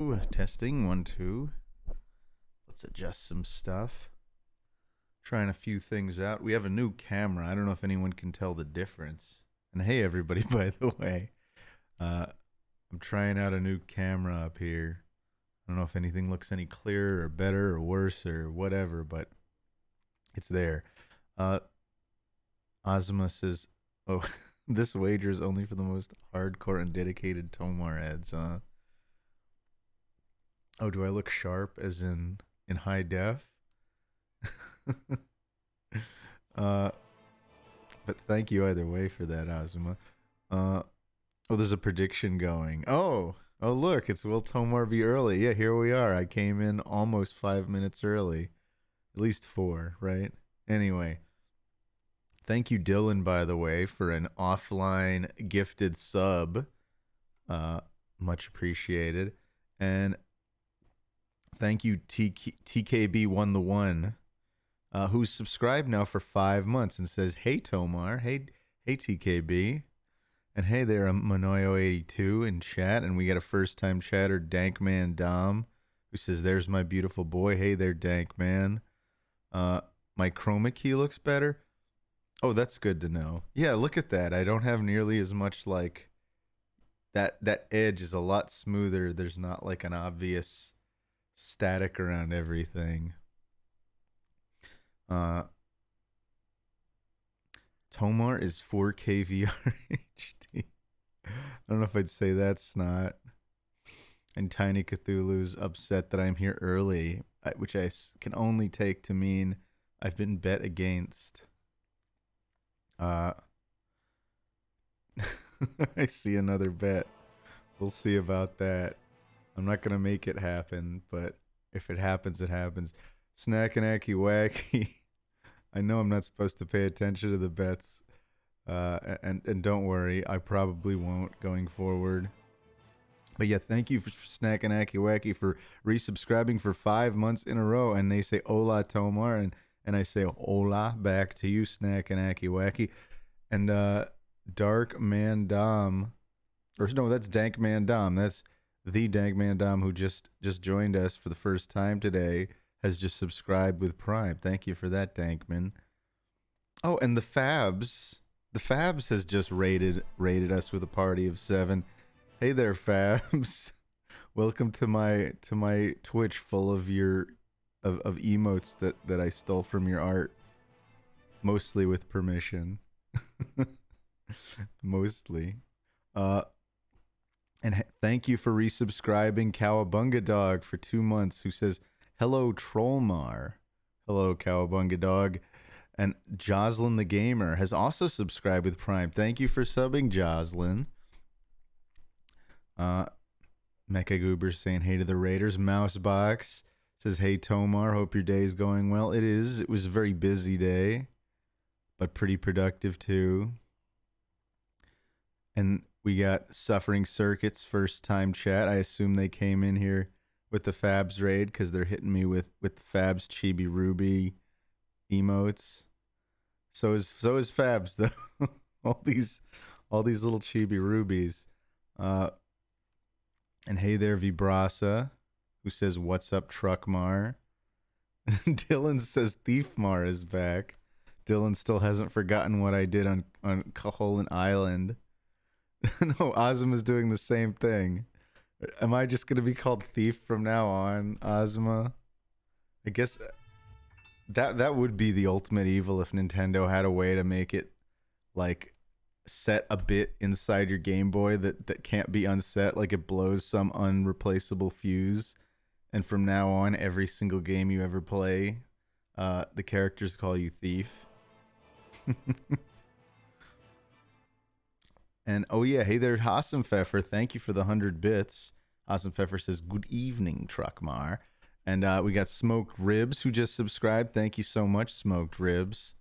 Ooh, testing 1 2. Let's adjust some stuff. Trying a few things out. We have a new camera. I don't know if anyone can tell the difference. And hey, everybody, by the way, uh, I'm trying out a new camera up here. I don't know if anything looks any clearer or better or worse or whatever, but it's there. Uh, Ozma says, "Oh, this wager is only for the most hardcore and dedicated Tomar ads, huh?" Oh, do I look sharp as in high def? uh, but thank you either way for that, Ozma. Uh, oh, there's a prediction going. Oh, look, it's Will Tomar be early? Yeah, here we are. I came in almost 5 minutes early, at least four, right? Anyway, thank you, Dylan, by the way, for an offline gifted sub. Uh, Much appreciated, and thank you, TKB won the one. Who's subscribed now for 5 months and says, "Hey Tomar, hey TKB, and hey there, Monoyo82 in chat." And we got a first-time chatter, Dankman Dom, who says, "There's my beautiful boy. Hey there, Dankman. My chroma key looks better. Oh, that's good to know. Yeah, look at that. I don't have nearly as much like that. That edge is a lot smoother. There's not like an obvious static around everything. Uh, Tomar is 4K VR HD. I don't know if I'd say that's not. And Tiny Cthulhu's upset that I'm here early, which I can only take to mean I've been bet against. Uh, I see another bet. We'll see about that. I'm not going to make it happen, but if it happens, it happens. Snack and Aki Wacky. I know I'm not supposed to pay attention to the bets. And don't worry, I probably won't going forward. But yeah, thank you for Snack and Aki Wacky for resubscribing for 5 months in a row. And they say hola Tomar, and I say hola back to you, Snack and Aki Wacky. And Dark Man Dom, or no, that's Dank Man Dom. That's the Dank Man Dom who just joined us for the first time today. Has just subscribed with Prime. Thank you for that, Dankman. Oh, and the Fabs has just rated us with a party of 7. Hey there, Fabs. Welcome to my Twitch full of your of emotes that I stole from your art, mostly with permission. Mostly. Uh and thank you for resubscribing Cowabunga Dog for 2 months, who says, "Hello Trollmar." Hello Cowabunga Dog. And Jocelyn the Gamer has also subscribed with Prime. Thank you for subbing, Jocelyn. Mecha Goober saying hey to the Raiders. Mousebox says, "Hey Tomar, hope your day is going well." It is. It was a very busy day, but pretty productive too. And we got Suffering Circuits first time chat. I assume they came in here with the Fabs raid because they're hitting me with Fabs Chibi Ruby emotes. So is Fabs though. all these little Chibi Rubies. And hey there, Vibrasa, who says, "What's up, Truckmar?" Dylan says Thiefmar is back. Dylan still hasn't forgotten what I did on Cajolan Island. No, Ozma is doing the same thing. Am I just gonna be called Thief from now on, Ozma? I guess that would be the ultimate evil if Nintendo had a way to make it like set a bit inside your Game Boy that can't be unset, like it blows some unreplaceable fuse, and from now on, every single game you ever play, the characters call you Thief. And oh yeah, hey there, Hassam Pfeffer. Thank you for the 100 bits. Hassam Pfeffer says, "Good evening, Truckmar." And we got Smoked Ribs who just subscribed. Thank you so much, Smoked Ribs.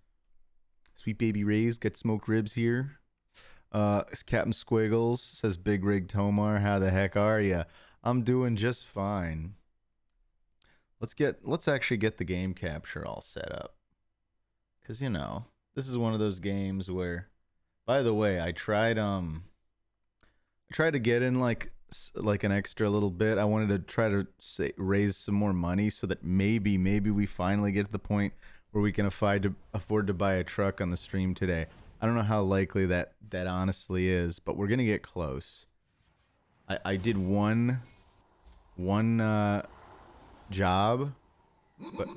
Sweet Baby Ray's got Smoked Ribs here. Captain Squiggles says, "Big Rig Tomar, how the heck are ya?" I'm doing just fine. Let's actually get the game capture all set up. Cause this is one of those games where, by the way, I tried to get in like like an extra little bit. I wanted to try to raise some more money so that maybe we finally get to the point where we can afford to buy a truck on the stream today. I don't know how likely that honestly is, but we're gonna get close. I did one job, but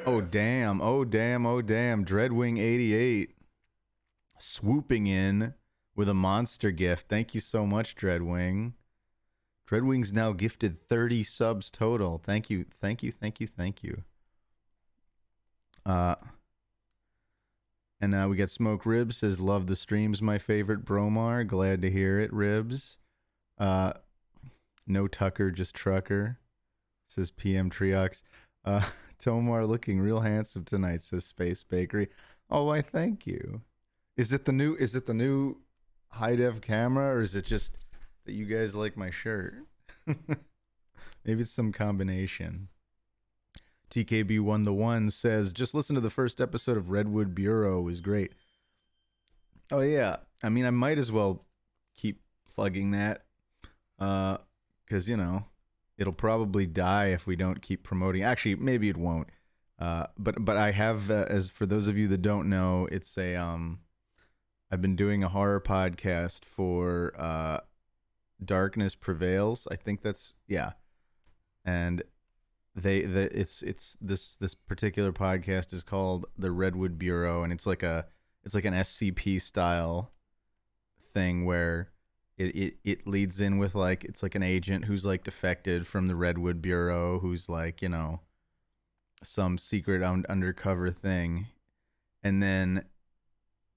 oh damn, oh damn, oh damn, Dreadwing 88 swooping in with a monster gift. Thank you so much, Dreadwing. Dreadwing's now gifted 30 subs total. Thank you, thank you, thank you, thank you. And we got Smoke Ribs says, love the streams, my favorite Bromar. Glad to hear it, Ribs. No Tucker, just Trucker, says PM Triox. Tomar looking real handsome tonight, says Space Bakery. Oh, why thank you. Is it the new high def camera, or is it just that you guys like my shirt? Maybe it's some combination. TKB1 says, just listen to the first episode of Redwood Bureau. It was great. Oh yeah, I mean, I might as well keep plugging that, because you know it'll probably die if we don't keep promoting. Actually, maybe it won't. But I have, as for those of you that don't know, it's a I've been doing a horror podcast for Darkness Prevails. I think that's, yeah. And it's this particular podcast is called the Redwood Bureau, and it's like an SCP style thing where it leads in with like, it's like an agent who's like defected from the Redwood Bureau, who's like, you know, some secret undercover thing, and then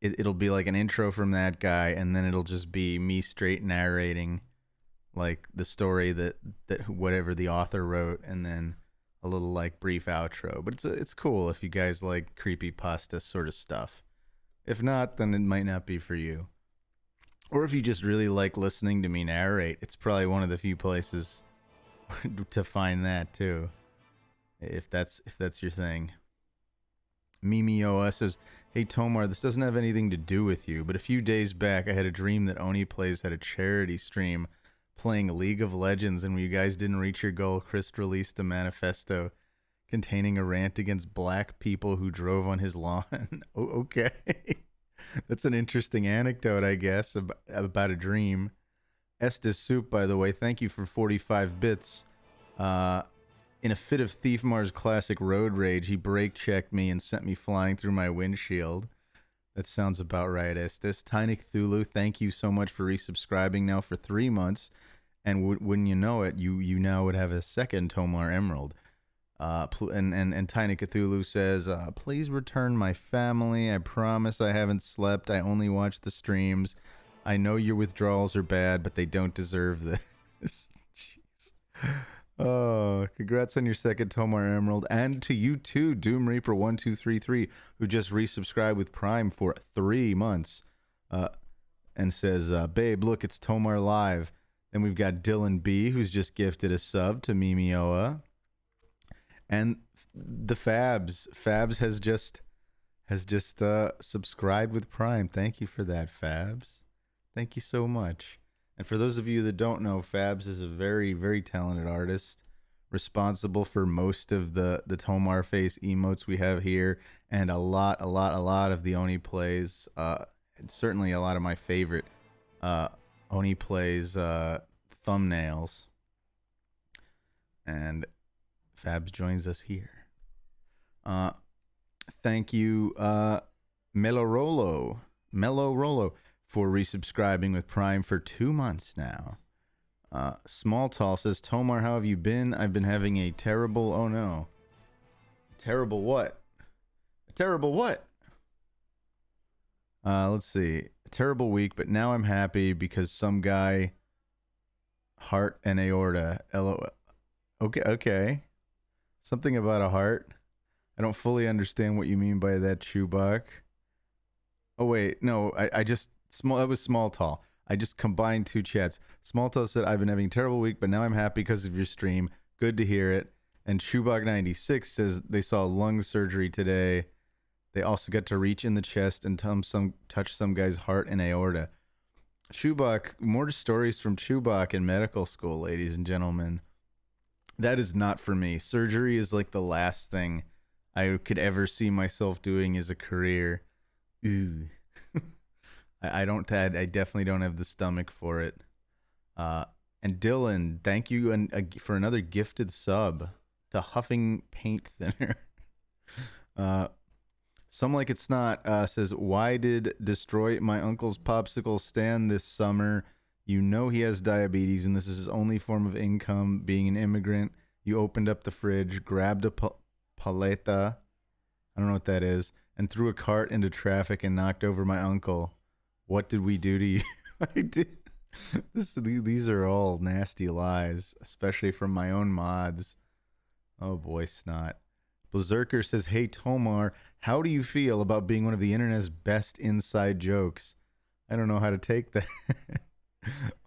it'll be like an intro from that guy, and then it'll just be me straight narrating like the story that whatever the author wrote, and then a little like brief outro. But it's cool if you guys like creepypasta sort of stuff. If not, then it might not be for you. Or if you just really like listening to me narrate, it's probably one of the few places to find that too. If that's your thing. Mimioa says, hey Tomar, this doesn't have anything to do with you, but a few days back I had a dream that Oni Plays had a charity stream playing League of Legends, and when you guys didn't reach your goal, Chris released a manifesto containing a rant against black people who drove on his lawn. Oh, okay. That's an interesting anecdote, I guess, about a dream. Estes Soup, by the way, thank you for 45 bits. In a fit of Thief Mars classic road rage, he brake checked me and sent me flying through my windshield. That sounds about right, Estes. Tiny Cthulhu, thank you so much for resubscribing now for 3 months. And wouldn't you know it, you now would have a second Tomar Emerald. And Tiny Cthulhu says, please return my family. I promise I haven't slept. I only watch the streams. I know your withdrawals are bad, but they don't deserve this. Jeez. Oh, congrats on your second Tomar Emerald. And to you too, Doom Reaper 1233, who just resubscribed with Prime for 3 months. And says, babe, look, it's Tomar Live. Then we've got Dylan B, who's just gifted a sub to Mimioa. And the Fabs has just subscribed with Prime. Thank you for that, Fabs. Thank you so much. And for those of you that don't know, Fabs is a very, very talented artist, responsible for most of the Tomar face emotes we have here, and a lot of the Oni Plays. Certainly a lot of my favorite Oni Plays thumbnails. And Fabs joins us here. Thank you, Mello Rolo, for resubscribing with Prime for 2 months now. Small Tall says, Tomar, how have you been? I've been having a terrible, oh no. Terrible what? A terrible what? Let's see. A terrible week, but now I'm happy because some guy, heart and aorta, LOL. Okay. Something about a heart. I don't fully understand what you mean by that, Chewbacca. Oh wait, no, I just that was Small Tall. I just combined two chats. Small Tall said, I've been having a terrible week, but now I'm happy because of your stream. Good to hear it. And Chewbacca96 says they saw lung surgery today. They also got to reach in the chest and touch some guy's heart and aorta. Chewbacca, more stories from Chewbacca in medical school, ladies and gentlemen. That is not for me. Surgery is like the last thing I could ever see myself doing as a career. Ooh. I don't. I definitely don't have the stomach for it. Uh, and Dylan, thank you for another gifted sub to Huffing Paint Thinner. Uh, Some Like It's Not says, why did destroy my uncle's popsicle stand this summer? You know he has diabetes, and this is his only form of income. Being an immigrant, you opened up the fridge, grabbed a paleta, I don't know what that is, and threw a cart into traffic and knocked over my uncle. What did we do to you? I did. These are all nasty lies, especially from my own mods. Oh boy, snot. Berserker says, hey Tomar, how do you feel about being one of the internet's best inside jokes? I don't know how to take that.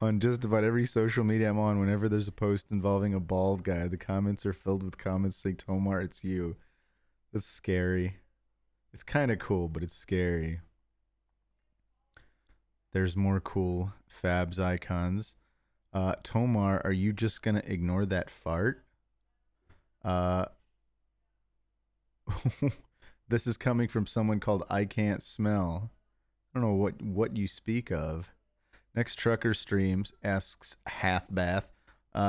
On just about every social media I'm on, whenever there's a post involving a bald guy, the comments are filled with comments saying, Tomar, it's you. That's scary. It's kind of cool, but it's scary. There's more cool Fabs icons. Tomar, are you just going to ignore that fart? This is coming from someone called I Can't Smell. I don't know what you speak of. Next trucker streams asks Hathbath,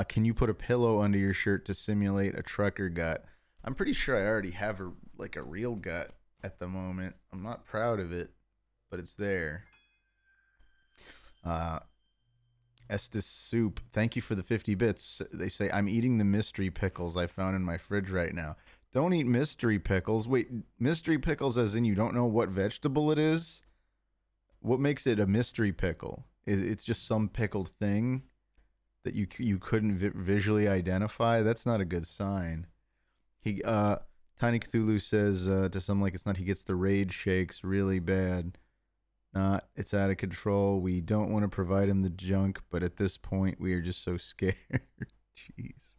can you put a pillow under your shirt to simulate a trucker gut? I'm pretty sure I already have a real gut at the moment. I'm not proud of it, but it's there. Estes Soup, thank you for the 50 bits. They say, I'm eating the mystery pickles I found in my fridge right now. Don't eat mystery pickles. Wait, mystery pickles as in you don't know what vegetable it is? What makes it a mystery pickle? It's just some pickled thing that you couldn't visually identify? That's not a good sign. Tiny Cthulhu says to some Like It's Not, he gets the rage shakes really bad. Not, it's out of control. We don't want to provide him the junk, but at this point, we are just so scared. Jeez.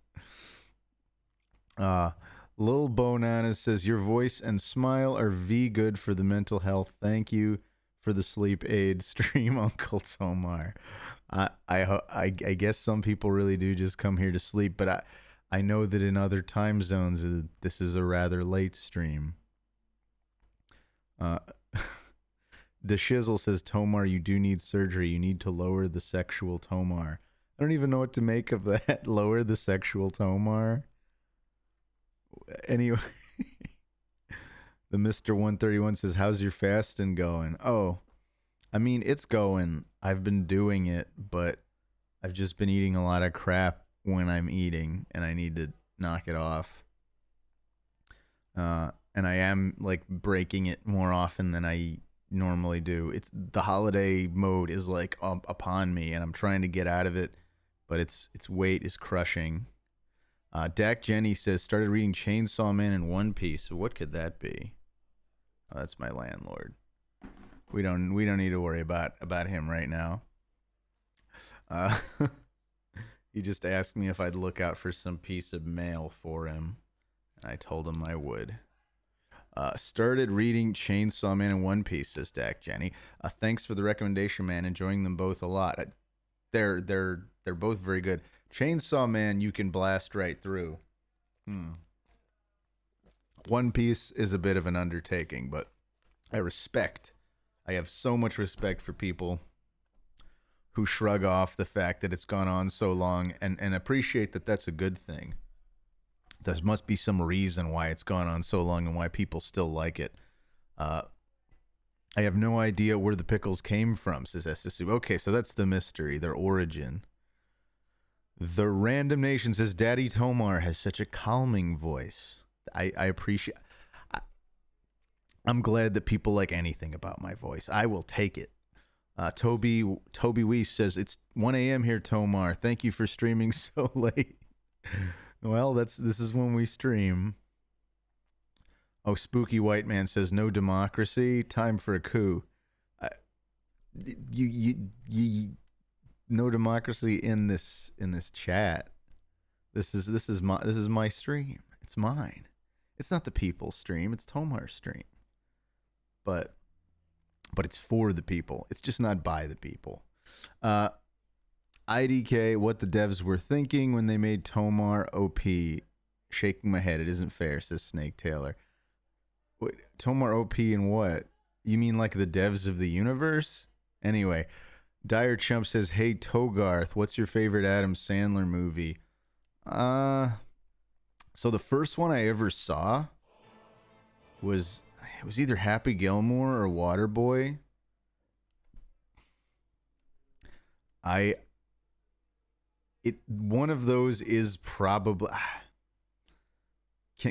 Lil Bonana says, your voice and smile are V good for the mental health. Thank you for the sleep aid stream, Uncle Tomar. I guess some people really do just come here to sleep, but I know that in other time zones, this is a rather late stream. The Shizzle says, Tomar, you do need surgery. You need to lower the sexual Tomar. I don't even know what to make of that. Lower the sexual Tomar. Anyway, the Mr. 131 says, how's your fasting going? Oh, I mean, it's going. I've been doing it, but I've just been eating a lot of crap when I'm eating, and I need to knock it off. And I am like breaking it more often than I normally do. It's the holiday mode is like upon me, and I'm trying to get out of it, but its weight is crushing. Dak Jenny says, started reading Chainsaw Man in One Piece. So what could that be? Oh, that's my landlord. We don't need to worry about him right now. He just asked me if I'd look out for some piece of mail for him, and I told him I would. Started reading Chainsaw Man and One Piece, says Dak Jenny. Thanks for the recommendation, man. Enjoying them both a lot. They're both very good. Chainsaw Man, you can blast right through. One Piece is a bit of an undertaking, but I have so much respect for people who shrug off the fact that it's gone on so long and appreciate that that's a good thing. There must be some reason why it's gone on so long and why people still like it. I have no idea where the pickles came from, says SSU. Okay, so that's the mystery, their origin. The Random Nation says, Daddy Tomar has such a calming voice. I appreciate... I'm glad that people like anything about my voice. I will take it. Toby Weiss says, it's 1 a.m. here, Tomar. Thank you for streaming so late. Well, this is when we stream. Oh, Spooky White Man says, no democracy. Time for a coup. No democracy in this chat. This is my stream. It's mine. It's not the people's stream. It's Tomar's stream. But it's for the people. It's just not by the people. Uh, IDK, what the devs were thinking when they made Tomar OP. Shaking my head. It isn't fair, says Snake Taylor. Wait, Tomar OP in what? You mean like the devs of the universe? Anyway, Dire Chump says, "Hey Togarth, what's your favorite Adam Sandler movie?" So the first one I ever saw was either Happy Gilmore or Waterboy. One of those is probably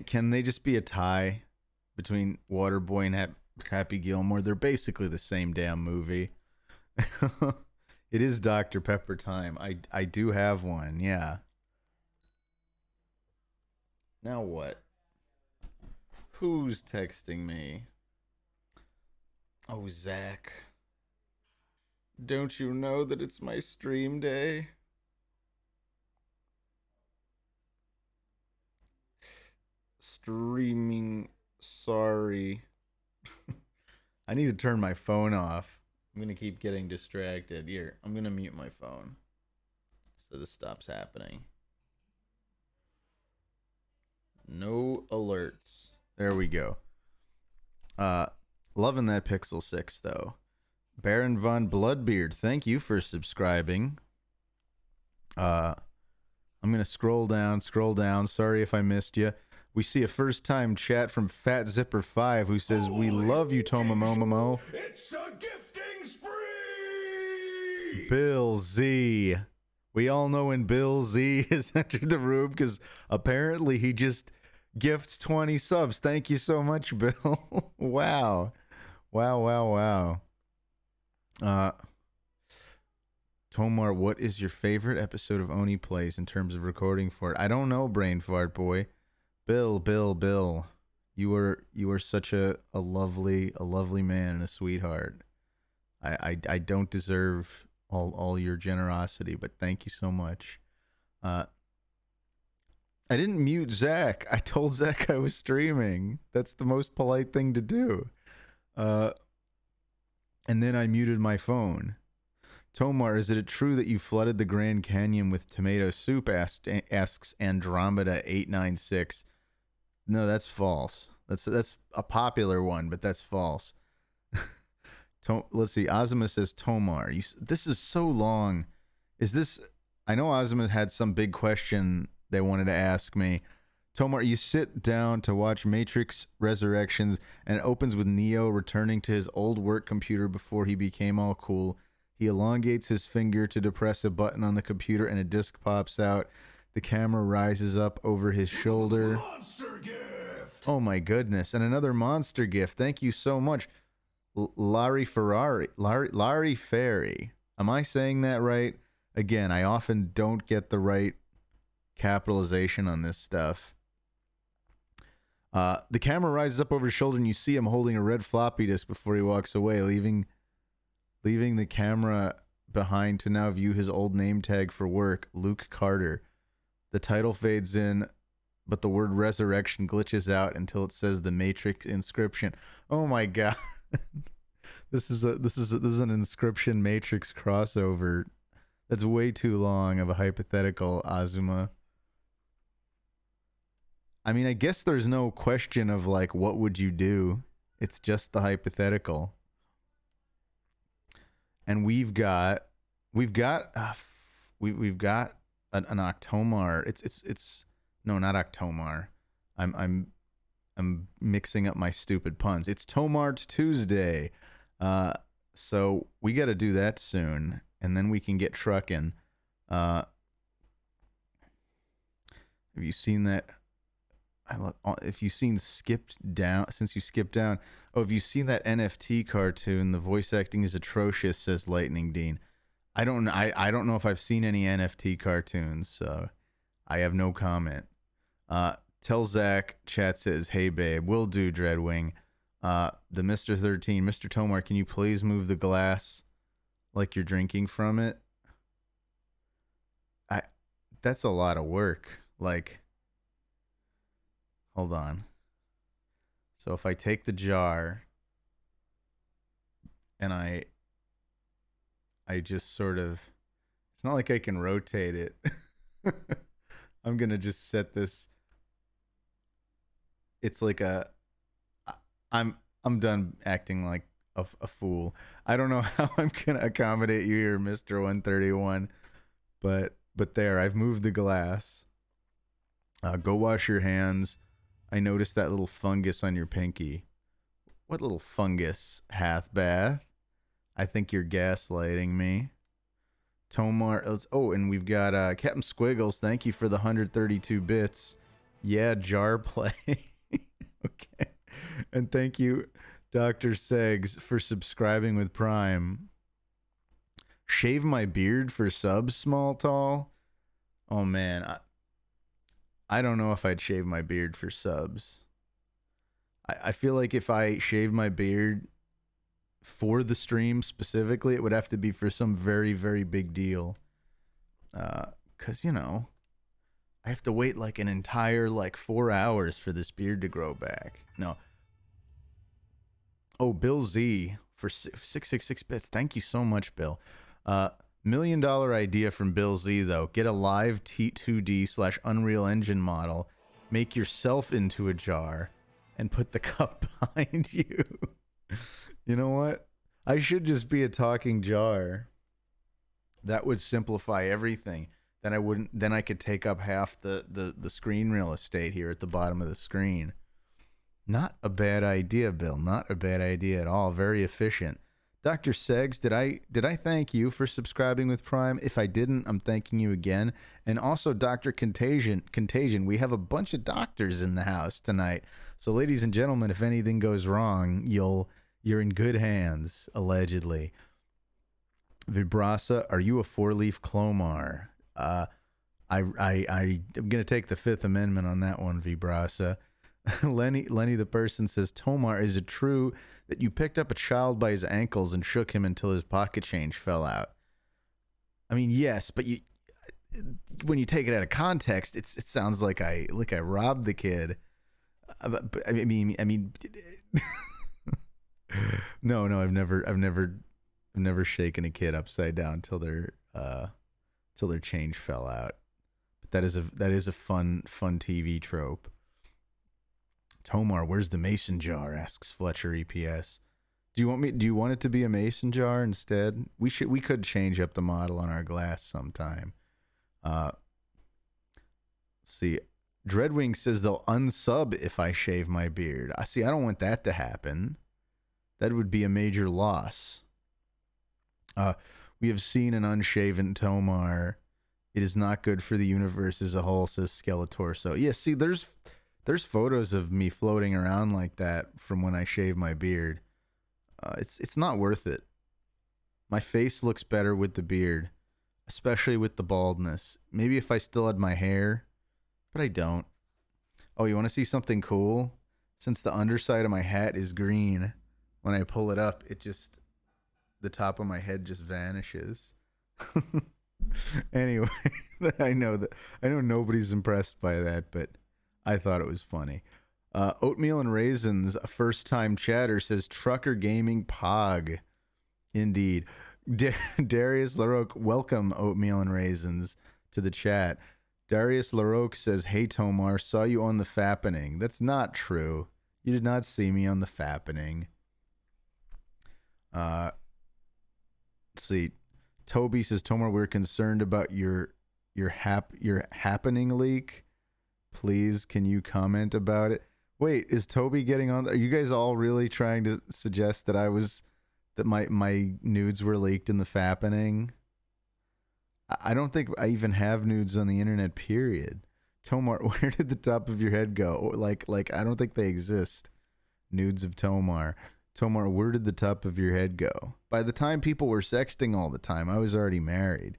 can they just be a tie between Waterboy and Happy Gilmore? They're basically the same damn movie. It is Dr. Pepper time. I do have one, yeah. Now what? Who's texting me? Oh, Zach. Don't you know that it's my stream day? Streaming. Sorry. I need to turn my phone off. I'm going to keep getting distracted. Here, I'm going to mute my phone so this stops happening. No alerts. There we go. Loving that Pixel 6, though. Baron Von Bloodbeard, thank you for subscribing. I'm going to scroll down. Sorry if I missed you. We see a first-time chat from Fat Zipper 5 who says, "We love you, Tomomomomo." It's a gifting spree! Bill Z. We all know when Bill Z has entered the room because apparently he just gifts 20 subs. Thank you so much, Bill. Wow. Wow. Tomar, what is your favorite episode of Oni Plays in terms of recording for it? I don't know, Brain Fart Boy. Bill. You are such a lovely man and a sweetheart. I don't deserve all your generosity, but thank you so much. I didn't mute Zach. I told Zach I was streaming. That's the most polite thing to do. And then I muted my phone. Tomar, is it true that you flooded the Grand Canyon with tomato soup? Asks Andromeda 896. No, that's false. That's a popular one, but that's false. Let's see. Ozma says, Tomar, this is so long. Is this? I know Ozma had some big question they wanted to ask me. Tomar, you sit down to watch Matrix Resurrections, and it opens with Neo returning to his old work computer before he became all cool. He elongates his finger to depress a button on the computer, and a disc pops out. The camera rises up over his shoulder. Monster gift! Oh my goodness. And another monster gift. Thank you so much. Larry Ferrari. Larry Ferry. Am I saying that right? Again, I often don't get the right capitalization on this stuff. The camera rises up over his shoulder, and you see him holding a red floppy disk before he walks away, leaving the camera behind to now view his old name tag for work, Luke Carter. The title fades in, but the word resurrection glitches out until it says the Matrix inscription. Oh my god. This is an inscription Matrix crossover. That's way too long of a hypothetical, Azuma. I mean, I guess there's no question of like what would you do? It's just the hypothetical. And we've got an Octomar. It's no, not Octomar. I'm mixing up my stupid puns. It's Tomart Tuesday. So we got to do that soon, and then we can get trucking. Have you seen that? If you've seen Skipped Down, since you skipped down. Oh, have you seen that NFT cartoon? The voice acting is atrocious, says Lightning Dean. I don't know if I've seen any NFT cartoons, so I have no comment. Tell Zach, chat says, hey babe, will do, Dreadwing. The Mr. 13, Mr. Tomar, can you please move the glass like you're drinking from it? That's a lot of work. Like, hold on. So if I take the jar and I I just sort of, it's not like I can rotate it. I'm gonna just set this. It's like a, I- I'm done acting like a fool. I don't know how I'm gonna accommodate you here, Mister 131, but there, I've moved the glass. Go wash your hands. I noticed that little fungus on your pinky. What little fungus? Hath bath? I think you're gaslighting me. Tomar, oh, and we've got Captain Squiggles. Thank you for the 132 bits. Yeah, jar play. Okay. And thank you, Dr. Segs, for subscribing with Prime. Shave my beard for subs, small tall. Oh man, I don't know if I'd shave my beard for subs. I feel like if I shave my beard for the stream specifically, it would have to be for some very, very big deal. Because, you know, I have to wait like an entire, like, 4 hours for this beard to grow back. No. Oh, Bill Z for 666 bits. Thank you so much, Bill. $1 million idea from Bill Z, though. Get a live T2D/Unreal Engine model, make yourself into a jar, and put the cup behind you. You know what? I should just be a talking jar. That would simplify everything. Then I wouldn't. Then I could take up half the screen real estate here at the bottom of the screen. Not a bad idea, Bill. Not a bad idea at all. Very efficient. Dr. Segs, did I thank you for subscribing with Prime? If I didn't, I'm thanking you again. And also, Dr. Contagion, we have a bunch of doctors in the house tonight. So, ladies and gentlemen, if anything goes wrong, you're in good hands, allegedly. Vibrasa, are you a 4-leaf Clomar? I'm gonna take the Fifth Amendment on that one, Vibrasa. Lenny the person says, Tomar, is it true that you picked up a child by his ankles and shook him until his pocket change fell out? I mean, yes, but when you take it out of context, it sounds like I robbed the kid. But I mean, no, I've never shaken a kid upside down till their change fell out. But that is a fun TV trope. Tomar, where's the mason jar? Asks Fletcher EPS. Do you want it to be a mason jar instead? We could change up the model on our glass sometime. Let's see. Dreadwing says they'll unsub if I shave my beard. I don't want that to happen. That would be a major loss. We have seen an unshaven Tomar. It is not good for the universe as a whole, says Skeletor. So yeah, see, there's photos of me floating around like that from when I shave my beard. It's not worth it. My face looks better with the beard, especially with the baldness. Maybe if I still had my hair, but I don't. Oh, you want to see something cool? Since the underside of my hat is green, when I pull it up, the top of my head just vanishes. Anyway, I know nobody's impressed by that, but I thought it was funny. Oatmeal and Raisins, a first-time chatter, says Trucker Gaming Pog. Indeed. Darius LaRoque, welcome Oatmeal and Raisins to the chat. Darius LaRoque says, hey Tomar, saw you on the Fappening. That's not true. You did not see me on the Fappening. Let's see. Toby says, Tomar, we're concerned about your happening leak. Please, can you comment about it? Wait, is Toby getting on? Are you guys all really trying to suggest that my nudes were leaked in the Fappening? I don't think I even have nudes on the internet, period. Tomar, where did the top of your head go? Like I don't think they exist. Nudes of Tomar. Tomar, where did the top of your head go? By the time people were sexting all the time, I was already married.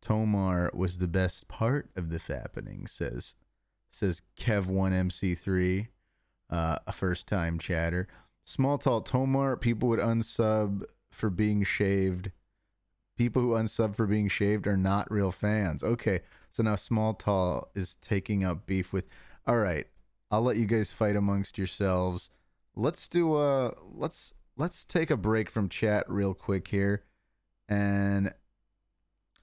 Tomar was the best part of the Fappening, says Kev1MC3, a first-time chatter. Small Tall Tomar, people would unsub for being shaved. People who unsub for being shaved are not real fans. Okay, so now Small Tall is taking up beef with... All right, I'll let you guys fight amongst yourselves. Let's let's take a break from chat real quick here, and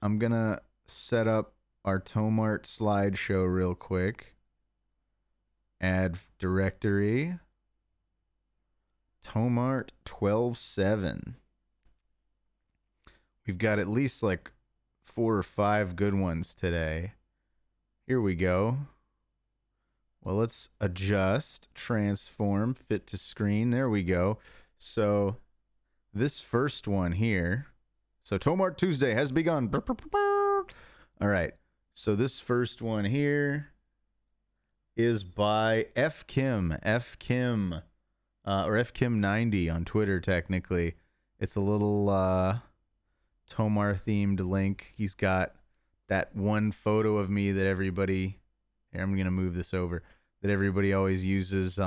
I'm gonna set up our Tomart slideshow real quick. Add directory. Tomart 12.7. We've got at least like 4 or 5 good ones today. Here we go. Well, let's adjust, transform, fit to screen. There we go. So this first one here. So Tomart Tuesday has begun. All right. So this first one here is by F Kim. F Kim. Or F Kim 90 on Twitter, technically. It's a little Tomar themed link. He's got that one photo of me that everybody, here, I'm gonna move this over, that everybody always uses.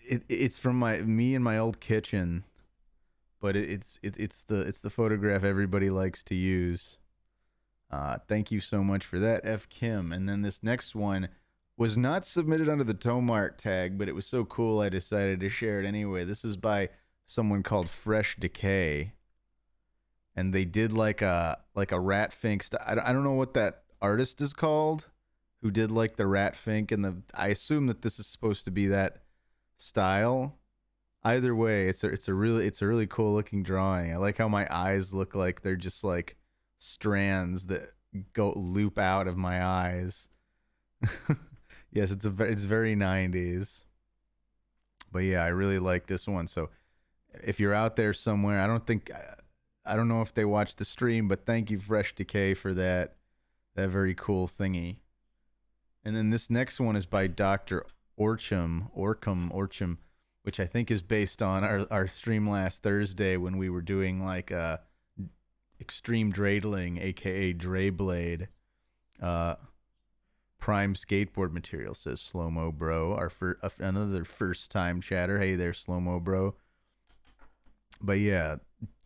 It's from me in my old kitchen, but it's the photograph everybody likes to use. Thank you so much for that, F Kim. And then this next one was not submitted under the Tomart tag, but it was so cool I decided to share it anyway. This is by someone called Fresh Decay, and they did like a rat fink. I don't know what that artist is called, who did like the rat fink, and I assume that this is supposed to be that style. Either way, it's a really cool looking drawing. I like how my eyes look like they're just like strands that go loop out of my eyes. Yes, it's very 90s. But yeah, I really like this one. So if you're out there somewhere, I don't know if they watch the stream, but thank you, Fresh Decay, for that very cool thingy. And then this next one is by Dr. Orcham, which I think is based on our stream last Thursday when we were doing like extreme dreidling, aka Dre Blade. Prime skateboard material, says Slow Mo Bro, another first time chatter. Hey there, Slow Mo Bro. But yeah,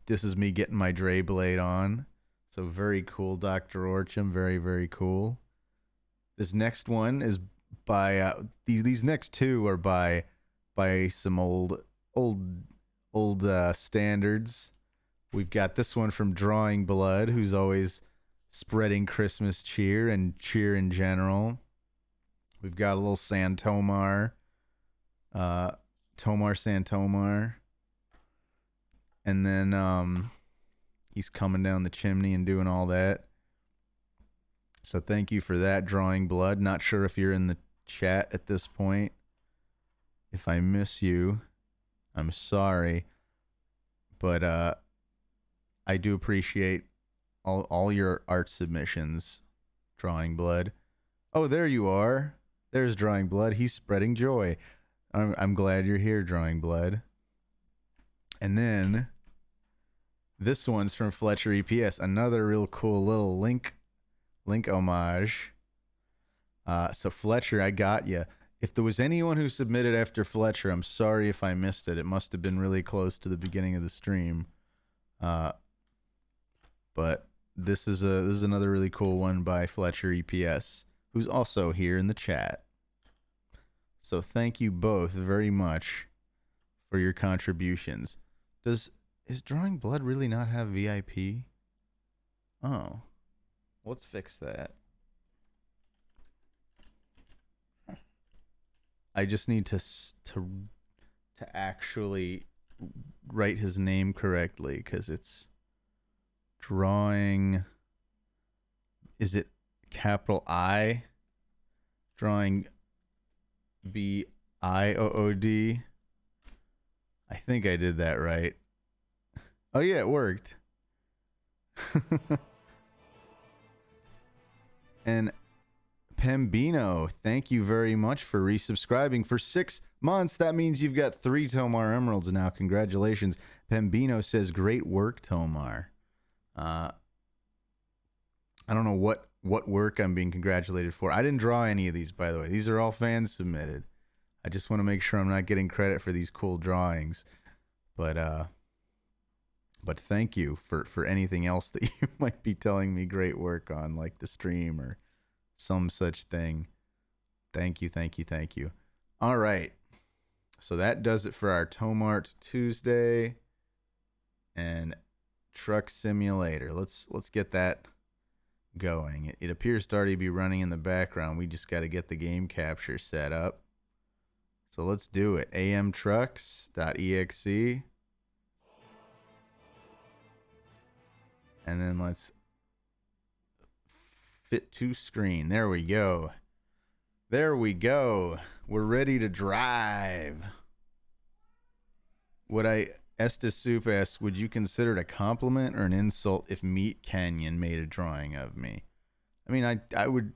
this is me getting my Dre Blade on. So very cool, Dr. Orcham. Very, very cool. This next one is by these next two are by some old standards. We've got this one from Drawing Blood, who's always spreading Christmas cheer and cheer in general. We've got a little Santomar, Tomar Santomar, and then he's coming down the chimney and doing all that. So thank you for that, Drawing Blood. Not sure if you're in the chat at this point. If I miss you, I'm sorry, but I do appreciate all your art submissions, Drawing Blood. Oh, there you are. There's Drawing Blood. He's spreading joy. I'm glad you're here, Drawing Blood. And then this one's from Fletcher EPS. Another real cool little link homage. So Fletcher, I got you. If there was anyone who submitted after Fletcher, I'm sorry if I missed it. It must have been really close to the beginning of the stream. But this is another really cool one by Fletcher EPS, who's also here in the chat. So thank you both very much for your contributions. Is Drawing Blood really not have VIP? Oh, let's fix that. I just need to actually write his name correctly, because it's Drawing. Is it capital I? Drawing BIOOD. I think I did that right. Oh yeah, it worked. And Pembino, thank you very much for resubscribing for 6 months. That means you've got 3 Tomar Emeralds now. Congratulations. Pembino says, great work, Tomar. I don't know what work I'm being congratulated for. I didn't draw any of these, by the way. These are all fan submitted. I just want to make sure I'm not getting credit for these cool drawings. But thank you for anything else that you might be telling me great work on, like the stream or some such thing. Thank you. All right. So that does it for our Tomart Tuesday and Truck Simulator. Let's get that going. It appears to already be running in the background. We just got to get the game capture set up. So let's do it. amtrucks.exe. And then let's fit to screen. There we go. There we go. We're ready to drive. Estes Soup asks, would you consider it a compliment or an insult if Meat Canyon made a drawing of me? I mean, I would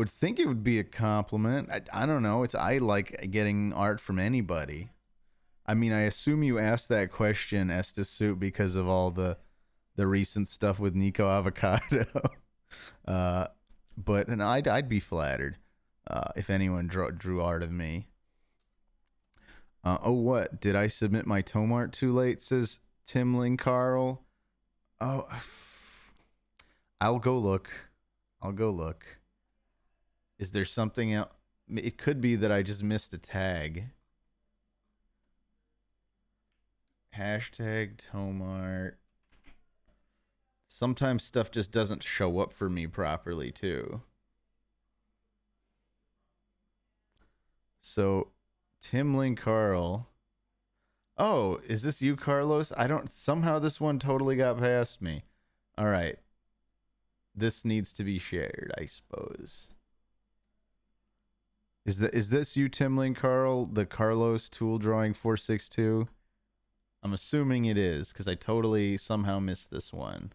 think it would be a compliment. I don't know. I like getting art from anybody. I mean, I assume you asked that question, Estes Soup, because of all the recent stuff with Nico Avocado. But I'd be flattered if anyone drew art of me. Oh, what? Did I submit my Tomart too late? Says Timling Carl. Oh, I'll go look. Is there something else? It could be that I just missed a tag. Hashtag Tomart. Sometimes stuff just doesn't show up for me properly, too. So, Timling Carl. Oh, is this you, Carlos? Somehow this one totally got past me. All right. This needs to be shared, I suppose. Is this you, Timling Carl? The Carlos Tool Drawing 462? I'm assuming it is, because I totally somehow missed this one.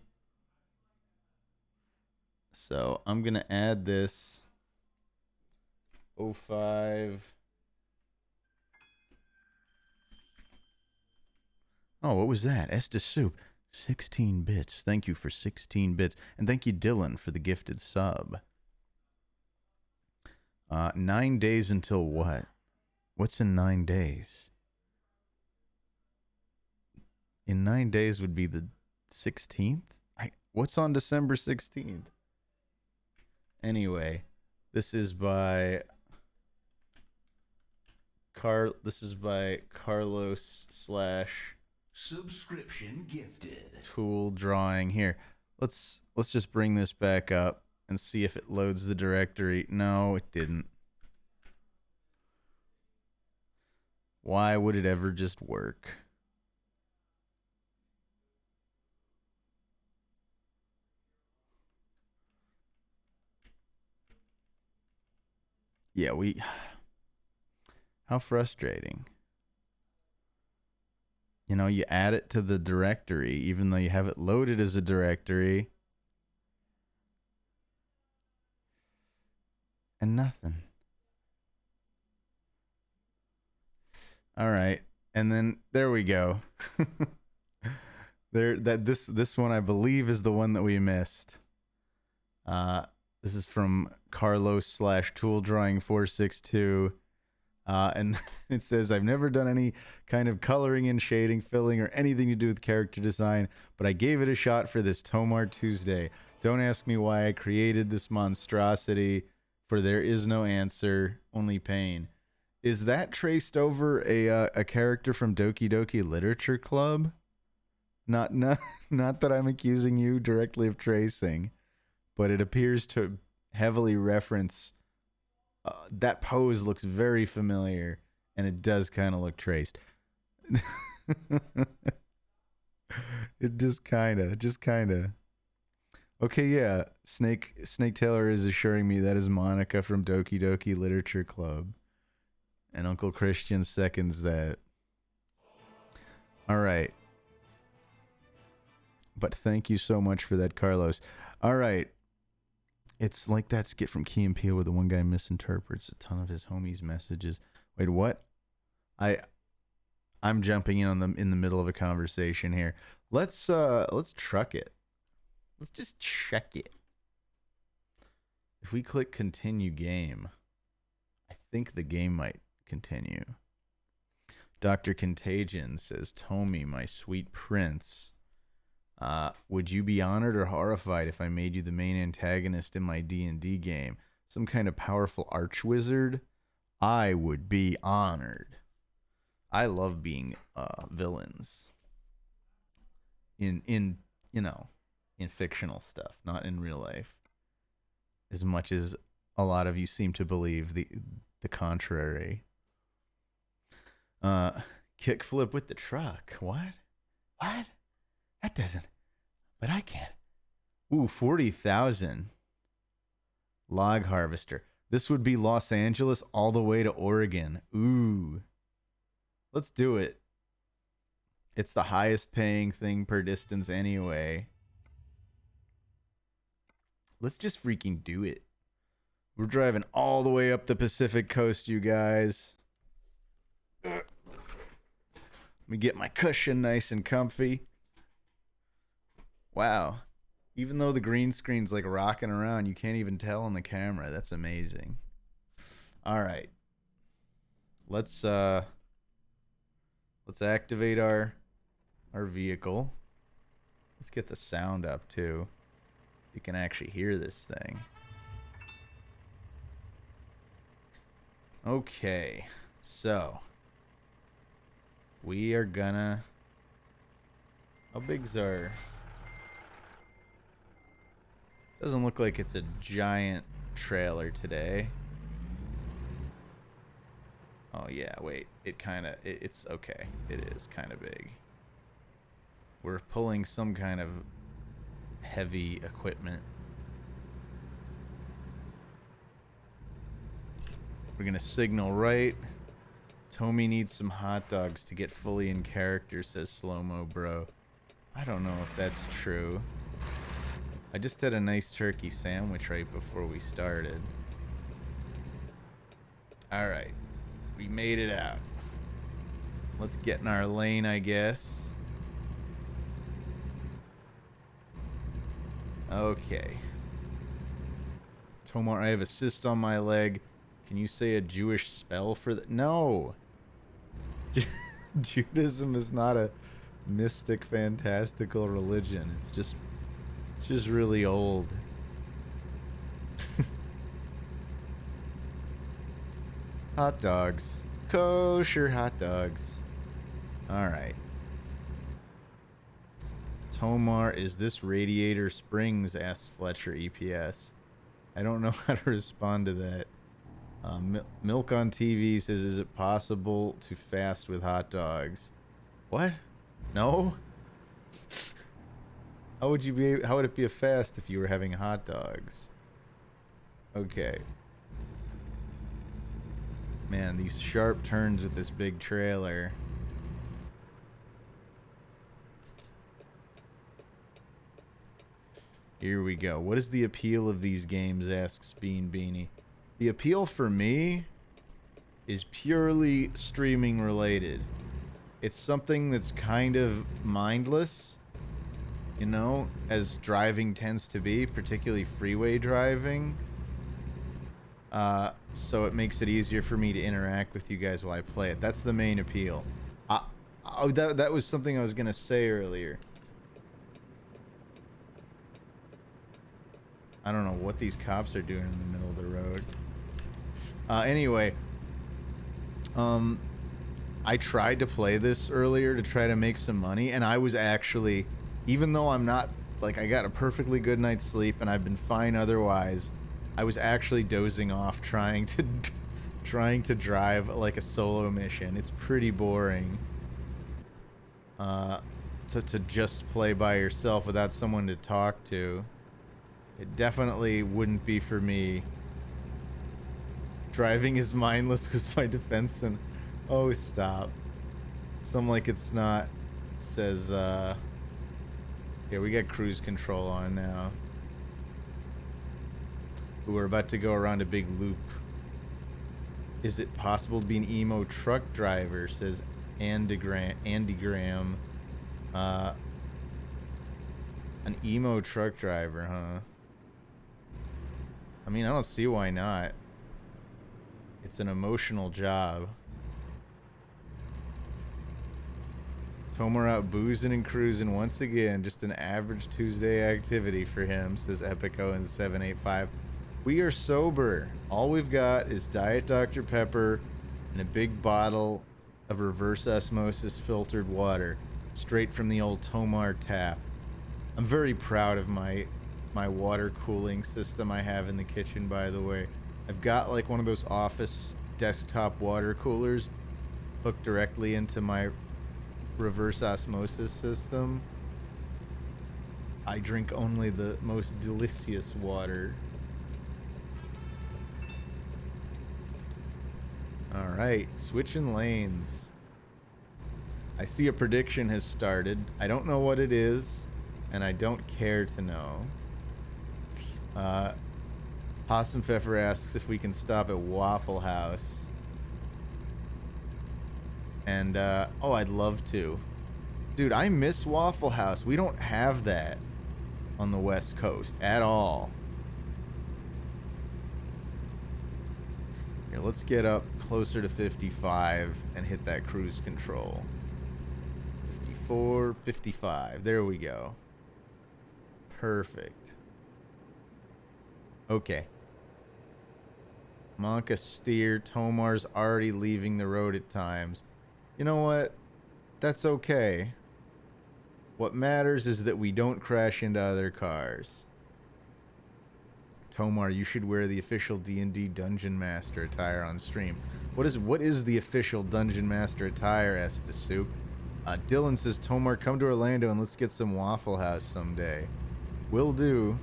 So I'm going to add this 05. Oh, what was that? Estes Soup. 16 bits. Thank you for 16 bits. And thank you, Dylan, for the gifted sub. 9 days until what? What's in 9 days? In 9 days would be the 16th? What's on December 16th? Anyway, this is by Carlos / subscription gifted. Tool Drawing. Here, let's just bring this back up and see if it loads the directory. No, it didn't. Why would it ever just work? Yeah, how frustrating. You know, you add it to the directory, even though you have it loaded as a directory. And nothing. All right. And then there we go. This one I believe is the one that we missed. This is from Carlos / Tool Drawing 462. And it says, I've never done any kind of coloring and shading, filling, or anything to do with character design, but I gave it a shot for this Tomar Tuesday. Don't ask me why I created this monstrosity, for there is no answer, only pain. Is that traced over a character from Doki Doki Literature Club? Not that I'm accusing you directly of tracing, but it appears to heavily reference. That pose looks very familiar, and it does kind of look traced. It just kind of. Okay, yeah. Snake Taylor is assuring me that is Monica from Doki Doki Literature Club, and Uncle Christian seconds that. All right. But thank you so much for that, Carlos. All right. It's like that skit from Key and Peele where the one guy misinterprets a ton of his homies' messages. Wait, what? I'm jumping in in the middle of a conversation here. Let's truck it. Let's just check it. If we click continue game, I think the game might continue. Dr. Contagion says, Tommy, my sweet prince. Would you be honored or horrified if I made you the main antagonist in my D&D game? Some kind of powerful archwizard? I would be honored. I love being villains in you know, in fictional stuff, not in real life. As much as a lot of you seem to believe the contrary. Uh, kickflip with the truck. What? What? That doesn't. But I can't. Ooh, 40,000. Log harvester. This would be Los Angeles all the way to Oregon. Ooh. Let's do it. It's the highest paying thing per distance anyway. Let's just freaking do it. We're driving all the way up the Pacific coast, you guys. Let me get my cushion nice and comfy. Wow. Even though the green screen's like rocking around, you can't even tell on the camera. That's amazing. All right. Let's activate our vehicle. Let's get the sound up too. So you can actually hear this thing. Okay. So we are gonna. How big's our? Doesn't look like it's a giant trailer today. Oh yeah, wait. It's okay. It is kind of big. We're pulling some kind of heavy equipment. We're gonna signal right. Tommy needs some hot dogs to get fully in character, says Slow-Mo Bro. I don't know if that's true. I just had a nice turkey sandwich right before we started. Alright. We made it out. Let's get in our lane, I guess. Okay. Tomar, I have a cyst on my leg. Can you say a Jewish spell for that? No! Judaism is not a mystic, fantastical religion. It's just really old. Hot dogs. Kosher hot dogs. Alright. Tomar, is this Radiator Springs? Asks Fletcher EPS. I don't know how to respond to that. Milk on TV says, is it possible to fast with hot dogs? What? No? How would it be a fast if you were having hot dogs? Okay. Man, these sharp turns with this big trailer. Here we go. What is the appeal of these games? Asks Bean Beanie. The appeal for me is purely streaming related. It's something that's kind of mindless, you know, as driving tends to be, particularly freeway driving. So it makes it easier for me to interact with you guys while I play it. That's the main appeal. That was something I was gonna say earlier. I don't know what these cops are doing in the middle of the road. Anyway, I tried to play this earlier to try to make some money, and I was actually, even though I'm not, like, I got a perfectly good night's sleep and I've been fine otherwise, I was actually dozing off trying to drive like a solo mission. It's pretty boring. To just play by yourself without someone to talk to. It definitely wouldn't be for me. Driving is mindless was my defense, and oh, stop. Some like it's not says yeah, we got cruise control on now. We're about to go around a big loop. Is it possible to be an emo truck driver? Says Andy Graham. An emo truck driver, huh? I mean, I don't see why not. It's an emotional job. Tomar out boozing and cruising once again. Just an average Tuesday activity for him, says Epico in 785. We are sober. All we've got is Diet Dr. Pepper and a big bottle of reverse osmosis filtered water, straight from the old Tomar tap. I'm very proud of my water cooling system I have in the kitchen, by the way. I've got like one of those office desktop water coolers hooked directly into my reverse osmosis system. I drink only the most delicious water. All right, switching lanes. I see a prediction has started. I don't know what it is, and I don't care to know. Possum Pfeffer asks if we can stop at Waffle House. And, oh, I'd love to. Dude, I miss Waffle House. We don't have that on the West Coast at all. Here, let's get up closer to 55 and hit that cruise control. 54, 55. There we go. Perfect. Okay. Monka steer. Tomar's already leaving the road at times. You know what? That's okay. What matters is that we don't crash into other cars. Tomar, you should wear the official D&D Dungeon Master attire on stream. What is the official Dungeon Master attire, Estes Soup? Dylan says, Tomar, come to Orlando and let's get some Waffle House someday. Will do.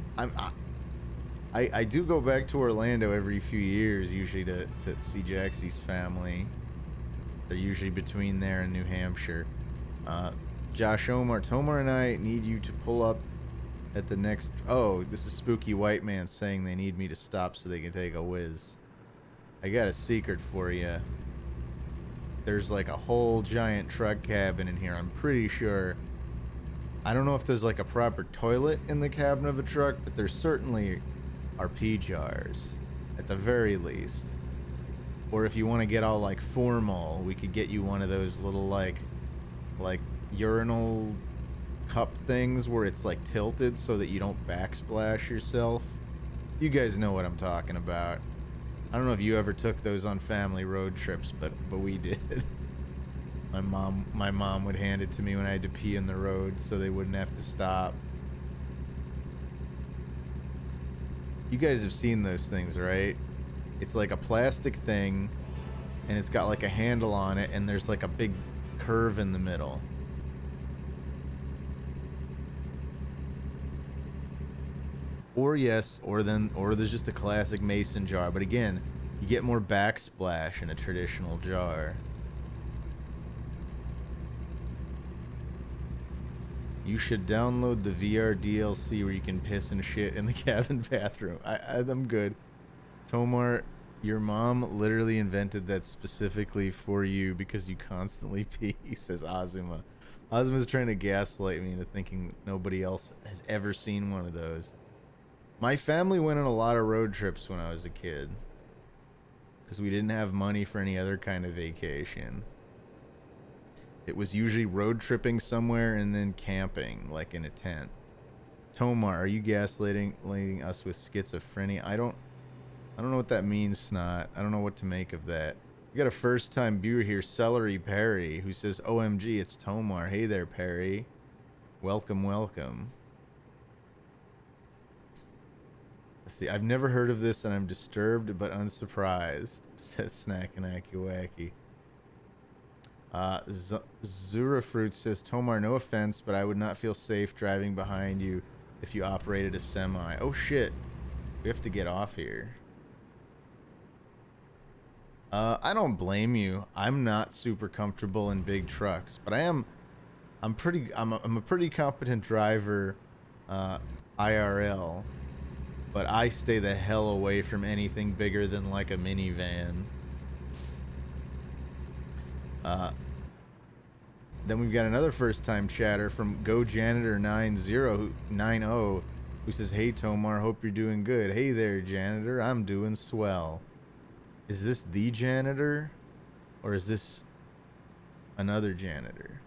I do go back to Orlando every few years, usually to see Jaxie's family. They're usually between there and New Hampshire. Josh Omar, Tomar and I need you to pull up at the next... Oh, this is Spooky White Man saying they need me to stop so they can take a whiz. I got a secret for you. There's like a whole giant truck cabin in here, I'm pretty sure. I don't know if there's like a proper toilet in the cabin of a truck, but there's certainly RP jars, at the very least. Or if you want to get all like formal, we could get you one of those little like urinal cup things where it's like tilted so that you don't backsplash yourself. You guys know what I'm talking about. I don't know if you ever took those on family road trips, but we did. My mom would hand it to me when I had to pee in the road so they wouldn't have to stop. You guys have seen those things, right? It's like a plastic thing and it's got like a handle on it and there's like a big curve in the middle. Or yes, or there's just a classic mason jar. But again, you get more backsplash in a traditional jar. You should download the VR DLC where you can piss and shit in the cabin bathroom. I'm good. Tomar, your mom literally invented that specifically for you because you constantly pee, says Azuma. Azuma's trying to gaslight me into thinking nobody else has ever seen one of those. My family went on a lot of road trips when I was a kid because we didn't have money for any other kind of vacation. It was usually road tripping somewhere and then camping, like in a tent. Tomar, are you gaslighting us with schizophrenia? I don't know what that means, Snot. I don't know what to make of that. We got a first-time viewer here, Celery Perry, who says, OMG, it's Tomar. Hey there, Perry. Welcome, welcome. Let's see, I've never heard of this and I'm disturbed but unsurprised, says Snackanacky Wacky. Zurafruit says, Tomar, no offense, but I would not feel safe driving behind you if you operated a semi. Oh shit, we have to get off here. I don't blame you. I'm not super comfortable in big trucks, but I'm a pretty competent driver, IRL. But I stay the hell away from anything bigger than like a minivan. Then we've got another first-time chatter from GoJanitor90, who says, hey Tomar, hope you're doing good. Hey there, janitor, I'm doing swell. Is this the janitor? Or is this another janitor?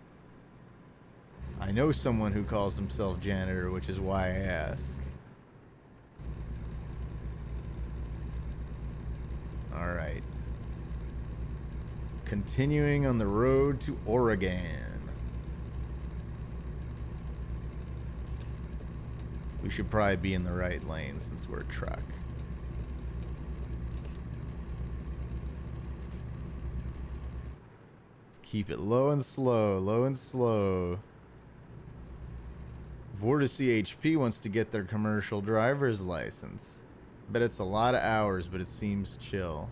I know someone who calls himself janitor, which is why I ask. All right. Continuing on the road to Oregon. We should probably be in the right lane since we're a truck. Let's keep it low and slow, low and slow. Vortice HP wants to get their commercial driver's license. Bet it's a lot of hours, but it seems chill.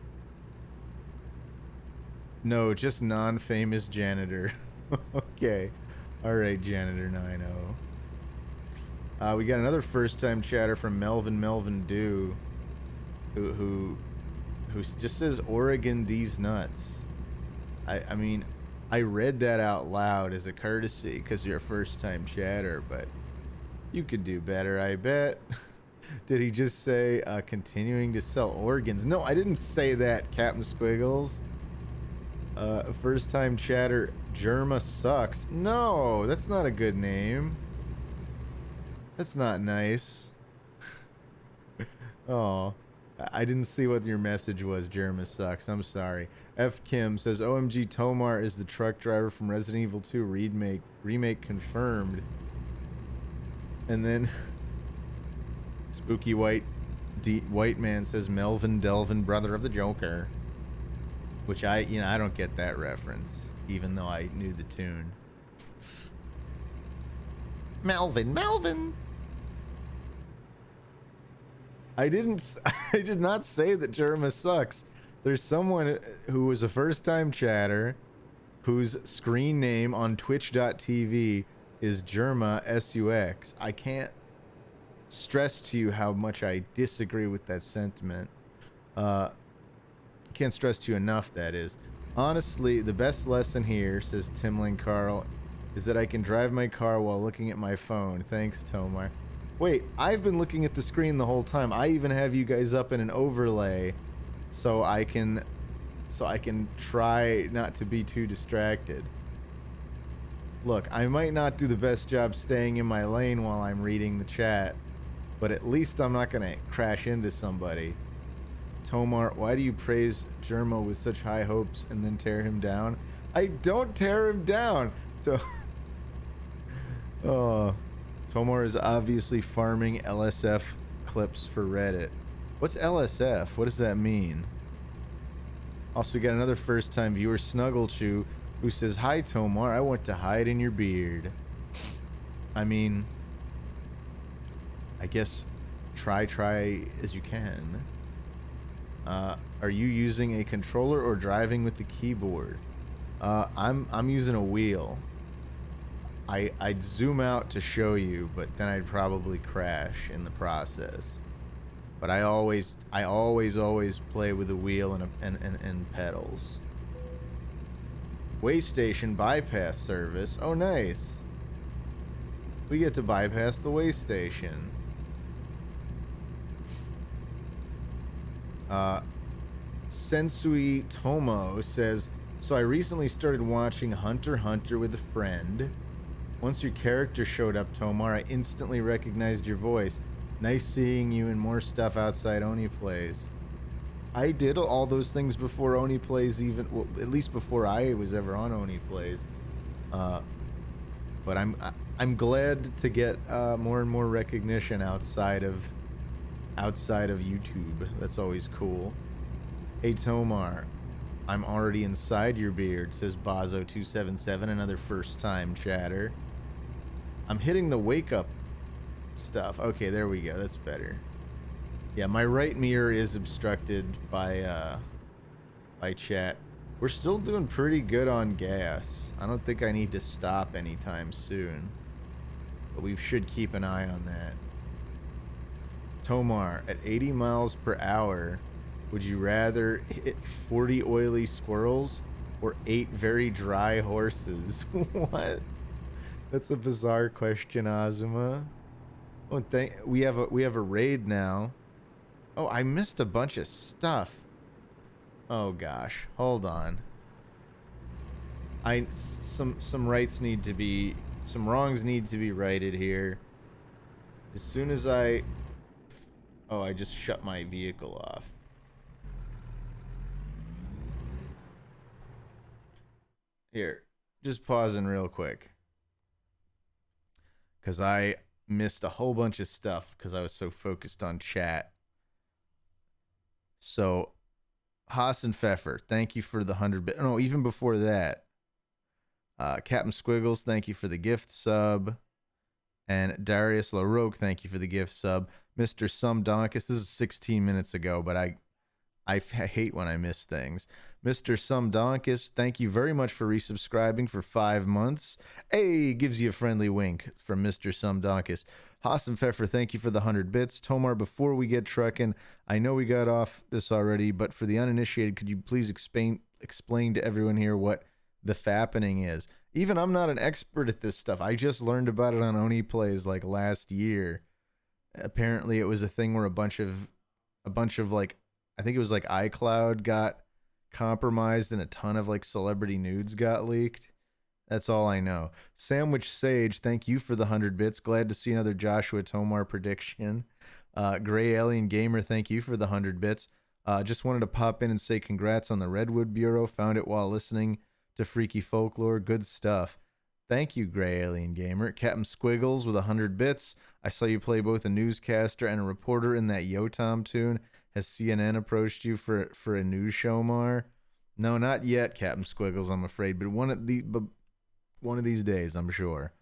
No, just non-famous janitor. Okay. Alright, Janitor 90. We got another first-time chatter from Melvin Dew, who just says Oregon D's nuts. I mean, I read that out loud as a courtesy because you're a first-time chatter, but you could do better, I bet. Did he just say continuing to sell organs? No, I didn't say that, Captain Squiggles. First-time chatter, Germa sucks. No, that's not a good name. That's not nice. Oh, I didn't see what your message was, Germa sucks. I'm sorry. F. Kim says, OMG, Tomar is the truck driver from Resident Evil 2 remake confirmed. And then Spooky White Man says, Melvin Delvin, brother of the Joker. Which I don't get that reference, even though I knew the tune. Melvin. I did not say that Germa sucks. There's someone who was a first-time chatter whose screen name on twitch.tv is Germa SUX. I can't stress to you how much I disagree with that sentiment. Can't stress to you enough, that is. Honestly, the best lesson here, says Timling Carl, is that I can drive my car while looking at my phone. Thanks, Tomar. Wait, I've been looking at the screen the whole time. I even have you guys up in an overlay so I can try not to be too distracted. Look, I might not do the best job staying in my lane while I'm reading the chat, but at least I'm not gonna crash into somebody. Tomar, why do you praise Germa with such high hopes and then tear him down? I don't tear him down. So, Tomar is obviously farming LSF clips for Reddit. What's LSF? What does that mean? Also, we got another first-time viewer, Snugglechew, who says, Hi, Tomar. I want to hide in your beard. I mean, I guess try as you can. Are you using a controller or driving with the keyboard? I'm using a wheel. I'd zoom out to show you, but then I'd probably crash in the process. But I always play with a wheel and pedals. Waystation bypass service. Oh, nice. We get to bypass the waystation. Sensui Tomo says, so I recently started watching Hunter x Hunter with a friend. Once your character showed up, Tomar, I instantly recognized your voice. Nice seeing you in more stuff outside Oni Plays. I did all those things before Oni Plays even, well, at least before I was ever on Oni Plays. But I'm glad to get more and more recognition outside of YouTube. That's always cool. Hey Tomar, I'm already inside your beard, says Bazo277, another first time chatter. I'm hitting the wake up stuff. Okay, there we go. That's better. Yeah, my right mirror is obstructed by chat. We're still doing pretty good on gas. I don't think I need to stop anytime soon, but we should keep an eye on that. Tomar, at 80 miles per hour, would you rather hit 40 oily squirrels or 8 very dry horses? What? That's a bizarre question, Azuma. Oh, we have a raid now. Oh, I missed a bunch of stuff. Oh gosh, hold on. Some wrongs need to be righted here. As soon as I just shut my vehicle off. Here, just pausing real quick. Because I missed a whole bunch of stuff because I was so focused on chat. So, Haas and Pfeffer, thank you for the 100 bit. No, even before that. Captain Squiggles, thank you for the gift sub. And Darius LaRoque, thank you for the gift sub. Mr. Sumdonkus, this is 16 minutes ago, but I hate when I miss things. Mr. Sumdonkus, thank you very much for resubscribing for 5 months. Hey, gives you a friendly wink from Mr. Sumdonkus. Haas and Pfeffer, thank you for the 100 bits. Tomar, before we get trucking, I know we got off this already, but for the uninitiated, could you please explain to everyone here what the fappening is? Even I'm not an expert at this stuff. I just learned about it on Oni Plays like last year. Apparently, it was a thing where a bunch of like, I think it was like iCloud got compromised and a ton of like celebrity nudes got leaked. That's all I know. Sandwich Sage, thank you for the 100 bits. Glad to see another Joshua Tomar prediction. Gray Alien Gamer, thank you for the 100 bits. Just wanted to pop in and say congrats on the Redwood Bureau. Found it while listening to Freaky Folklore. Good stuff. Thank you, Gray Alien Gamer. Captain Squiggles with 100 bits. I saw you play both a newscaster and a reporter in that Yotam tune. Has CNN approached you for a news show, Mar? No, not yet, Captain Squiggles, I'm afraid, but one of these days, I'm sure.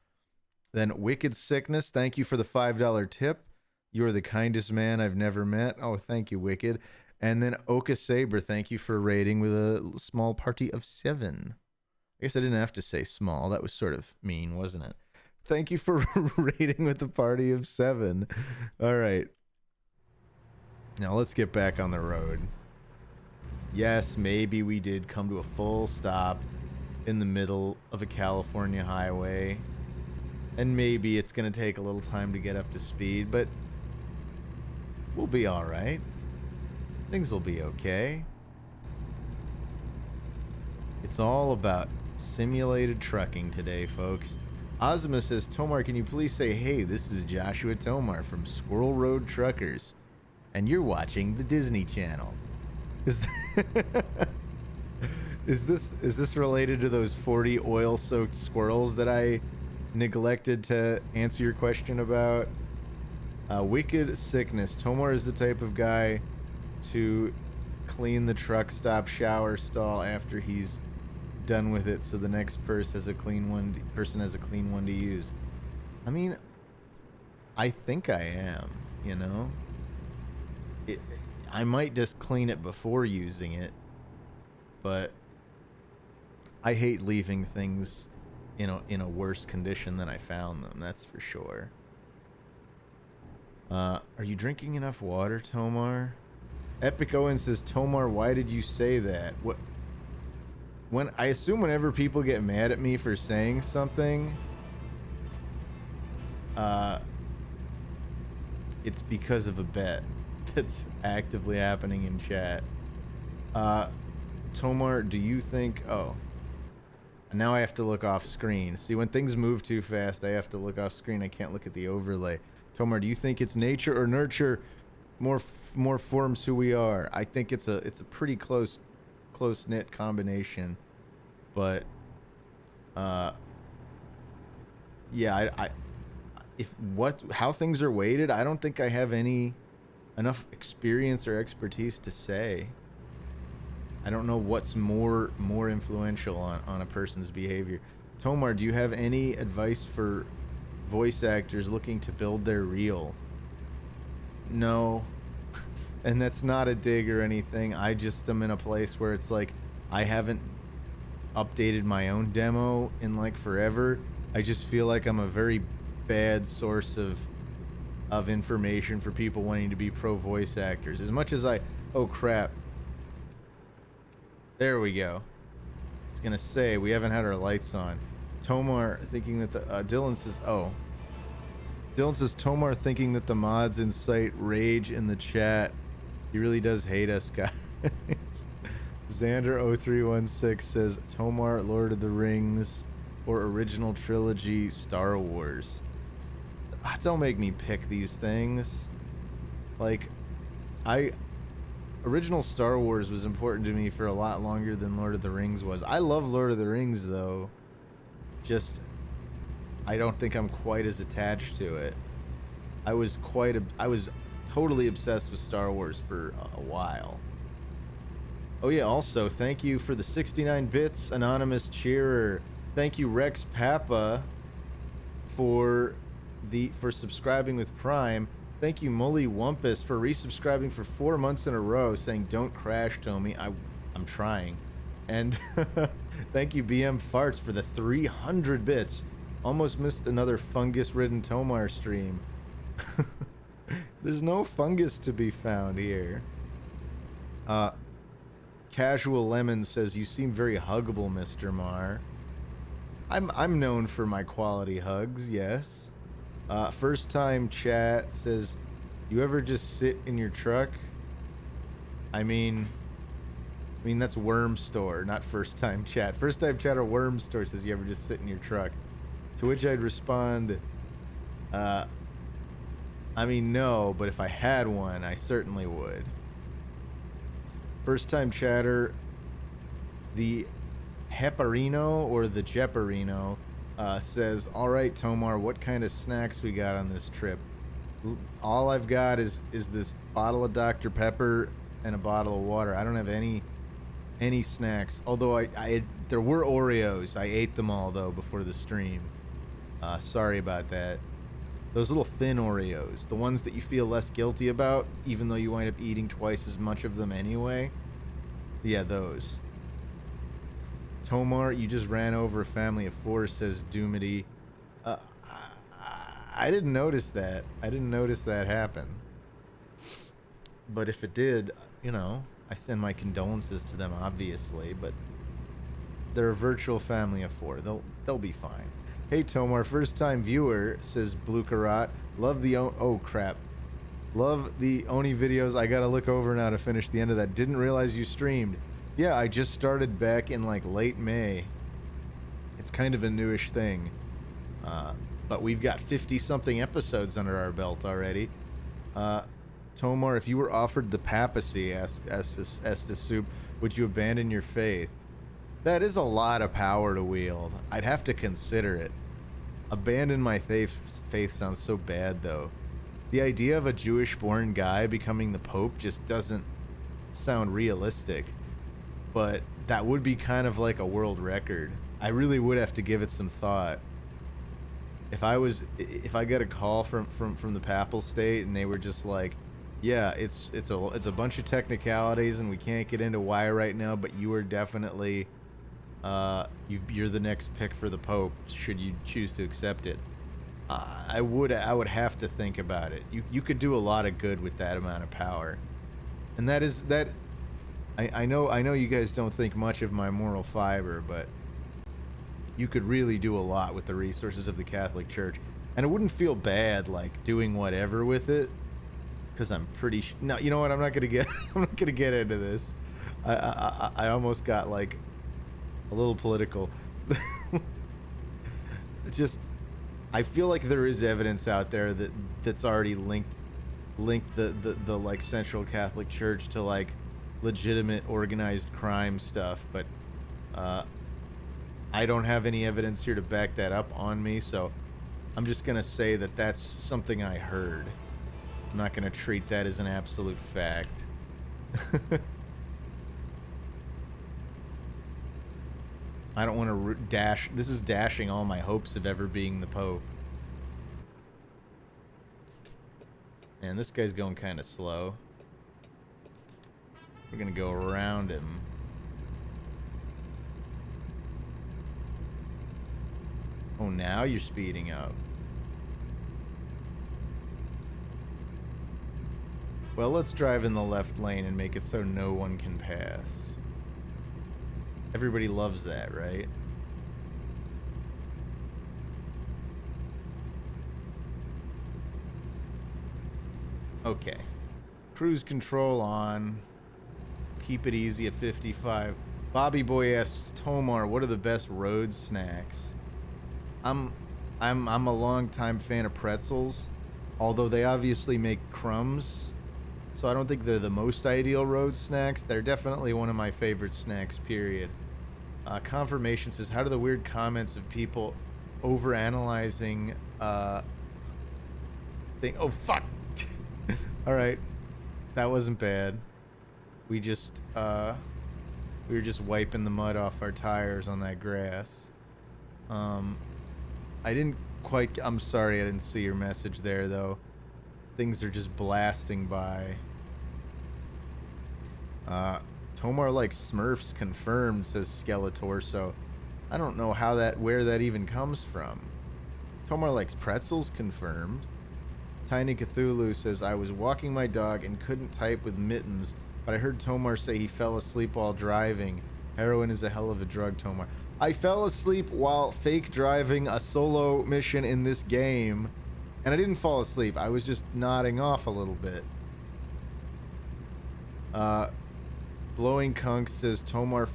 Then Wicked Sickness, thank you for the $5 tip. You're the kindest man I've never met. Oh, thank you, Wicked. And then Oka Saber, thank you for rating with a small party of 7. I guess I didn't have to say small. That was sort of mean, wasn't it? Thank you for rating with the party of 7. All right. Now let's get back on the road. Yes, maybe we did come to a full stop in the middle of a California highway. And maybe it's going to take a little time to get up to speed, but we'll be all right. Things will be okay. It's all about simulated trucking today, folks. Ozma says, Tomar, can you please say, hey, this is Joshua Tomar from Squirrel Road Truckers, and you're watching the Disney Channel. Is this related to those 40 oil-soaked squirrels that I neglected to answer your question about? Wicked Sickness. Tomar is the type of guy to clean the truck stop shower stall after he's done with it, so the next person has a clean one to use. I mean, I think I am, you know. I might just clean it before using it, but I hate leaving things in a worse condition than I found them. That's for sure. Are you drinking enough water, Tomar? Epic Owen says, Tomar, why did you say that? What? When I assume whenever people get mad at me for saying something, it's because of a bet that's actively happening in chat. Tomar, do you think... Oh. Now I have to look off screen. See, when things move too fast, I have to look off screen. I can't look at the overlay. Tomar, do you think it's nature or nurture more forms who we are? I think it's a pretty close-knit combination. But yeah, how things are weighted, I don't think I have enough experience or expertise to say. I don't know what's more influential on a person's behavior. Tomar, do you have any advice for voice actors looking to build their reel? No. And that's not a dig or anything. I just am in a place where it's like I haven't updated my own demo in like forever. I just feel like I'm a very bad source of information for people wanting to be pro voice actors. As much as oh crap. There we go. I was gonna say we haven't had our lights on. Tomar thinking that the Dylan says Tomar thinking that the mods incite rage in the chat. He really does hate us, guys. Xander0316 says Tomar, Lord of the Rings or original trilogy Star Wars. Don't make me pick these things. Like, original Star Wars was important to me for a lot longer than Lord of the Rings was. I love Lord of the Rings though. Just I don't think I'm quite as attached to it. I was totally obsessed with Star Wars for a while. Oh yeah, also thank you for the 69 bits, anonymous cheerer. Thank you Rex Papa for subscribing with Prime. Thank you Mully Wumpus for resubscribing for 4 months in a row, saying don't crash, Tommy. I'm trying. And thank you BM Farts for the 300 bits. Almost missed another fungus-ridden Tomar stream. There's no fungus to be found here. Casual Lemon says you seem very huggable, Mr. Mar. I'm known for my quality hugs, yes. First time chat says, you ever just sit in your truck? I mean that's Worm Store, not first time chat. First time chat or Worm Store says you ever just sit in your truck. To which I'd respond, I mean no, but if I had one, I certainly would. First time chatter, the Heparino or the Jeparino says, all right, Tomar, what kind of snacks we got on this trip? All I've got is this bottle of Dr. Pepper and a bottle of water. I don't have any snacks. Although there were Oreos. I ate them all though before the stream. Sorry about that. Those little thin Oreos, the ones that you feel less guilty about, even though you wind up eating twice as much of them anyway. Yeah, those. Tomar, you just ran over a family of 4, says Doomity. I didn't notice that. I didn't notice that happen. But if it did, I send my condolences to them, obviously. But they're a virtual family of 4. They'll be fine. Hey Tomar, first time viewer, says Blue Karat. Love the oh crap. Love the Oni videos. I gotta look over now to finish the end of that. Didn't realize you streamed. Yeah, I just started back in like late May. It's kind of a newish thing. But we've got 50 something episodes under our belt already. Tomar, if you were offered the papacy, asked Estes Soup, would you abandon your faith? That is a lot of power to wield. I'd have to consider it. Abandon my faith sounds so bad, though. The idea of a Jewish-born guy becoming the Pope just doesn't sound realistic. But that would be kind of like a world record. I really would have to give it some thought. If I got a call from the papal state and they were just like, yeah, it's a bunch of technicalities and we can't get into why right now, but you are definitely you're the next pick for the Pope should you choose to accept it. I would have to think about it. You could do a lot of good with that amount of power, and I know you guys don't think much of my moral fiber, but you could really do a lot with the resources of the Catholic Church, and it wouldn't feel bad like doing whatever with it, because I'm pretty no, you know what? I'm not gonna get into this. I almost got like a little political. I feel like there is evidence out there that's already linked the like Central Catholic Church to like legitimate organized crime stuff, but I don't have any evidence here to back that up on me, so I'm just gonna say that that's something I heard. I'm not gonna treat that as an absolute fact. I don't want to dash. This is dashing all my hopes of ever being the Pope. Man, this guy's going kind of slow. We're gonna go around him. Oh, now you're speeding up. Well, let's drive in the left lane and make it so no one can pass. Everybody loves that, right? Okay. Cruise control on. Keep it easy at 55. Bobby Boy asks Tomar, what are the best road snacks? I'm a long time fan of pretzels, although they obviously make crumbs. So I don't think they're the most ideal road snacks. They're definitely one of my favorite snacks, period. Confirmation says, how do the weird comments of people overanalyzing thing? Oh, fuck. All right. That wasn't bad. We were just wiping the mud off our tires on that grass. I didn't quite, I'm sorry I didn't see your message there, though. Things are just blasting by. Tomar likes Smurfs confirmed, says Skeletor, so I don't know where that even comes from. Tomar likes pretzels confirmed. Tiny Cthulhu says, I was walking my dog and couldn't type with mittens, but I heard Tomar say he fell asleep while driving. Heroin is a hell of a drug, Tomar. I fell asleep while fake driving a solo mission in this game, and I didn't fall asleep. I was just nodding off a little bit. Blowing Kunk says Tomar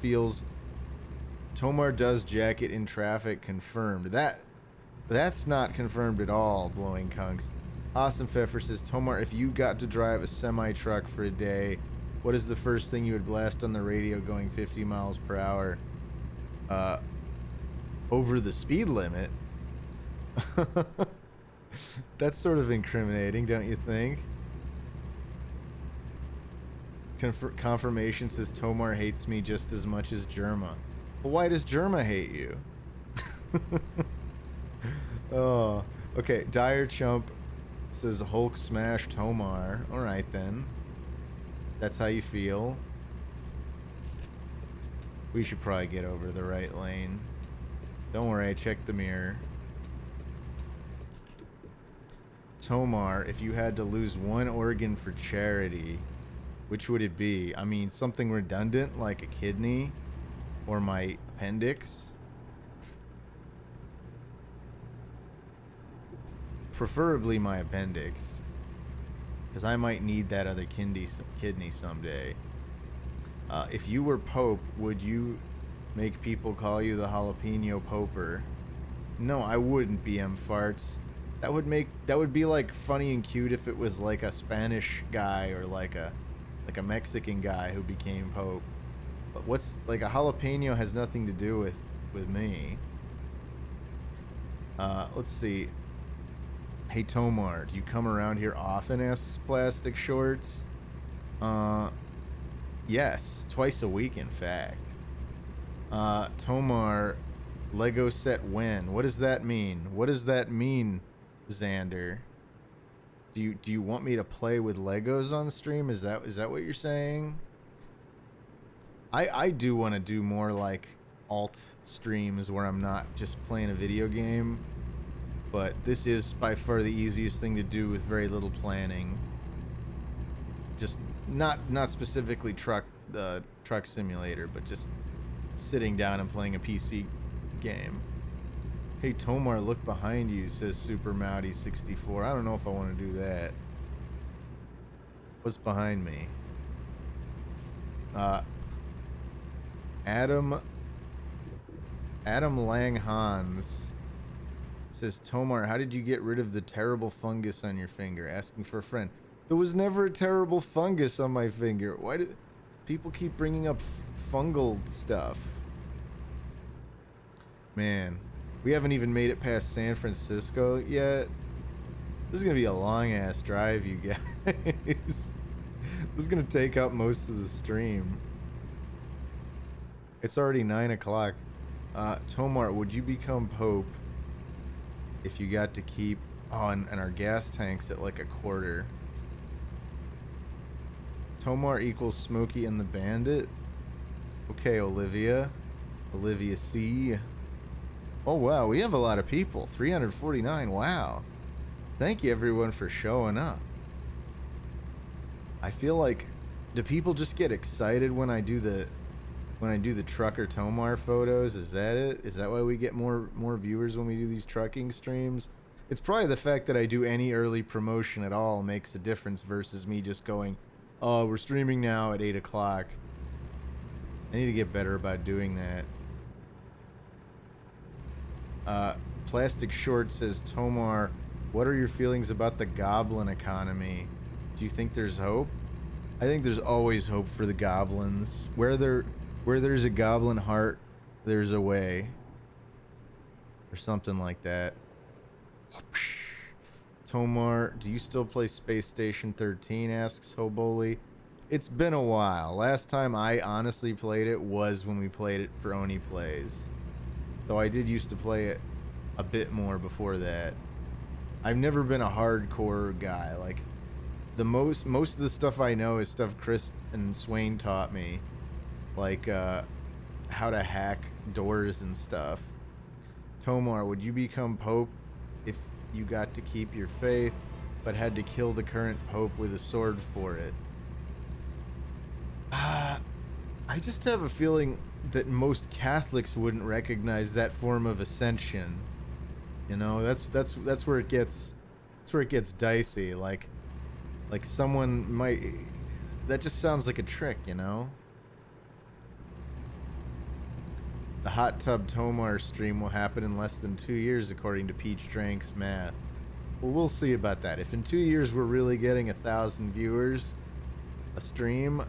does jacket in traffic confirmed. That's not confirmed at all, Blowing Kunks. Awesome Pfeffer says, Tomar, if you got to drive a semi-truck for a day, what is the first thing you would blast on the radio going 50 miles per hour? Over the speed limit? That's sort of incriminating, don't you think? Confirmation says Tomar hates me just as much as Germa. Well, why does Germa hate you? Oh, okay. Dire Chump says Hulk smash Tomar. All right then. That's how you feel. We should probably get over the right lane. Don't worry, I checked the mirror. Tomar, if you had to lose one organ for charity, which would it be? I mean, something redundant like a kidney or my appendix. Preferably my appendix, because I might need that other kidney someday. If you were Pope, would you make people call you the jalapeno poper? No, I wouldn't, BM Farts. That would be like funny and cute if it was like a Spanish guy or like a Mexican guy who became Pope. But what's like a jalapeno has nothing to do with me. Let's see. Hey Tomar, do you come around here often? Asks Plastic Shorts. Yes, twice a week in fact. Tomar, Lego set when? What does that mean? What does that mean, Xander? Do you want me to play with Legos on stream? Is that what you're saying? I do want to do more like alt streams where I'm not just playing a video game, but this is by far the easiest thing to do with very little planning. Just not specifically truck simulator, but just sitting down and playing a PC game. Hey Tomar, look behind you, says Super Mouty 64. I don't know if I want to do that. What's behind me? Adam Lang Hans says, Tomar, how did you get rid of the terrible fungus on your finger? Asking for a friend. There was never a terrible fungus on my finger. Why do people keep bringing up fungal stuff? Man, we haven't even made it past San Francisco yet. This is going to be a long-ass drive, you guys. This is going to take up most of the stream. It's already 9 o'clock. Tomar, would you become Pope if you got to keep on and our gas tanks at like a quarter? Tomar equals Smokey and the Bandit. Okay, Olivia C. Oh wow, we have a lot of people. 349. Wow. Thank you everyone for showing up. I feel like, do people just get excited when I do the trucker Tomar photos? Is that it? Is that why we get more viewers when we do these trucking streams? It's probably the fact that I do any early promotion at all makes a difference versus me just going, oh, we're streaming now at 8 o'clock. I need to get better about doing that. Plastic Short says, Tomar, what are your feelings about the goblin economy? Do you think there's hope? I think there's always hope for the goblins. Where there's a goblin heart, there's a way, or something like that. Tomar, do you still play Space Station 13? Asks Hoboli. It's been a while. Last time I honestly played it was when we played it for Oni Plays. Though I did used to play it a bit more before that. I've never been a hardcore guy. Like the most of the stuff I know is stuff Chris and Swain taught me. Like how to hack doors and stuff. Tomar, would you become Pope if you got to keep your faith, but had to kill the current Pope with a sword for it? I just have a feeling that most Catholics wouldn't recognize that form of ascension. You know, that's where it gets dicey. Like someone might, that just sounds like a trick, you know? The Hot Tub Tomar stream will happen in less than 2 years, according to Peach Drank's math. Well, we'll see about that. If in 2 years we're really getting 1,000 viewers a stream,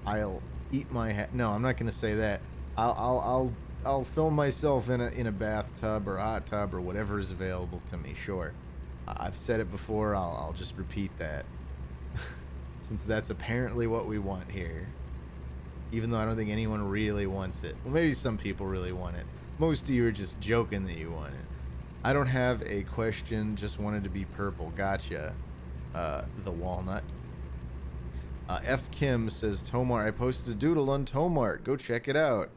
I'll eat my hat. No, I'm not gonna say that. I'll film myself in a bathtub or a hot tub or whatever is available to me. Sure, I've said it before. I'll just repeat that, since that's apparently what we want here. Even though I don't think anyone really wants it. Well, maybe some people really want it. Most of you are just joking that you want it. I don't have a question, just wanted to be purple. Gotcha. The walnut. F. Kim says, Tomar, I posted a doodle on Tomart. Go check it out.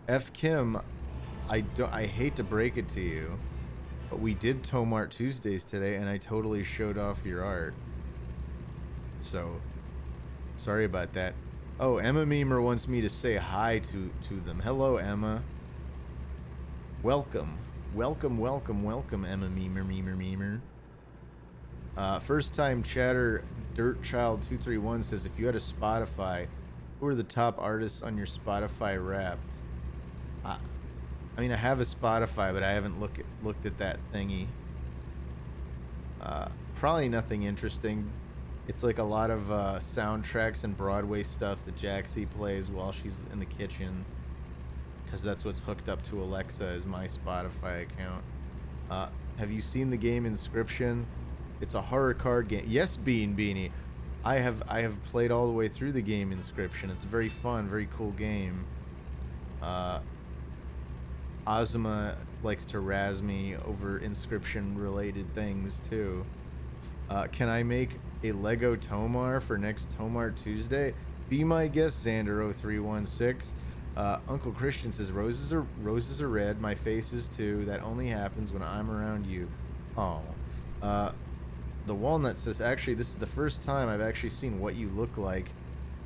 F. Kim, I hate to break it to you, but we did Tomart Tuesdays today, and I totally showed off your art. So, sorry about that. Oh, Emma Memer wants me to say hi to them. Hello, Emma. Welcome. Welcome, Emma Memer. First time chatter, Dirtchild231 says, if you had a Spotify, who are the top artists on your Spotify Wrapped? I mean, I have a Spotify, but I haven't looked at that thingy. Probably nothing interesting. It's like a lot of soundtracks and Broadway stuff that Jaxie plays while she's in the kitchen, because that's what's hooked up to Alexa as my Spotify account. Have you seen the game Inscription? It's a horror card game. Yes, Bean Beanie. I have played all the way through the game Inscription. It's a very fun, very cool game. Ozma likes to razz me over Inscription related things too. Can I make a Lego Tomar for next Tomar Tuesday? Be my guest, Xander0316. Uncle Christian says, roses are red, my face is too. That only happens when I'm around you. Oh. The Walnut says, actually, this is the first time I've actually seen what you look like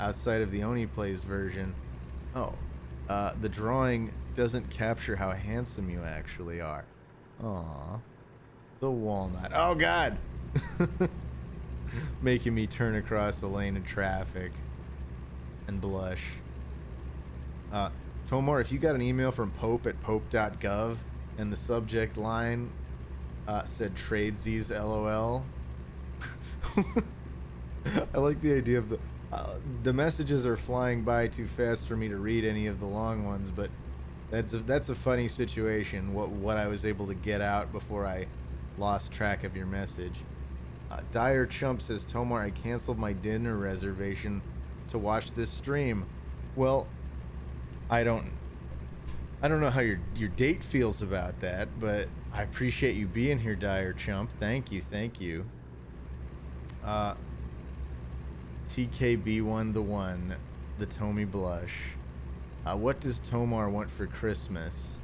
outside of the Oni Plays version. Oh. The drawing doesn't capture how handsome you actually are. Aw. The Walnut. Oh, God! Making me turn across a lane of traffic and blush. Tomar, if you got an email from Pope at pope.gov and the subject line said tradesies LOL, I like the idea of the messages are flying by too fast for me to read any of the long ones, but that's a funny situation. What I was able to get out before I lost track of your message. Dire Chump says, Tomar, I canceled my dinner reservation to watch this stream. Well, I don't know how your date feels about that, but I appreciate you being here, Dire Chump. Thank you. TKB1 the one, the Tommy Blush. What does Tomar want for Christmas?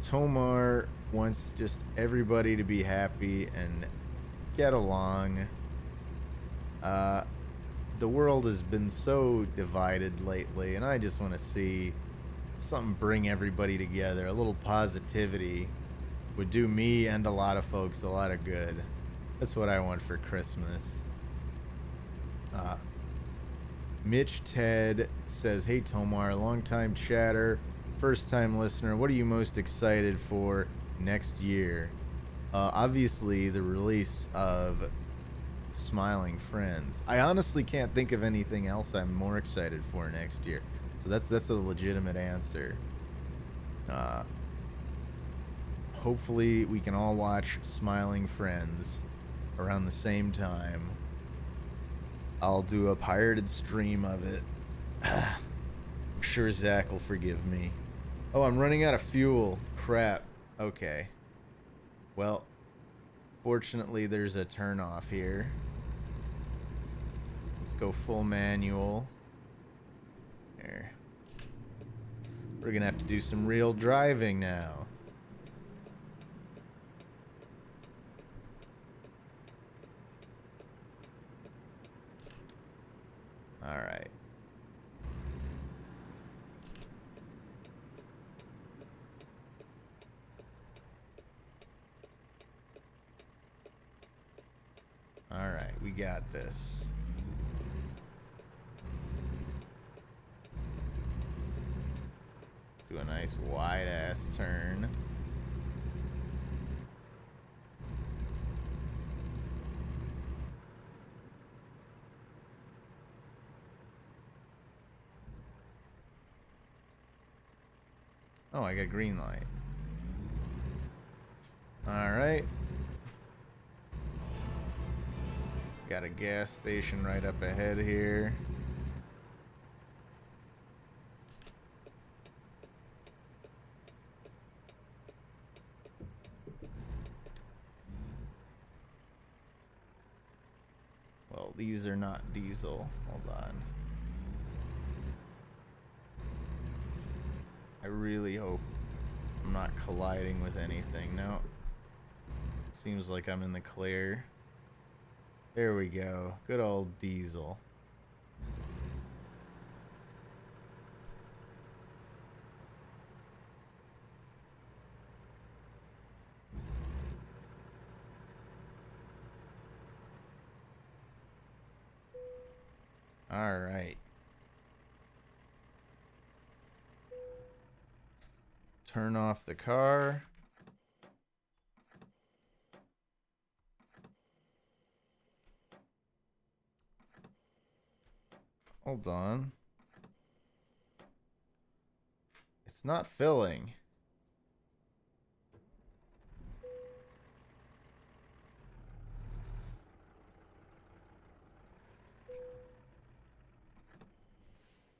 Tomar wants just everybody to be happy and get along. The world has been so divided lately, and I just want to see something bring everybody together. A little positivity would do me and a lot of folks a lot of good. That's what I want for Christmas. Mitch Ted says, hey Tomar, long time chatter, first time listener, what are you most excited for next year? Obviously the release of smiling friends. I honestly can't think of anything else I'm more excited for next year. So that's a legitimate answer. Hopefully we can all watch Smiling Friends around the same time. I'll do a pirated stream of it. I'm sure Zach will forgive me. Oh, I'm running out of fuel. Crap. Okay. Well, fortunately there's a turnoff here. Let's go full manual. There. We're gonna have to do some real driving now. Alright. Alright, we got this. Do a nice wide ass turn. Oh, I got a green light. Alright. Got a gas station right up ahead here. Well, these are not diesel. Hold on. I really hope I'm not colliding with anything. No. Seems like I'm in the clear. There we go. Good old diesel. All right. Turn off the car. Hold on. It's not filling.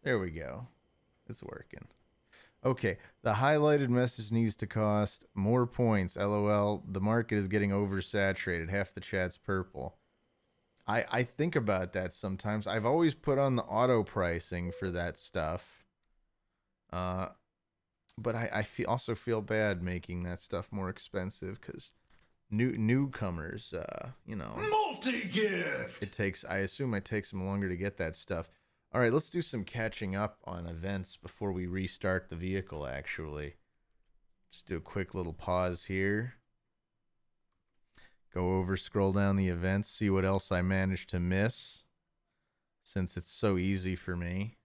There we go. It's working. Okay, the highlighted message needs to cost more points. LOL. The market is getting oversaturated. Half the chat's purple. I think about that sometimes. I've always put on the auto pricing for that stuff. But I also feel bad making that stuff more expensive because newcomers, you know, Multi-gift! I assume it takes them longer to get that stuff. All right, let's do some catching up on events before we restart the vehicle, actually. Just do a quick little pause here. Go over, scroll down the events, see what else I managed to miss, since it's so easy for me.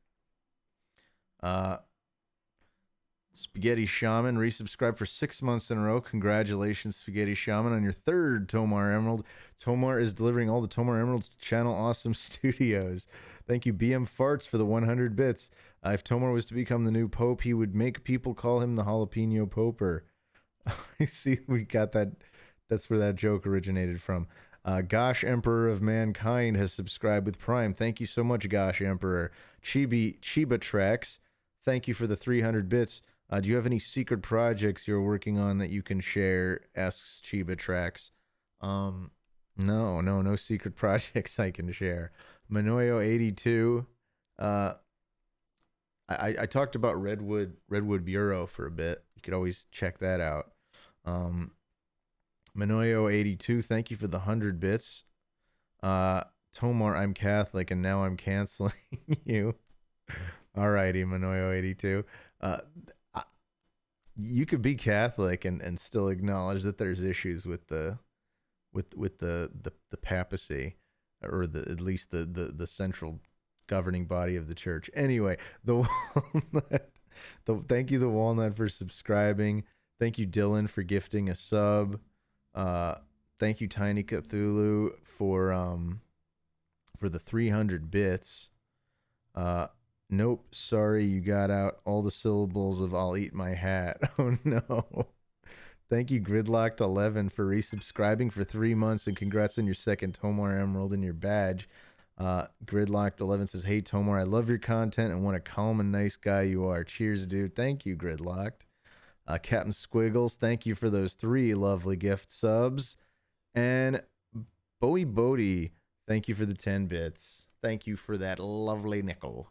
Spaghetti Shaman resubscribed for 6 months in a row. Congratulations, Spaghetti Shaman, on your third Tomar Emerald. Tomar is delivering all the Tomar Emeralds to Channel Awesome Studios. Thank you, BM Farts, for the 100 bits. If Tomar was to become the new Pope, he would make people call him the Jalapeno Poper. I see, we got that. That's where that joke originated from. Gosh Emperor of Mankind has subscribed with Prime. Thank you so much, Gosh Emperor. Chiba Tracks, thank you for the 300 bits. Do you have any secret projects you're working on that you can share? Asks Chiba Tracks. No secret projects I can share. Manoyo82. I talked about Redwood Bureau for a bit. You could always check that out. Manoyo82, thank you for the 100 bits. Tomar, I'm Catholic and now I'm canceling you. Alrighty, Manoyo82. You could be Catholic and still acknowledge that there's issues with the papacy, or at least the central governing body of the church. Anyway, the Walnut, thank you, the Walnut, for subscribing. Thank you, Dylan, for gifting a sub. Thank you, Tiny Cthulhu, for the 300 bits. Nope, sorry, you got out all the syllables of "I'll eat my hat." Oh no. Thank you, Gridlocked11, for resubscribing for 3 months, and congrats on your second Tomar Emerald and your badge. Gridlocked11 says, "Hey Tomar, I love your content and what a calm and nice guy you are. Cheers, dude." Thank you, Gridlocked. Captain Squiggles, thank you for those 3 lovely gift subs. And Bowie Bodie, thank you for the 10 bits. Thank you for that lovely nickel.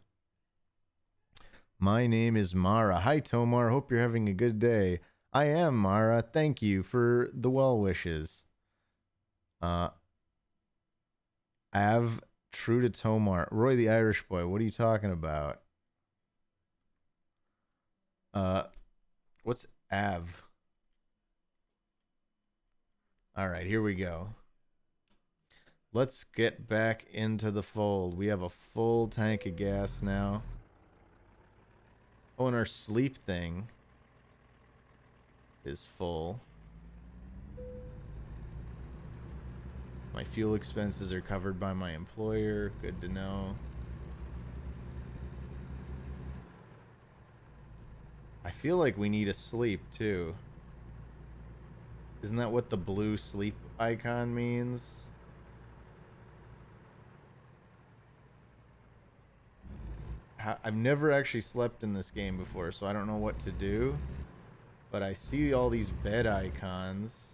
My name is Mara. Hi, Tomar. Hope you're having a good day. I am, Mara. Thank you for the well wishes. Av, true to Tomar. Roy the Irish boy, what are you talking about? What's Av? All right, here we go. Let's get back into the fold. We have a full tank of gas now. Oh, and our sleep thing is full. My fuel expenses are covered by my employer. Good to know. I feel like we need a sleep too. Isn't that what the blue sleep icon means? I've never actually slept in this game before, so I don't know what to do. But I see all these bed icons.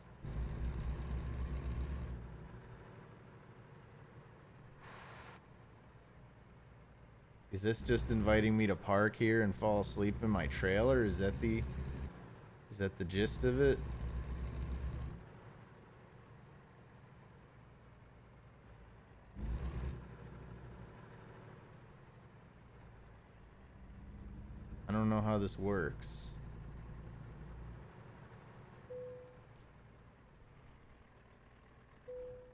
Is this just inviting me to park here and fall asleep in my trailer? Is that the gist of it? I don't know how this works.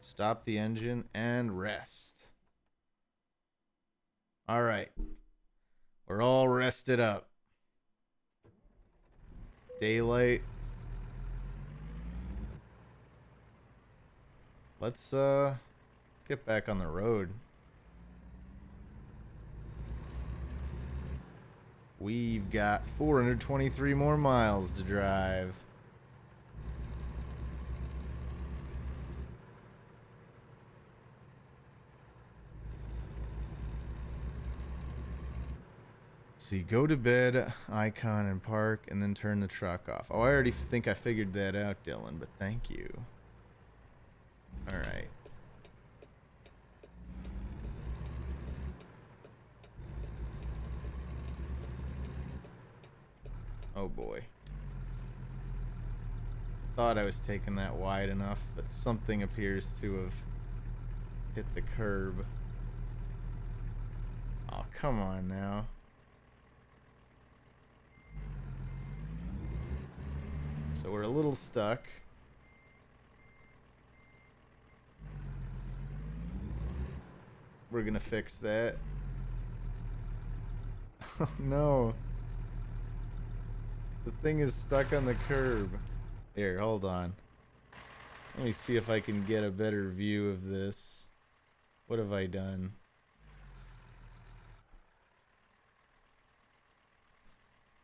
Stop the engine and rest. All right. We're all rested up. It's daylight. Let's get back on the road. We've got 423 more miles to drive. See, go to bed icon and park, and then turn the truck off. Oh, I already think I figured that out, Dylan, but thank you. All right. Oh boy. Thought I was taking that wide enough, but something appears to have hit the curb. Oh, come on now. So we're a little stuck. We're gonna fix that. Oh no. The thing is stuck on the curb. Here, hold on. Let me see if I can get a better view of this. What have I done?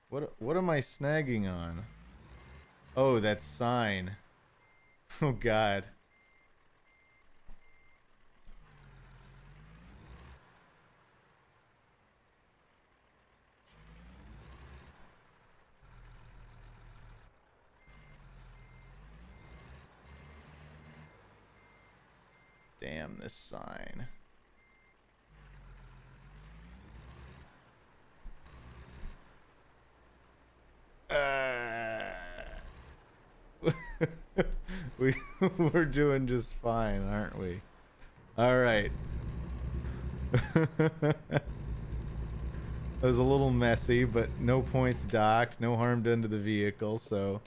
What am I snagging on? Oh, that sign. Oh god. Damn this sign. We're doing just fine, aren't we? All right. That was a little messy, but no points docked, no harm done to the vehicle, so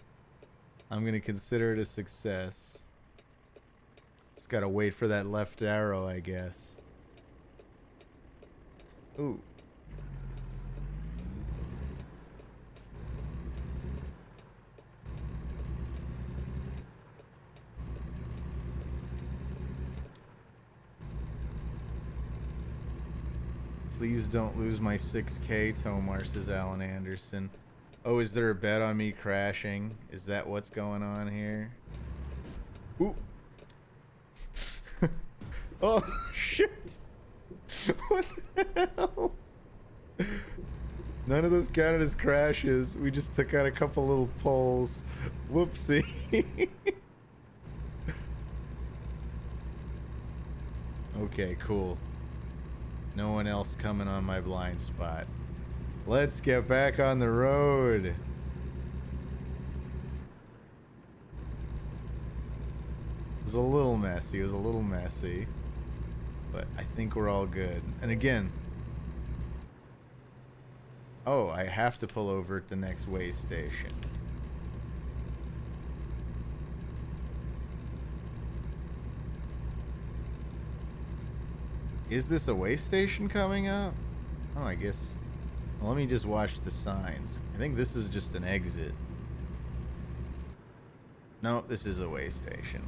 I'm gonna consider it a success. Just gotta wait for that left arrow, I guess. Ooh. Please don't lose my 6K, Tomar, says Alan Anderson. Oh, is there a bet on me crashing? Is that what's going on here? Ooh. Oh, shit. What the hell? None of those counted as crashes. We just took out a couple little poles. Whoopsie. Okay, cool. No one else coming on my blind spot. Let's get back on the road. It was a little messy. But I think we're all good. And again... Oh, I have to pull over at the next way station. Is this a way station coming up? Oh, I guess... Well, let me just watch the signs. I think this is just an exit. No, this is a way station.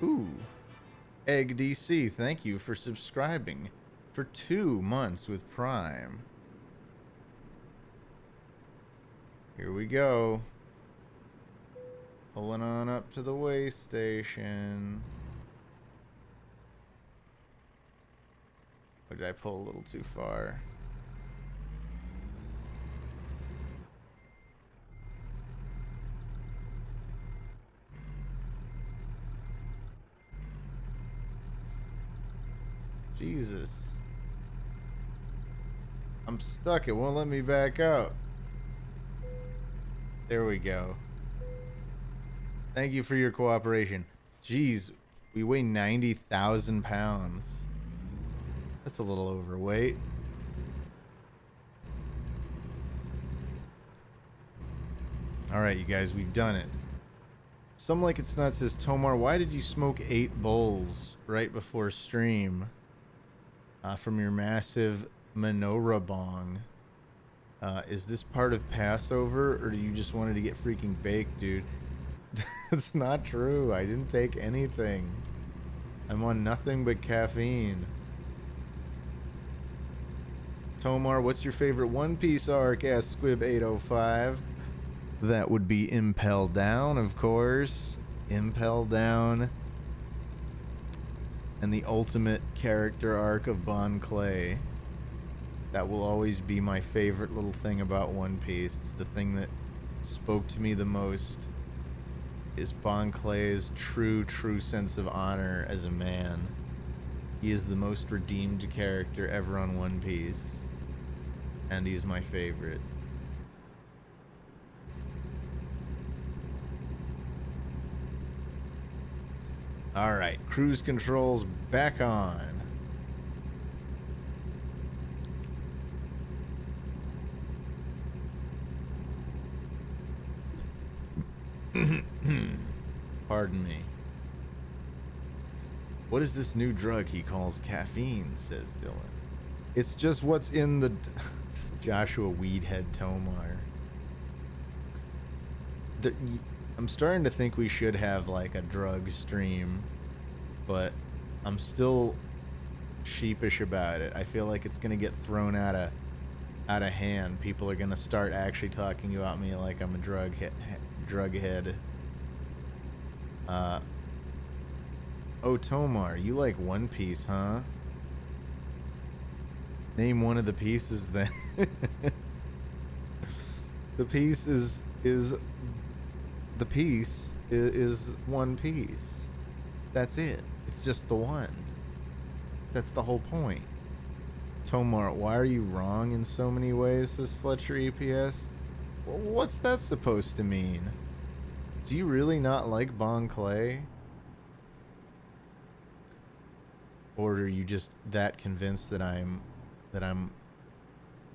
Ooh. Egg DC, thank you for subscribing for 2 months with Prime. Here we go. Pulling on up to the way station. Or did I pull a little too far? Jesus. I'm stuck. It won't let me back out. There we go. Thank you for your cooperation. Jeez, we weigh 90,000 pounds. That's a little overweight. Alright, you guys, we've done it. Some Like It's Not says, Tomar, why did you smoke 8 bowls right before stream? From your massive menorah bong. Is this part of Passover, or do you just wanted to get freaking baked, dude? That's not true. I didn't take anything. I'm on nothing but caffeine. Tomar, what's your favorite One Piece arc? Asked Squib805. That would be Impel Down, of course. Impel Down. And the ultimate character arc of Bon Clay. That will always be my favorite little thing about One Piece. It's the thing that spoke to me the most. Is Bon Clay's true sense of honor as a man. He is the most redeemed character ever on One Piece. And he's my favorite. Alright, cruise controls back on. Pardon me. What is this new drug he calls caffeine, says Dylan. It's just what's in the... Joshua Weedhead Tomar. I'm starting to think we should have like a drug stream, but I'm still sheepish about it. I feel like it's gonna get thrown out of hand. People are gonna start actually talking about me like I'm a drug head. Oh, Tomar, you like One Piece, huh? Name one of the pieces then. The piece is One Piece. That's it. It's just the one. That's the whole point. Tomar, why are you wrong in so many ways, says Fletcher EPS? What's that supposed to mean? Do you really not like Bon Clay? Or are you just that convinced that I'm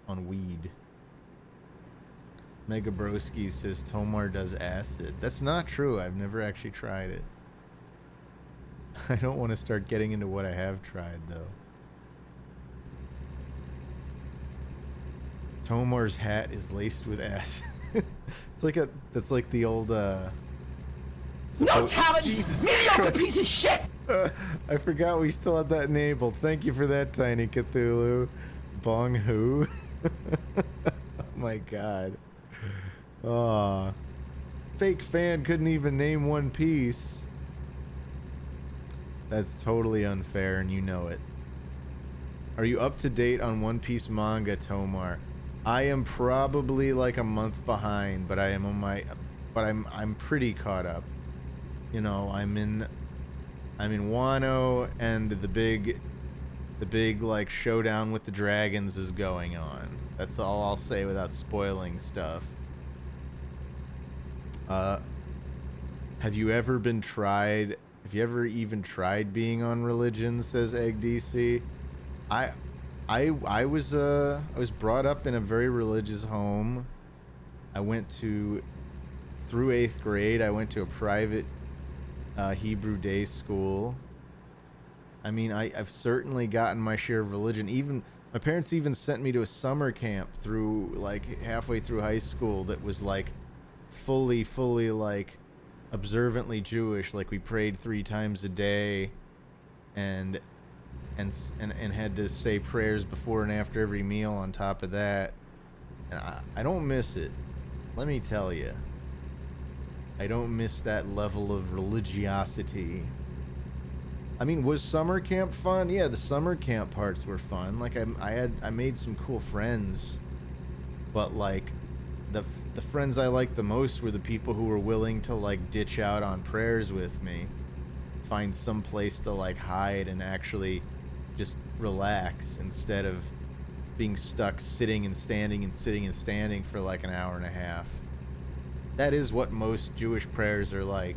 on weed? Mega Broski says Tomar does acid. That's not true. I've never actually tried it. I don't want to start getting into what I have tried though. Tomar's hat is laced with acid. That's like the old No talent, Jesus mediocre Christ. piece of shit! I forgot we still had that enabled. Thank you for that, Tiny Cthulhu. Bong Hu. Oh my god. Aw. Fake fan couldn't even name One Piece. That's totally unfair, and you know it. Are you up to date on One Piece manga, Tomar? I am probably like a month behind, but I am on my, but I'm pretty caught up. You know, I'm in Wano, and the big like showdown with the dragons is going on. That's all I'll say without spoiling stuff. Have you ever been tried? Have you ever even tried being on religion? Says Egg DC. I was brought up in a very religious home. I went to, through 8th grade, I went to a private Hebrew day school. I mean, I've certainly gotten my share of religion. Even my parents even sent me to a summer camp through like halfway through high school that was like fully like observantly Jewish. Like we prayed 3 times a day, and had to say prayers before and after every meal on top of that. And I don't miss it. Let me tell you. I don't miss that level of religiosity. I mean, was summer camp fun? Yeah, the summer camp parts were fun. Like I made some cool friends, but like the friends I liked the most were the people who were willing to like ditch out on prayers with me, find some place to like hide and actually just relax instead of being stuck sitting and standing and sitting and standing for like an hour and a half. That is what most Jewish prayers are like.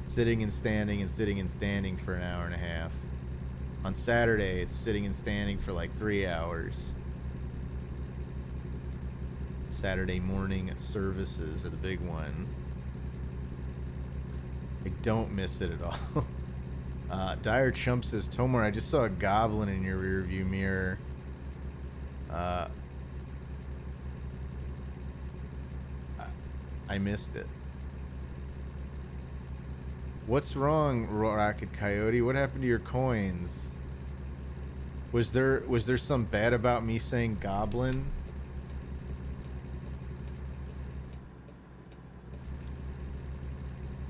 Sitting and standing and sitting and standing for an hour and a half. On Saturday, it's sitting and standing for like 3 hours. Saturday morning services are the big one. I don't miss it at all. Dire Chump says, Tomar, I just saw a goblin in your rearview mirror. I missed it. What's wrong, Rocket Coyote? What happened to your coins? Was there some bad about me saying goblin?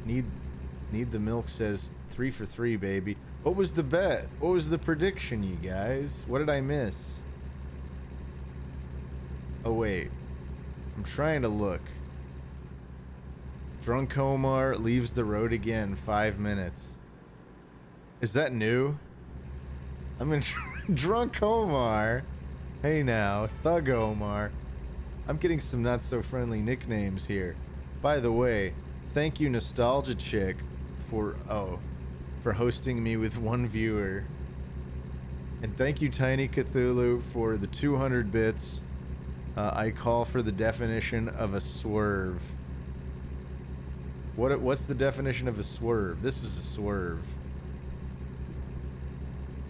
Need the milk says 3 for 3, baby. What was the bet? What was the prediction, you guys? What did I miss? Oh wait, I'm trying to look. Drunk Omar leaves the road again, 5 minutes. Is that new? I'm in Drunk Omar. Hey now, Thug Omar. I'm getting some not so friendly nicknames here. By the way, thank you Nostalgia Chick for hosting me with 1 viewer. And thank you Tiny Cthulhu for the 200 bits. I call for the definition of a swerve. What's the definition of a swerve? This is a swerve.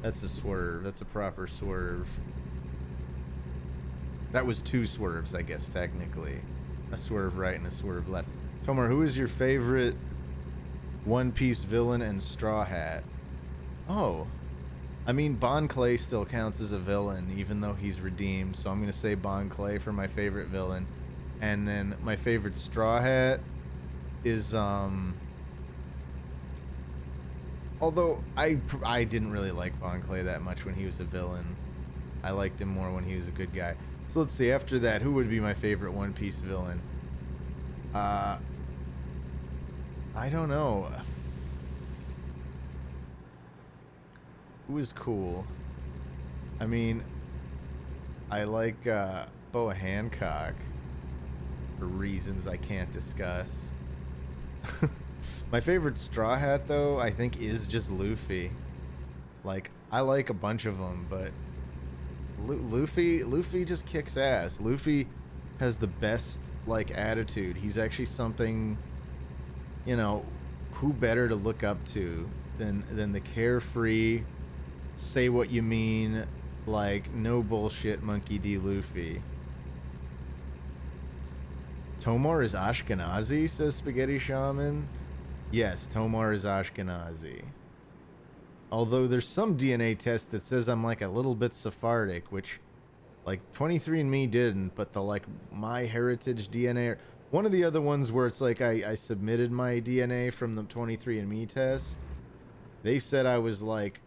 That's a swerve. That's a proper swerve. That was 2 swerves, I guess, technically. A swerve right and a swerve left. Tomar, who is your favorite One Piece villain and Straw Hat? Oh. I mean, Bon Clay still counts as a villain, even though he's redeemed. So I'm going to say Bon Clay for my favorite villain. And then my favorite Straw Hat is although I didn't really like Bon Clay that much when he was a villain. I liked him more when he was a good guy. So let's see, after that, who would be my favorite One Piece villain? I don't know. Who is cool? I mean, I like Boa Hancock for reasons I can't discuss. My favorite Straw Hat, though, I think is just Luffy. Like, I like a bunch of them, but Luffy just kicks ass. Luffy has the best, like, attitude. He's actually something, you know, who better to look up to than the carefree, say what you mean, like, no bullshit Monkey D. Luffy. Tomar is Ashkenazi, says Spaghetti Shaman. Yes, Tomar is Ashkenazi. Although there's some DNA test that says I'm like a little bit Sephardic, which like 23andMe didn't, but the like My Heritage DNA, one of the other ones where it's like I submitted my DNA from the 23andMe test, they said I was like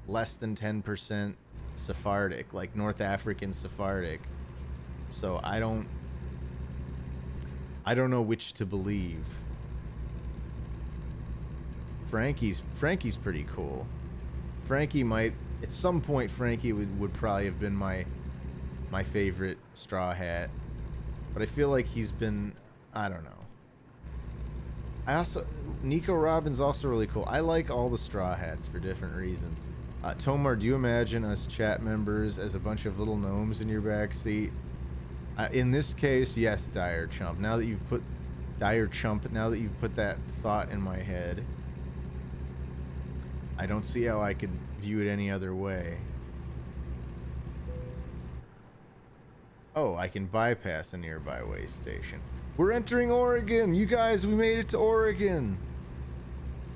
less than 10% Sephardic, like North African Sephardic. So I don't know which to believe. Frankie's pretty cool. Frankie might at some point Frankie would probably have been my favorite Straw Hat. But I feel like he's been, I don't know. Nico Robin's also really cool. I like all the Straw Hats for different reasons. Tomar, do you imagine us chat members as a bunch of little gnomes in your back seat? In this case, yes, Dire Chump. Now that you've put that thought in my head, I don't see how I could view it any other way. Oh, I can bypass a nearby way station. We're entering Oregon! You guys, we made it to Oregon!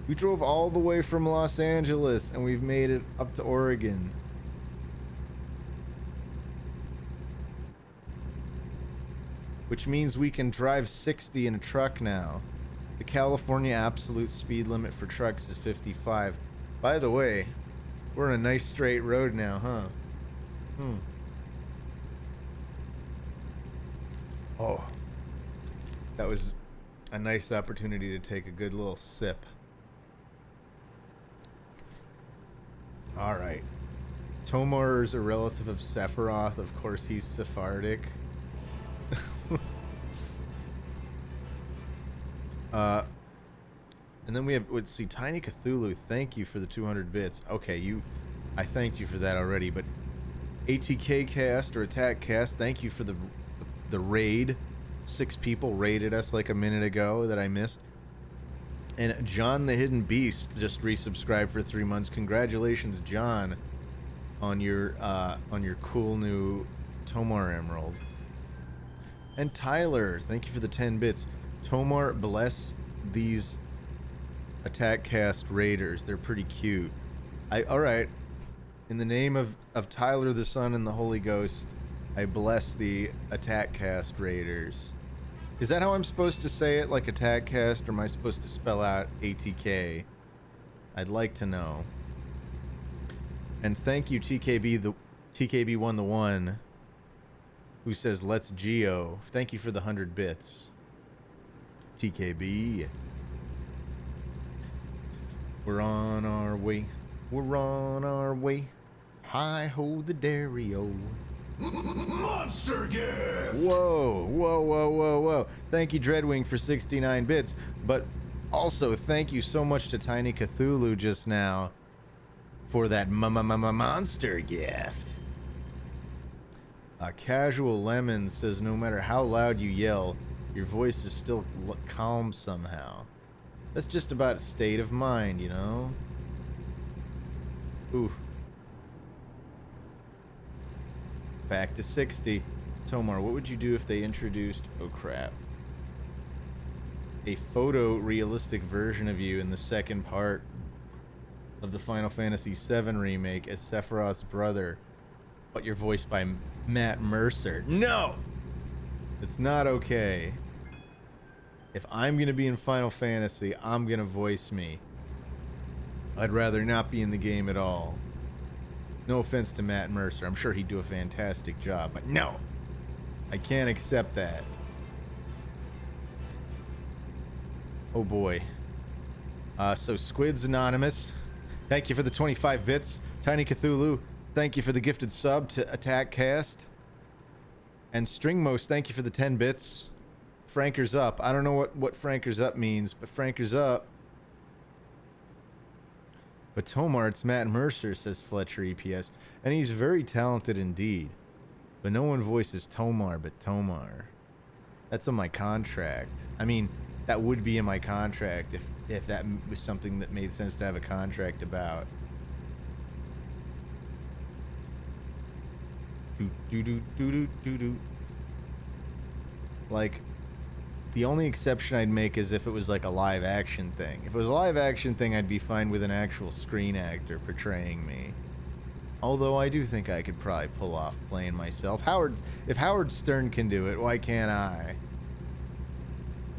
We drove all the way from Los Angeles, and we've made it up to Oregon. Which means we can drive 60 in a truck now. The California absolute speed limit for trucks is 55. By the way, we're on a nice straight road now, huh? Oh, that was a nice opportunity to take a good little sip. All right. Tomar's a relative of Sephiroth. Of course, he's Sephardic. And then we have, let's see, Tiny Cthulhu. Thank you for the 200 bits. Okay, I thanked you for that already, but ATK Cast or Attack Cast, thank you for the raid. 6 people raided us like a minute ago that I missed. And John the Hidden Beast just resubscribed for 3 months. Congratulations, John, on your cool new Tomar Emerald. And Tyler, thank you for the 10 bits. Tomar, bless these Attack Cast raiders. They're pretty cute. All right. In the name of Tyler, the Son, and the Holy Ghost, I bless the Attack Cast raiders. Is that how I'm supposed to say it, like Attack Cast, or am I supposed to spell out ATK? I'd like to know. And thank you, TKB1 the One, who says, let's Geo. Thank you for the 100 bits. TKB. We're on our way. We're on our way. Hi-ho the Dario. Monster gift! Whoa, whoa, whoa, whoa, whoa. Thank you, Dreadwing, for 69 bits. But also, thank you so much to Tiny Cthulhu just now for that monster gift. Casual Lemon says, no matter how loud you yell, your voice is still calm somehow. That's just about state of mind, you know? Ooh. Back to 60. Tomar, what would you do if they introduced, oh crap, a photo-realistic version of you in the second part of the Final Fantasy VII remake as Sephiroth's brother, but you're voiced by Matt Mercer? No! It's not okay. If I'm gonna be in Final Fantasy, I'm gonna voice me. I'd rather not be in the game at all. No offense to Matt Mercer. I'm sure he'd do a fantastic job, but no! I can't accept that. Oh boy. So Squids Anonymous, thank you for the 25 bits. Tiny Cthulhu, thank you for the gifted sub to Attack Cast. And Stringmost, thank you for the 10 bits. Frankers Up. I don't know what Frankers Up means, but Frankers Up. But Tomar, it's Matt Mercer, says Fletcher EPS. And he's very talented indeed. But no one voices Tomar but Tomar. That's on my contract. I mean, that would be in my contract if that was something that made sense to have a contract about. Like, The only exception I'd make is if it was like a live action thing. If it was a live action thing, I'd be fine with an actual screen actor portraying me. Although I do think I could probably pull off playing myself. If Howard Stern can do it, why can't I?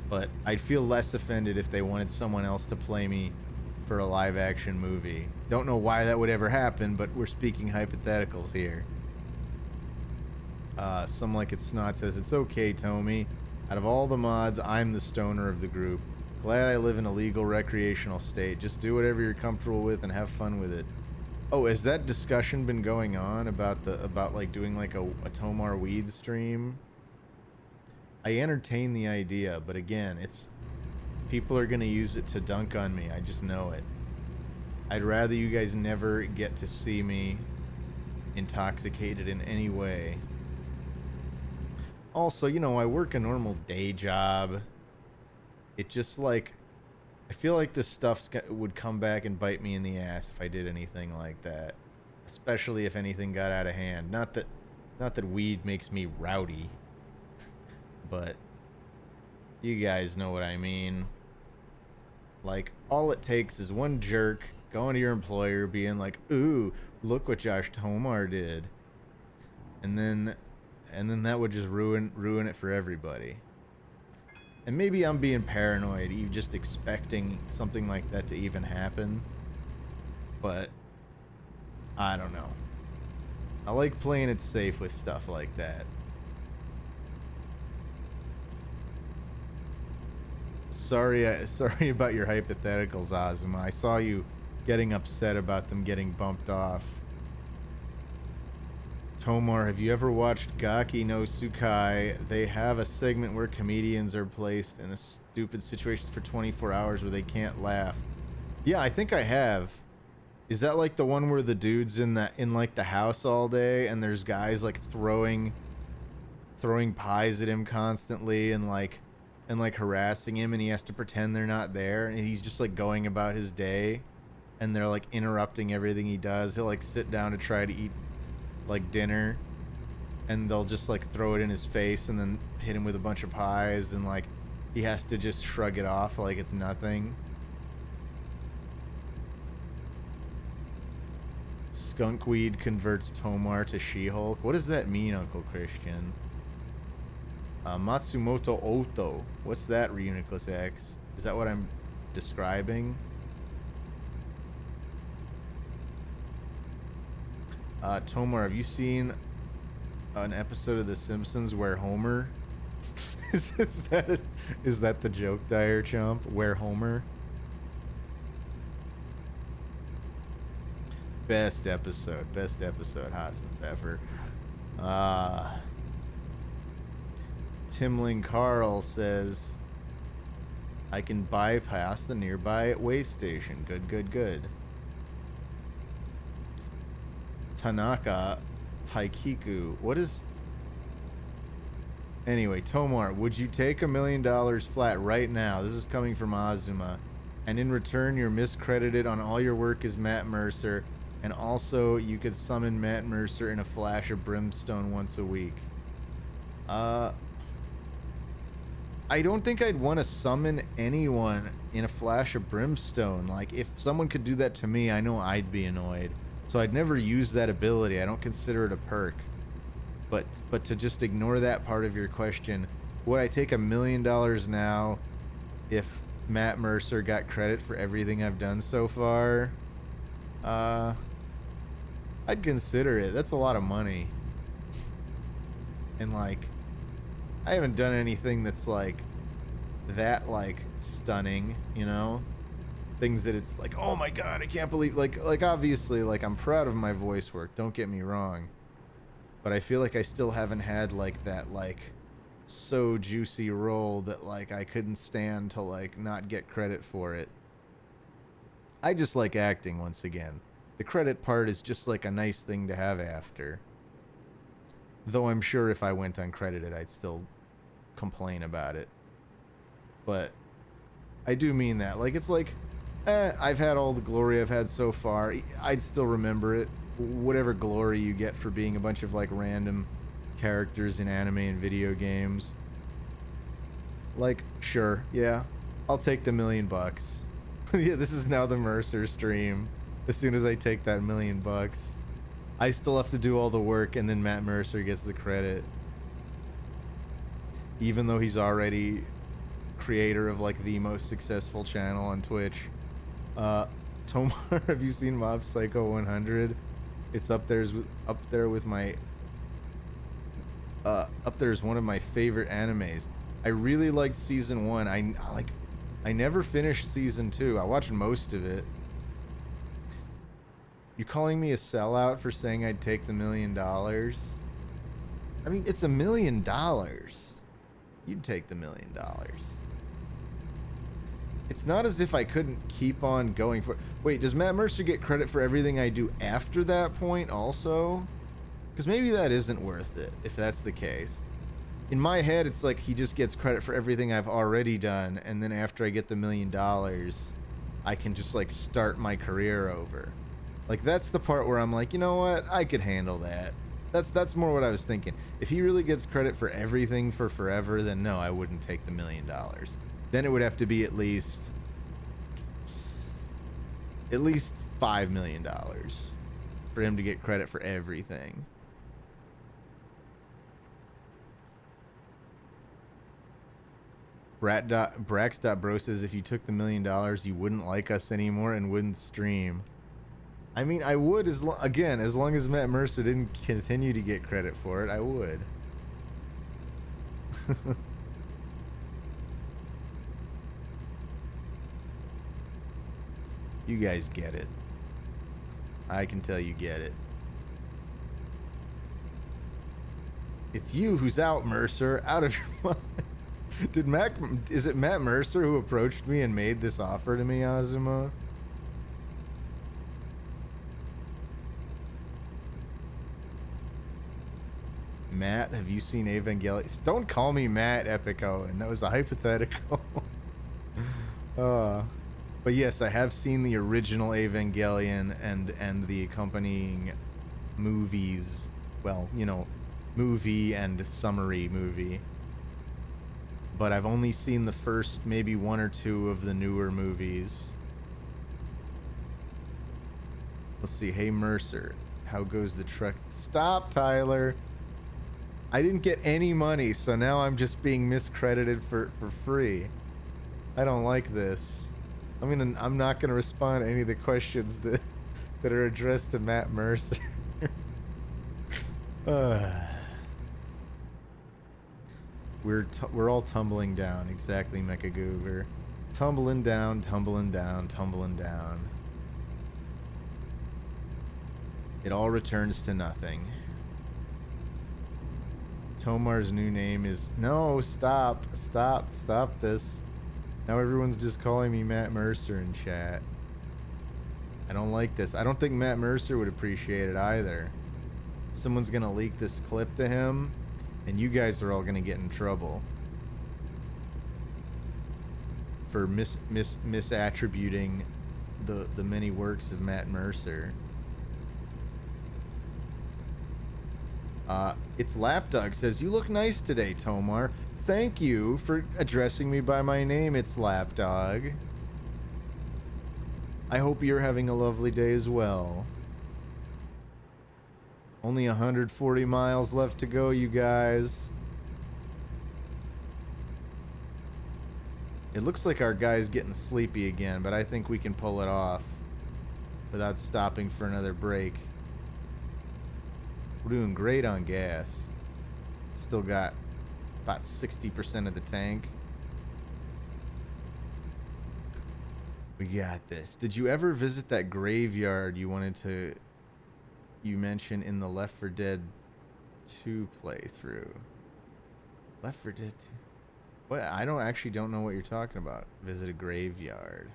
But I'd feel less offended if they wanted someone else to play me for a live action movie. Don't know why that would ever happen, but we're speaking hypotheticals here. Some Like It Snot says, it's okay, Tommy. Out of all the mods, I'm the stoner of the group. Glad I live in a legal recreational state. Just do whatever you're comfortable with and have fun with it. Oh, has that discussion been going on about like doing like a Tomar weed stream? I entertain the idea, but again, it's people are gonna use it to dunk on me. I just know it. I'd rather you guys never get to see me intoxicated in any way. Also, you know, I work a normal day job. It just like, I feel like this stuff would come back and bite me in the ass if I did anything like that. Especially if anything got out of hand. Not that weed makes me rowdy. But you guys know what I mean. Like, all it takes is one jerk going to your employer being like, ooh, look what Josh Tomar did. And then that would just ruin it for everybody. And maybe I'm being paranoid, just expecting something like that to even happen. But I don't know. I like playing it safe with stuff like that. Sorry about your hypotheticals, Ozma. I saw you getting upset about them getting bumped off. Tomar, have you ever watched Gaki no Tsukai? They have a segment where comedians are placed in a stupid situations for 24 hours where they can't laugh. Yeah, I think I have. Is that like the one where the dude's in like the house all day and there's guys like throwing pies at him constantly and like harassing him and he has to pretend they're not there and he's just like going about his day and they're like interrupting everything he does. He'll like sit down to try to eat like dinner and they'll just like throw it in his face and then hit him with a bunch of pies and like he has to just shrug it off like it's nothing. Skunkweed converts Tomar to She-Hulk. What does that mean, Uncle Christian? Matsumoto Oto. What's that, Reuniclus X? Is that what I'm describing? Tomar, have you seen an episode of The Simpsons where Homer... is that the joke, Dire Chomp? Where Homer? Best episode, Haas and Pfeffer. Timling Carl says, I can bypass the nearby way station. Good. Tanaka Taikiku. What is... Anyway, Tomar, would you take $1 million flat right now? This is coming from Azuma. And in return, you're miscredited on all your work as Matt Mercer. And also, you could summon Matt Mercer in a flash of brimstone once a week. I don't think I'd want to summon anyone in a flash of brimstone. Like, if someone could do that to me, I know I'd be annoyed. So I'd never use that ability. I don't consider it a perk. But to just ignore that part of your question, would I take $1 million now if Matt Mercer got credit for everything I've done so far? I'd consider it. That's a lot of money. And like, I haven't done anything that's like that like stunning, you know? Things that it's like, oh my god, I can't believe, like obviously, like, I'm proud of my voice work, don't get me wrong, but I feel like I still haven't had like that like so juicy role that like I couldn't stand to like not get credit for it. I just like acting once again. The credit part is just like a nice thing to have after. Though I'm sure if I went uncredited, I'd still complain about it. But I do mean that. Like, it's like, I've had all the glory I've had so far. I'd still remember it. Whatever glory you get for being a bunch of, like, random characters in anime and video games. Like, sure, yeah. I'll take the $1,000,000. Yeah, this is now the Mercer stream. As soon as I take that $1,000,000, I still have to do all the work, and then Matt Mercer gets the credit. Even though he's already creator of like the most successful channel on Twitch. Tomar, have you seen Mob Psycho 100? It's up there with my up there is one of my favorite animes. I really liked season 1. I never finished season 2. I watched most of it. You calling me a sellout for saying I'd take the $1,000,000? I mean, it's $1,000,000. You'd take the $1,000,000. It's not as if I couldn't keep on going for... Wait, does Matt Mercer get credit for everything I do after that point also? Because maybe that isn't worth it, if that's the case. In my head, it's like he just gets credit for everything I've already done, and then after I get the $1,000,000, I can just like start my career over. Like, that's the part where I'm like, you know what? I could handle that. That's more what I was thinking. If he really gets credit for everything for forever, then no, I wouldn't take the $1,000,000. Then it would have to be at least $5 million for him to get credit for everything. Brax.bro says if you took the $1,000,000, you wouldn't like us anymore and wouldn't stream. I mean, I would, as long as Matt Mercer didn't continue to get credit for it, I would. You guys get it. I can tell you get it. It's you who's out, Mercer. Out of your mind. Is it Matt Mercer who approached me and made this offer to me, Azuma? Matt, have you seen Evangelion? Don't call me Matt, Epico, and that was a hypothetical. But yes, I have seen the original Evangelion and the accompanying movies. Well, you know, movie and summary movie. But I've only seen the first maybe 1 or 2 of the newer movies. Let's see. Hey, Mercer, how goes the truck? Stop, Tyler. I didn't get any money, so now I'm just being miscredited for free. I don't like this. I'm not gonna respond to any of the questions that are addressed to Matt Mercer. We're all tumbling down. Exactly, Mecha Goober. Tumbling down, tumbling down, tumbling down. It all returns to nothing. Tomar's new name is... No, stop this. Now everyone's just calling me Matt Mercer in chat. I don't like this. I don't think Matt Mercer would appreciate it either. Someone's gonna leak this clip to him, and you guys are all gonna get in trouble for misattributing the many works of Matt Mercer. It's Lapdog says, you look nice today, Tomar. Thank you for addressing me by my name, It's Lapdog. I hope you're having a lovely day as well. Only 140 miles left to go, you guys. It looks like our guy's getting sleepy again, but I think we can pull it off without stopping for another break. We're doing great on gas. Still got about 60% of the tank. We got this. Did you ever visit that graveyard you mentioned in the Left 4 Dead 2 playthrough? Left 4 Dead 2? What? I don't know what you're talking about. Visit a graveyard.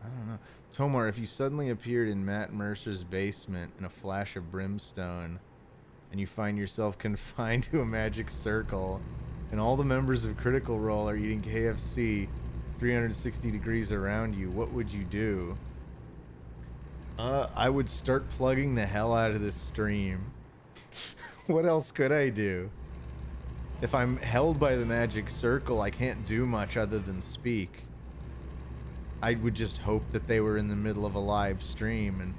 I don't know. Tomar, if you suddenly appeared in Matt Mercer's basement in a flash of brimstone, and you find yourself confined to a magic circle, and all the members of Critical Role are eating KFC 360 degrees around you, what would you do? I would start plugging the hell out of this stream. What else could I do? If I'm held by the magic circle, I can't do much other than speak. I would just hope that they were in the middle of a live stream and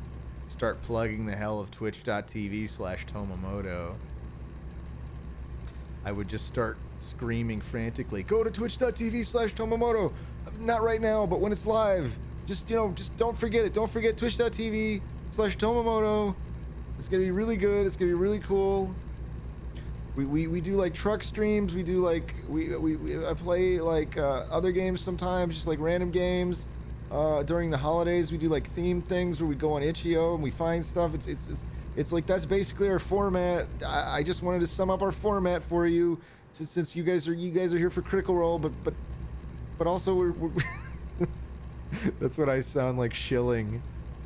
start plugging the hell of twitch.tv/Tomamoto. I would just start screaming frantically, go to twitch.tv/Tomamoto. Not right now, but when it's live. Just, you know, just don't forget it. Don't forget twitch.tv/Tomamoto. It's going to be really good. It's going to be really cool. We do like truck streams. We do like, I play like other games sometimes, just like random games. During the holidays, we do like themed things where we go on itch.io and we find stuff. It's like that's basically our format. I just wanted to sum up our format for you, since you guys are here for Critical Role, but also we're that's what I sound like shilling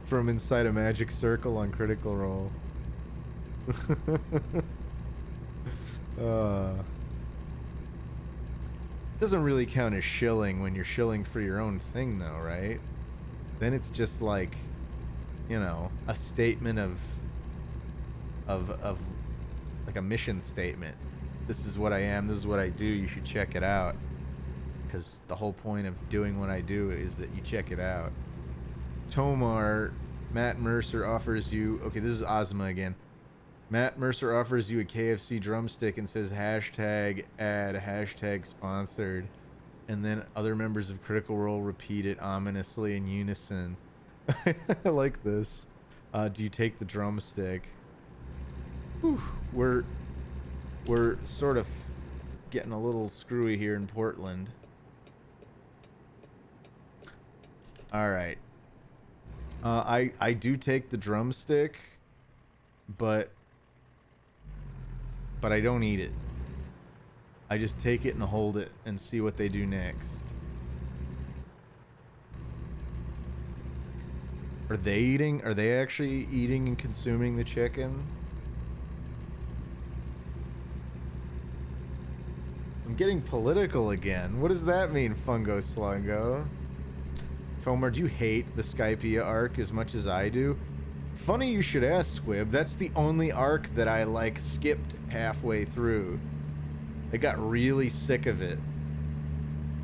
from inside a magic circle on Critical Role. Doesn't really count as shilling when you're shilling for your own thing, though, right? Then it's just like, you know, a statement of like a mission statement. This is what I am. This is what I do. You should check it out. Because the whole point of doing what I do is that you check it out. Tomar, Matt Mercer offers you. Okay, this is Ozma again. Matt Mercer offers you a KFC drumstick and says hashtag ad, hashtag sponsored. And then other members of Critical Role repeat it ominously in unison. I like this. Do you take the drumstick? Whew, we're sort of getting a little screwy here in Portland. All right. I do take the drumstick, but I don't eat it. I just take it and hold it and see what they do next. Are they eating? Are they actually eating and consuming the chicken? I'm getting political again. What does that mean, Fungo Slungo? Tomar, do you hate the Skypea arc as much as I do? Funny you should ask, Squib. That's the only arc that I, like, skipped halfway through. I got really sick of it.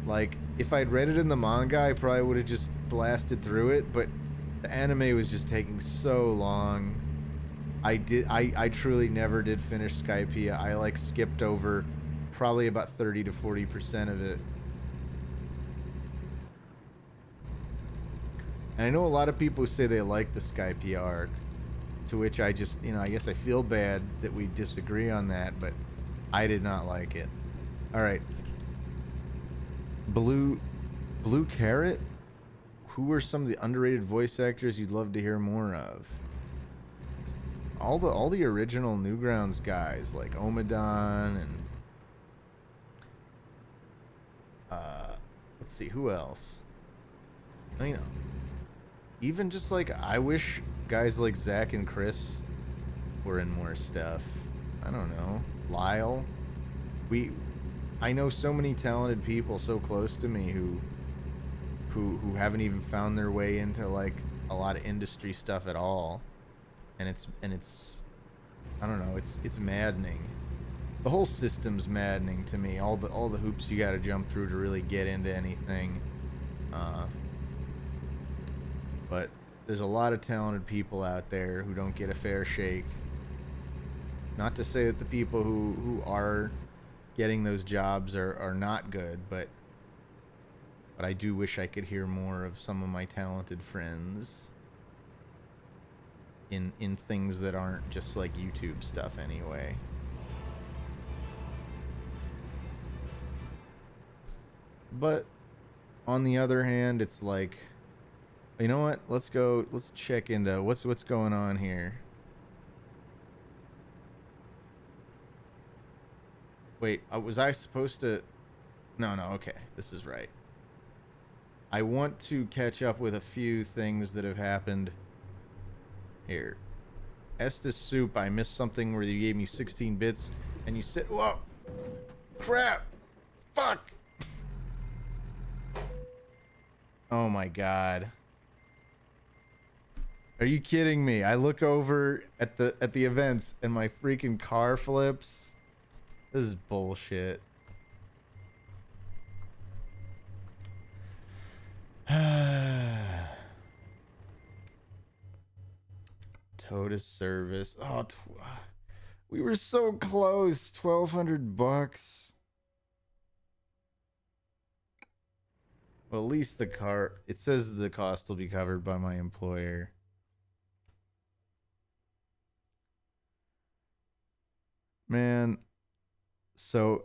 Like, if I'd read it in the manga, I probably would have just blasted through it, but the anime was just taking so long. I truly never did finish Skypea. I, like, skipped over probably about 30 to 40% of it. And I know a lot of people who say they like the Skypea arc, to which I just, you know, I guess I feel bad that we disagree on that, but I did not like it. All right. Blue Carrot? Who are some of the underrated voice actors you'd love to hear more of? All the original Newgrounds guys, like Omadon and let's see, who else? You know, even just like, I wish guys like Zach and Chris were in more stuff. I don't know. Lyle. I know so many talented people so close to me who haven't even found their way into like a lot of industry stuff at all. And it's I don't know, it's maddening. The whole system's maddening to me. All the hoops you got to jump through to really get into anything. But there's a lot of talented people out there who don't get a fair shake. Not to say that the people who are getting those jobs are not good, but I do wish I could hear more of some of my talented friends in things that aren't just like YouTube stuff anyway. But on the other hand, it's like, you know what? Let's check into what's going on here. Wait, was I supposed to? No, okay, this is right. I want to catch up with a few things that have happened here. Estes Soup, I missed something where you gave me 16 bits and you said, whoa, crap, fuck. Oh my god. Are you kidding me? I look over at the events and my freaking car flips. This is bullshit. Total service. Oh, we were so close. $1,200. Well, at least the car. It says the cost will be covered by my employer. Man, so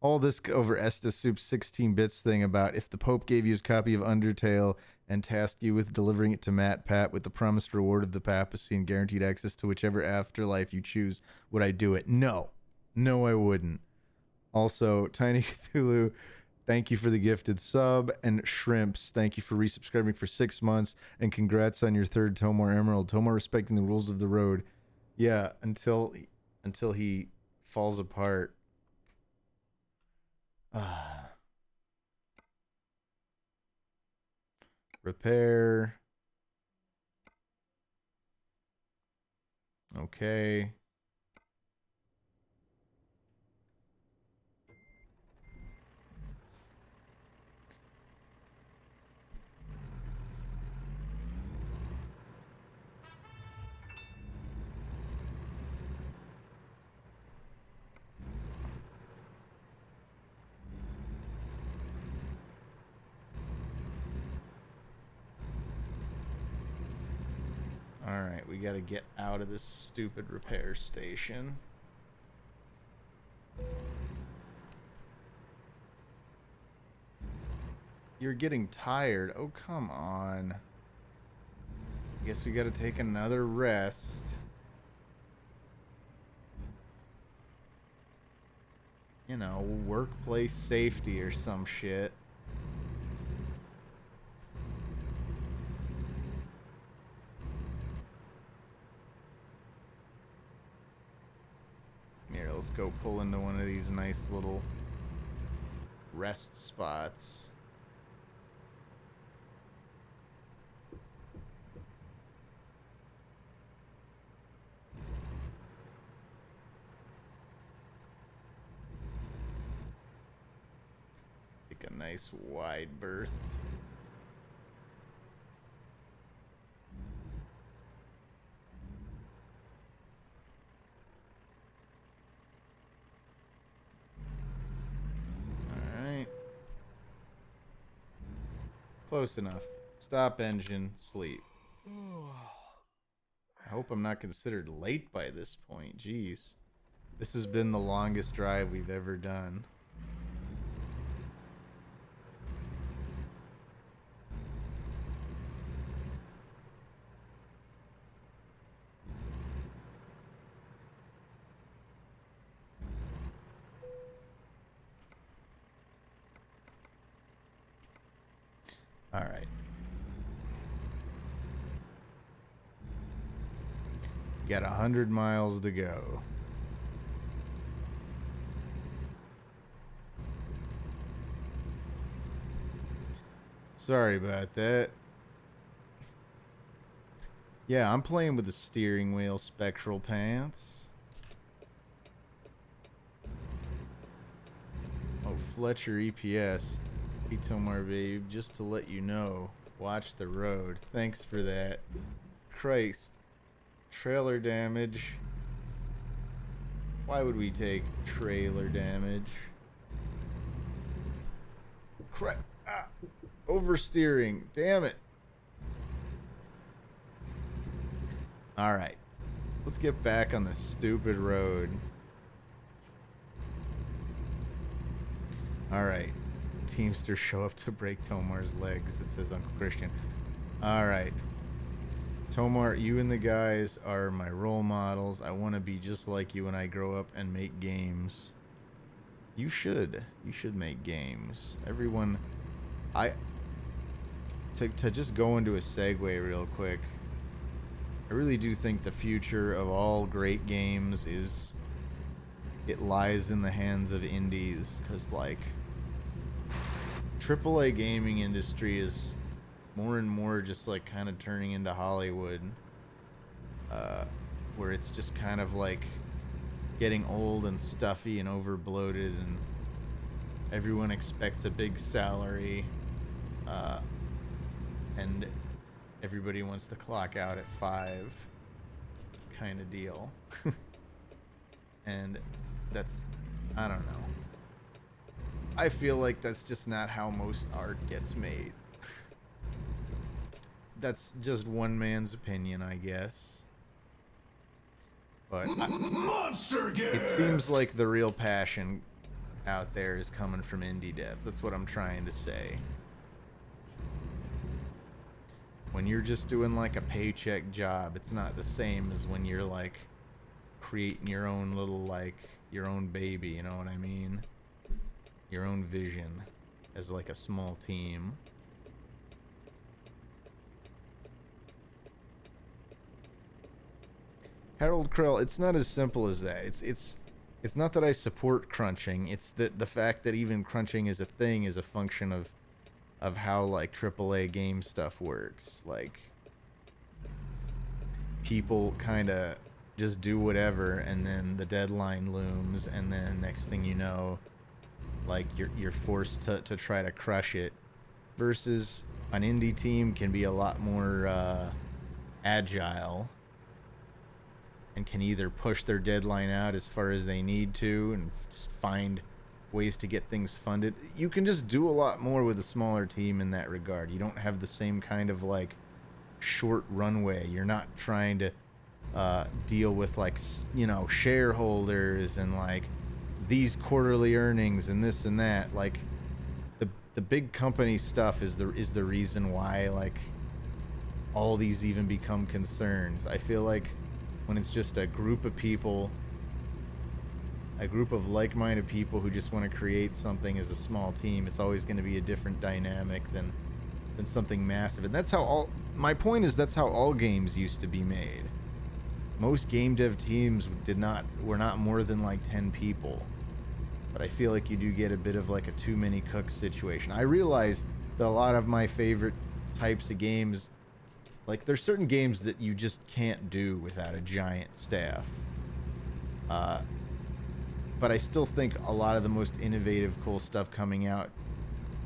all this over Estes Soup's 16 bits thing about if the Pope gave you his copy of Undertale and tasked you with delivering it to Matt Pat with the promised reward of the papacy and guaranteed access to whichever afterlife you choose, would I do it? No. No, I wouldn't. Also, Tiny Cthulhu, thank you for the gifted sub. And Shrimps, thank you for resubscribing for 6 months. And congrats on your third Tomar Emerald. Tomar respecting the rules of the road. Yeah, until he falls apart. Repair. Okay. Alright, we gotta get out of this stupid repair station. You're getting tired. Oh, come on. Guess we gotta take another rest. You know, workplace safety or some shit. Here, let's go pull into one of these nice little rest spots. Take a nice wide berth. Close enough. Stop engine, sleep. I hope I'm not considered late by this point. Jeez. This has been the longest drive we've ever done. All right. Got 100 miles to go. Sorry about that. Yeah, I'm playing with the steering wheel spectral pants. Oh, Fletcher EPS. Hey, Tomar, babe, just to let you know, watch the road. Thanks for that. Christ. Trailer damage. Why would we take trailer damage? Crap. Ah. Oversteering. Damn it. Alright. Let's get back on the stupid road. Alright. Teamsters show up to break Tomar's legs, it says Uncle Christian. Alright. Tomar, you and the guys are my role models. I want to be just like you when I grow up and make games. You should. You should make games. Everyone... To just go into a segue real quick. I really do think the future of all great games is... It lies in the hands of indies. Because, like... AAA gaming industry is... more and more just like kind of turning into Hollywood, where it's just kind of like getting old and stuffy and over bloated, and everyone expects a big salary, and everybody wants to clock out at 5 kind of deal. And that's, I don't know. I feel like that's just not how most art gets made. That's just one man's opinion, I guess. But Monster Gift! it seems like the real passion out there is coming from indie devs. That's what I'm trying to say. When you're just doing like a paycheck job, it's not the same as when you're like creating your own little, like, your own baby, you know what I mean? Your own vision as like a small team. Harold Krell, it's not as simple as that. It's not that I support crunching. It's that the fact that even crunching is a thing is a function of how like AAA game stuff works. Like, people kind of just do whatever, and then the deadline looms, and then next thing you know, like you're forced to try to crush it. Versus an indie team can be a lot more agile and can either push their deadline out as far as they need to and just find ways to get things funded. You can just do a lot more with a smaller team in that regard. You don't have the same kind of like short runway. You're not trying to deal with like, you know, shareholders and like these quarterly earnings and this and that. Like the big company stuff is the reason why like all these even become concerns. I feel like when it's just a group of people, a group of like-minded people who just want to create something as a small team, it's always going to be a different dynamic than something massive. And that's how all, my point is, that's how all games used to be made. Most game dev teams were not more than like 10 people. But I feel like you do get a bit of like a too many cooks situation. I realize that a lot of my favorite types of games, like there's certain games that you just can't do without a giant staff. But I still think a lot of the most innovative, cool stuff coming out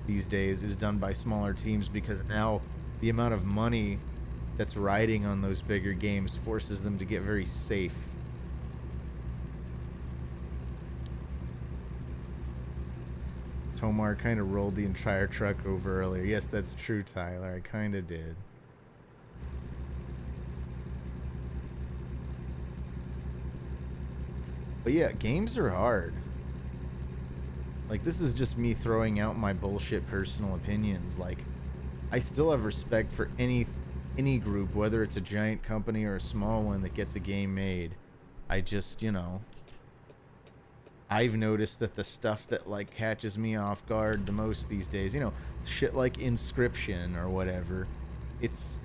these days is done by smaller teams, because now the amount of money that's riding on those bigger games forces them to get very safe. Tomar kind of rolled the entire truck over earlier. Yes, that's true, Tyler. I kind of did. But yeah, games are hard. Like, this is just me throwing out my bullshit personal opinions. Like, I still have respect for any group, whether it's a giant company or a small one that gets a game made. I just, you know, I've noticed that the stuff that like catches me off guard the most these days, you know, shit like Inscription or whatever, it's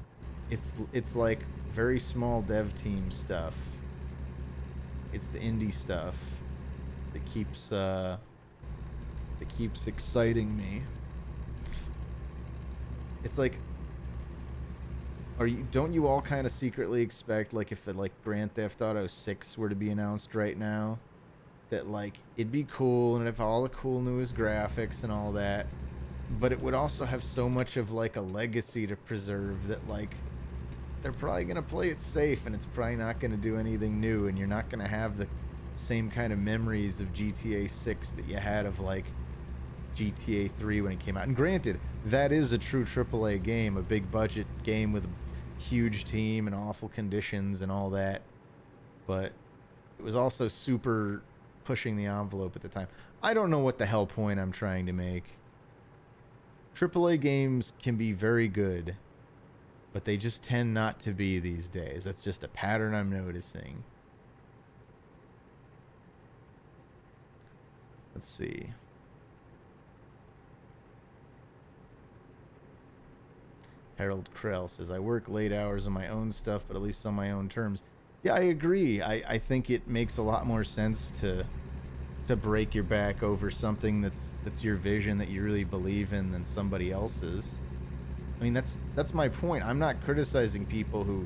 like very small dev team stuff. It's the indie stuff that keeps exciting me. It's like, don't you all kind of secretly expect, like, if like Grand Theft Auto 6 were to be announced right now, that like it'd be cool and if all the cool newest graphics and all that, but it would also have so much of like a legacy to preserve that like they're probably going to play it safe, and it's probably not going to do anything new, and you're not going to have the same kind of memories of GTA 6 that you had of like GTA 3 when it came out. And granted, that is a true AAA game, a big budget game with a huge team and awful conditions and all that, but it was also super pushing the envelope at the time. I don't know what the hell point I'm trying to make. AAA games can be very good, but they just tend not to be these days. That's just a pattern I'm noticing. Let's see. Harold Krell says, I work late hours on my own stuff, but at least on my own terms. Yeah, I agree. I think it makes a lot more sense to break your back over something that's your vision, that you really believe in, than somebody else's. I mean, that's my point. I'm not criticizing people who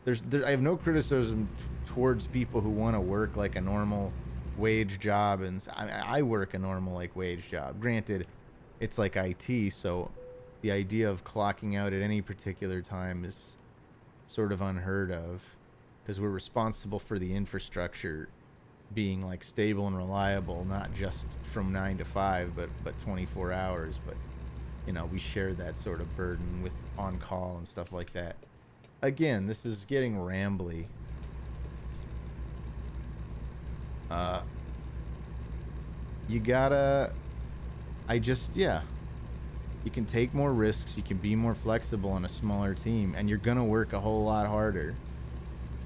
I have no criticism towards people who want to work like a normal wage job, and I work a normal like wage job. Granted, it's like IT, so the idea of clocking out at any particular time is sort of unheard of because we're responsible for the infrastructure being like stable and reliable, not just from 9 to 5, but 24 hours. But you know, we share that sort of burden with on call and stuff like that. Again, this is getting rambly. You gotta. Yeah. You can take more risks. You can be more flexible on a smaller team, and you're gonna work a whole lot harder.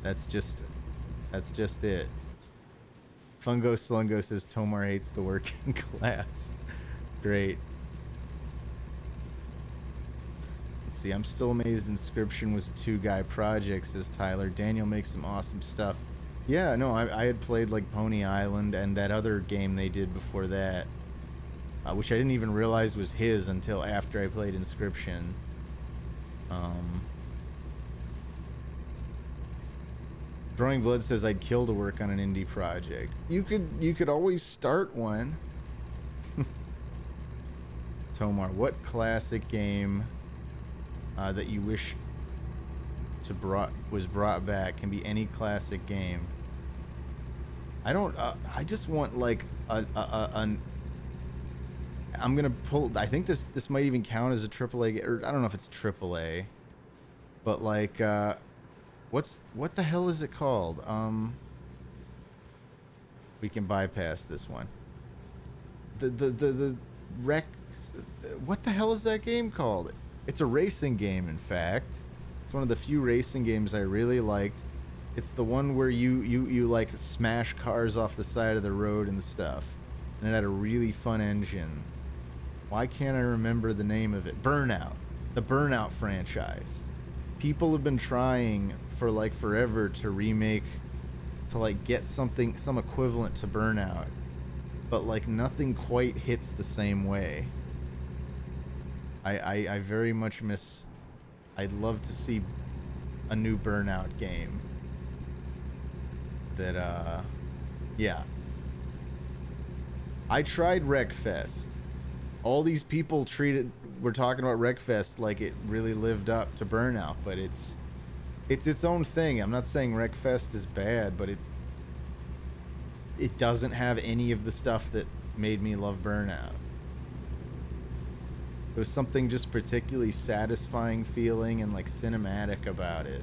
That's just it. Fungo Slungo says Tomar hates the working class. Great. Let's see. I'm still amazed Inscription was a 2-guy project, says Tyler. Daniel makes some awesome stuff. Yeah, no, I had played like Pony Island and that other game they did before that, which I didn't even realize was his until after I played Inscription. Drawing Blood says I'd kill to work on an indie project. You could always start one. Tomar, what classic game that you wish was brought back? Can be any classic game. I don't. I just want like an. I'm gonna pull. I think this might even count as a AAA, or I don't know if it's AAA, but like, what the hell is it called? We can bypass this one. The Rex. What the hell is that game called? It's a racing game, in fact. It's one of the few racing games I really liked. It's the one where you like smash cars off the side of the road and stuff. And it had a really fun engine. Why can't I remember the name of it? Burnout. The Burnout franchise. People have been trying for like forever to remake, to like get some equivalent to Burnout. But like nothing quite hits the same way. I very much miss. I'd love to see a new Burnout game. That yeah. I tried Wreckfest. All these people were talking about Wreckfest like it really lived up to Burnout, but it's its own thing. I'm not saying Wreckfest is bad, but it doesn't have any of the stuff that made me love Burnout. There was something just particularly satisfying feeling and like cinematic about it.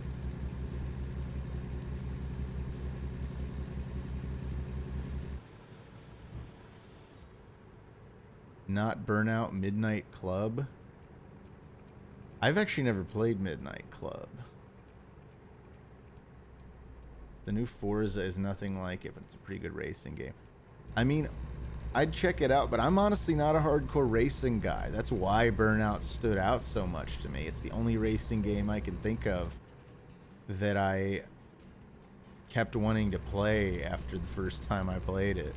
Not Burnout Midnight Club. I've actually never played Midnight Club. The new Forza is nothing like it, but it's a pretty good racing game. I mean, I'd check it out, but I'm honestly not a hardcore racing guy. That's why Burnout stood out so much to me. It's the only racing game I can think of that I kept wanting to play after the first time I played it.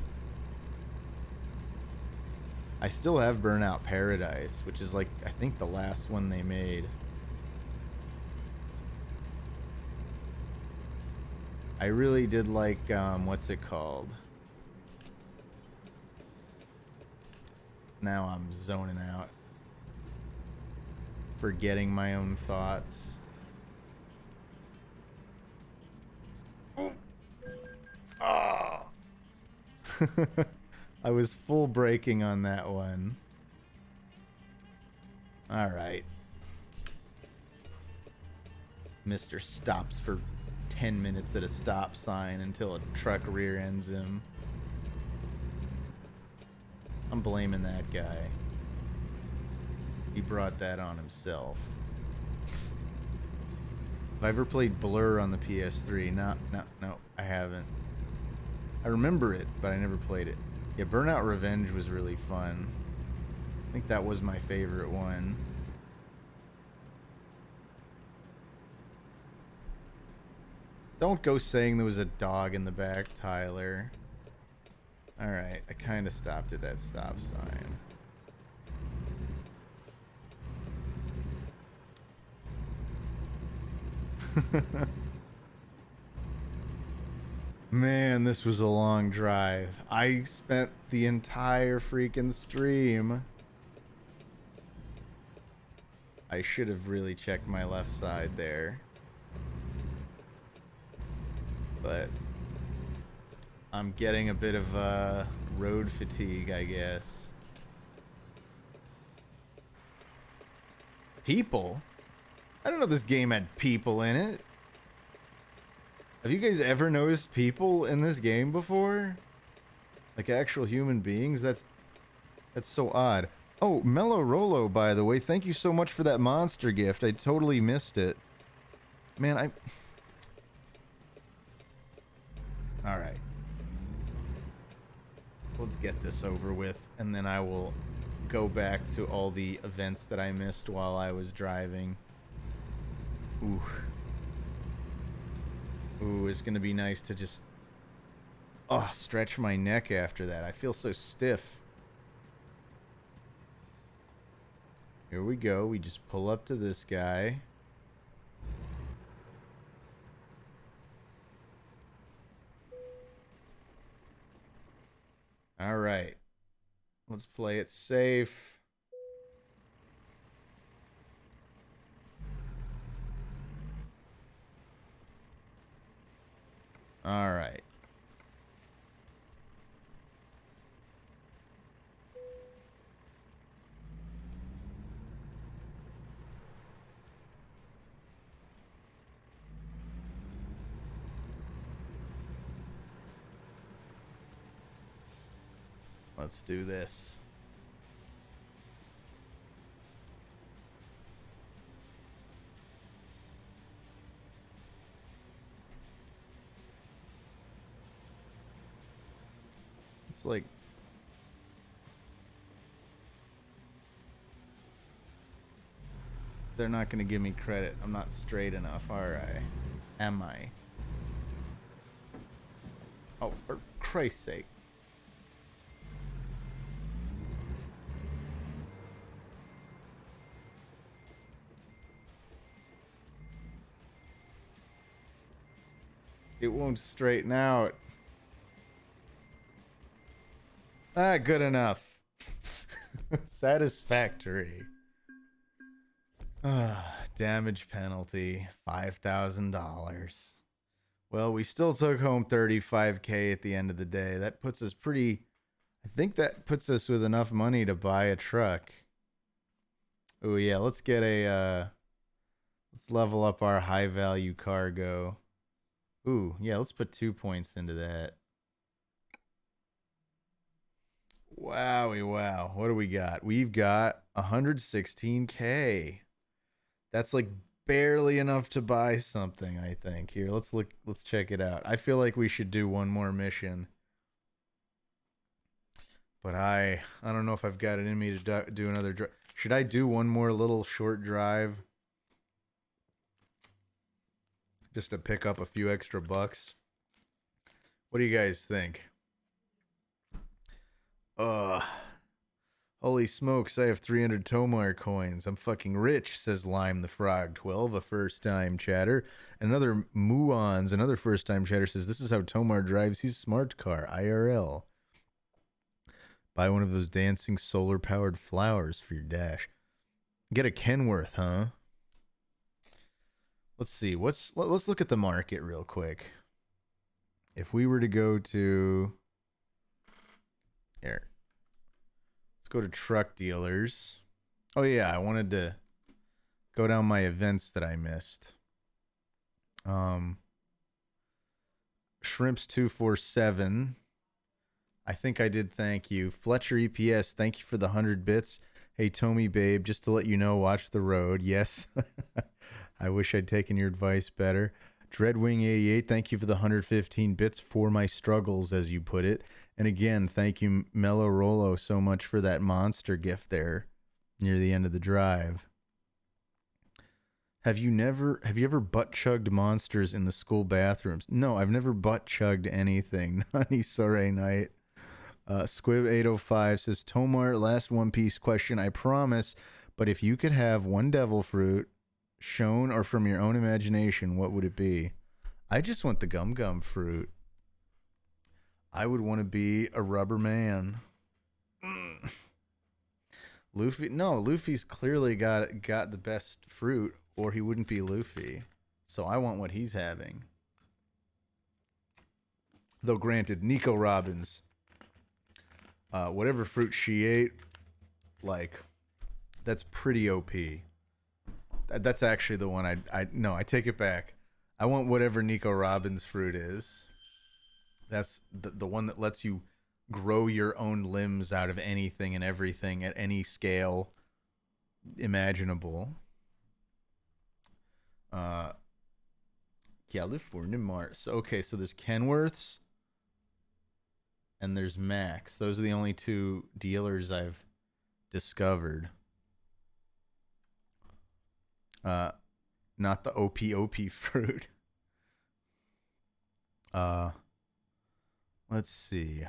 I still have Burnout Paradise, which is like, I think the last one they made. I really did like, what's it called? Now I'm zoning out. Forgetting my own thoughts. Oh. I was full braking on that one. Alright. Mr. stops for 10 minutes at a stop sign until a truck rear ends him. I'm blaming that guy. He brought that on himself. Have I ever played Blur on the PS3? No, I haven't. I remember it, but I never played it. Yeah, Burnout Revenge was really fun. I think that was my favorite one. Don't go saying there was a dog in the back, Tyler. Alright, I kind of stopped at that stop sign. Man, this was a long drive. I spent the entire freaking stream. I should have really checked my left side there. But I'm getting a bit of road fatigue, I guess. People? I don't know this game had people in it. Have you guys ever noticed people in this game before? Like actual human beings? That's so odd. Oh, Mellow Rolo, by the way, thank you so much for that monster gift. I totally missed it. Man, Alright. Let's get this over with, and then I will go back to all the events that I missed while I was driving. Ooh. Ooh, it's gonna be nice to just... oh, stretch my neck after that. I feel so stiff. Here we go. We just pull up to this guy. Alright. Let's play it safe. Alright. Let's do this. It's like... they're not going to give me credit. I'm not straight enough, are I? Am I? Oh, for Christ's sake. It won't straighten out. Ah, good enough. Satisfactory. Damage penalty, $5,000. Well, we still took home $35K at the end of the day. That puts us pretty... I think that puts us with enough money to buy a truck. Oh yeah, let's get a... let's level up our high value cargo. Ooh, yeah, let's put 2 points into that. Wowie wow. What do we got? We've got 116K. That's like barely enough to buy something, I think. Here, let's look. Let's check it out. I feel like we should do one more mission. But I don't know if I've got it in me to do another drive. Should I do one more little short drive? Just to pick up a few extra bucks? What do you guys think? Holy smokes, I have 300 Tomar coins. I'm fucking rich, says Lime the Frog 12, a first-time chatter. Another Muons, another first-time chatter, says, this is how Tomar drives his smart car, IRL. Buy one of those dancing solar-powered flowers for your dash. Get a Kenworth, huh? Let's see. Let's look at the market real quick. If we were to go to... here. Let's go to truck dealers. Oh yeah, I wanted to go down my events that I missed. Shrimps 247. I think I did thank you. Fletcher EPS, thank you for the 100 bits. Hey Tommy babe, just to let you know, watch the road. Yes. I wish I'd taken your advice better. Dreadwing88, thank you for the 115 bits for my struggles, as you put it. And again, thank you, Mellow Rolo, so much for that monster gift there near the end of the drive. Have you ever butt chugged monsters in the school bathrooms? No, I've never butt chugged anything. Nani Sore Night. Squib805 says, Tomar, last One Piece question, I promise, but if you could have one devil fruit, shown or from your own imagination, what would it be? I just want the gum gum fruit. I would want to be a rubber man. Luffy, no, Luffy's clearly got the best fruit, or he wouldn't be Luffy. So I want what he's having. Though granted, Nico Robbins, whatever fruit she ate, like, that's pretty OP. That's actually the one no, I take it back. I want whatever Nico Robbins fruit is. That's the one that lets you grow your own limbs out of anything and everything at any scale imaginable. California Mars. Okay, so there's Kenworth's and there's Max. Those are the only two dealers I've discovered. Not the OP fruit. Let's see.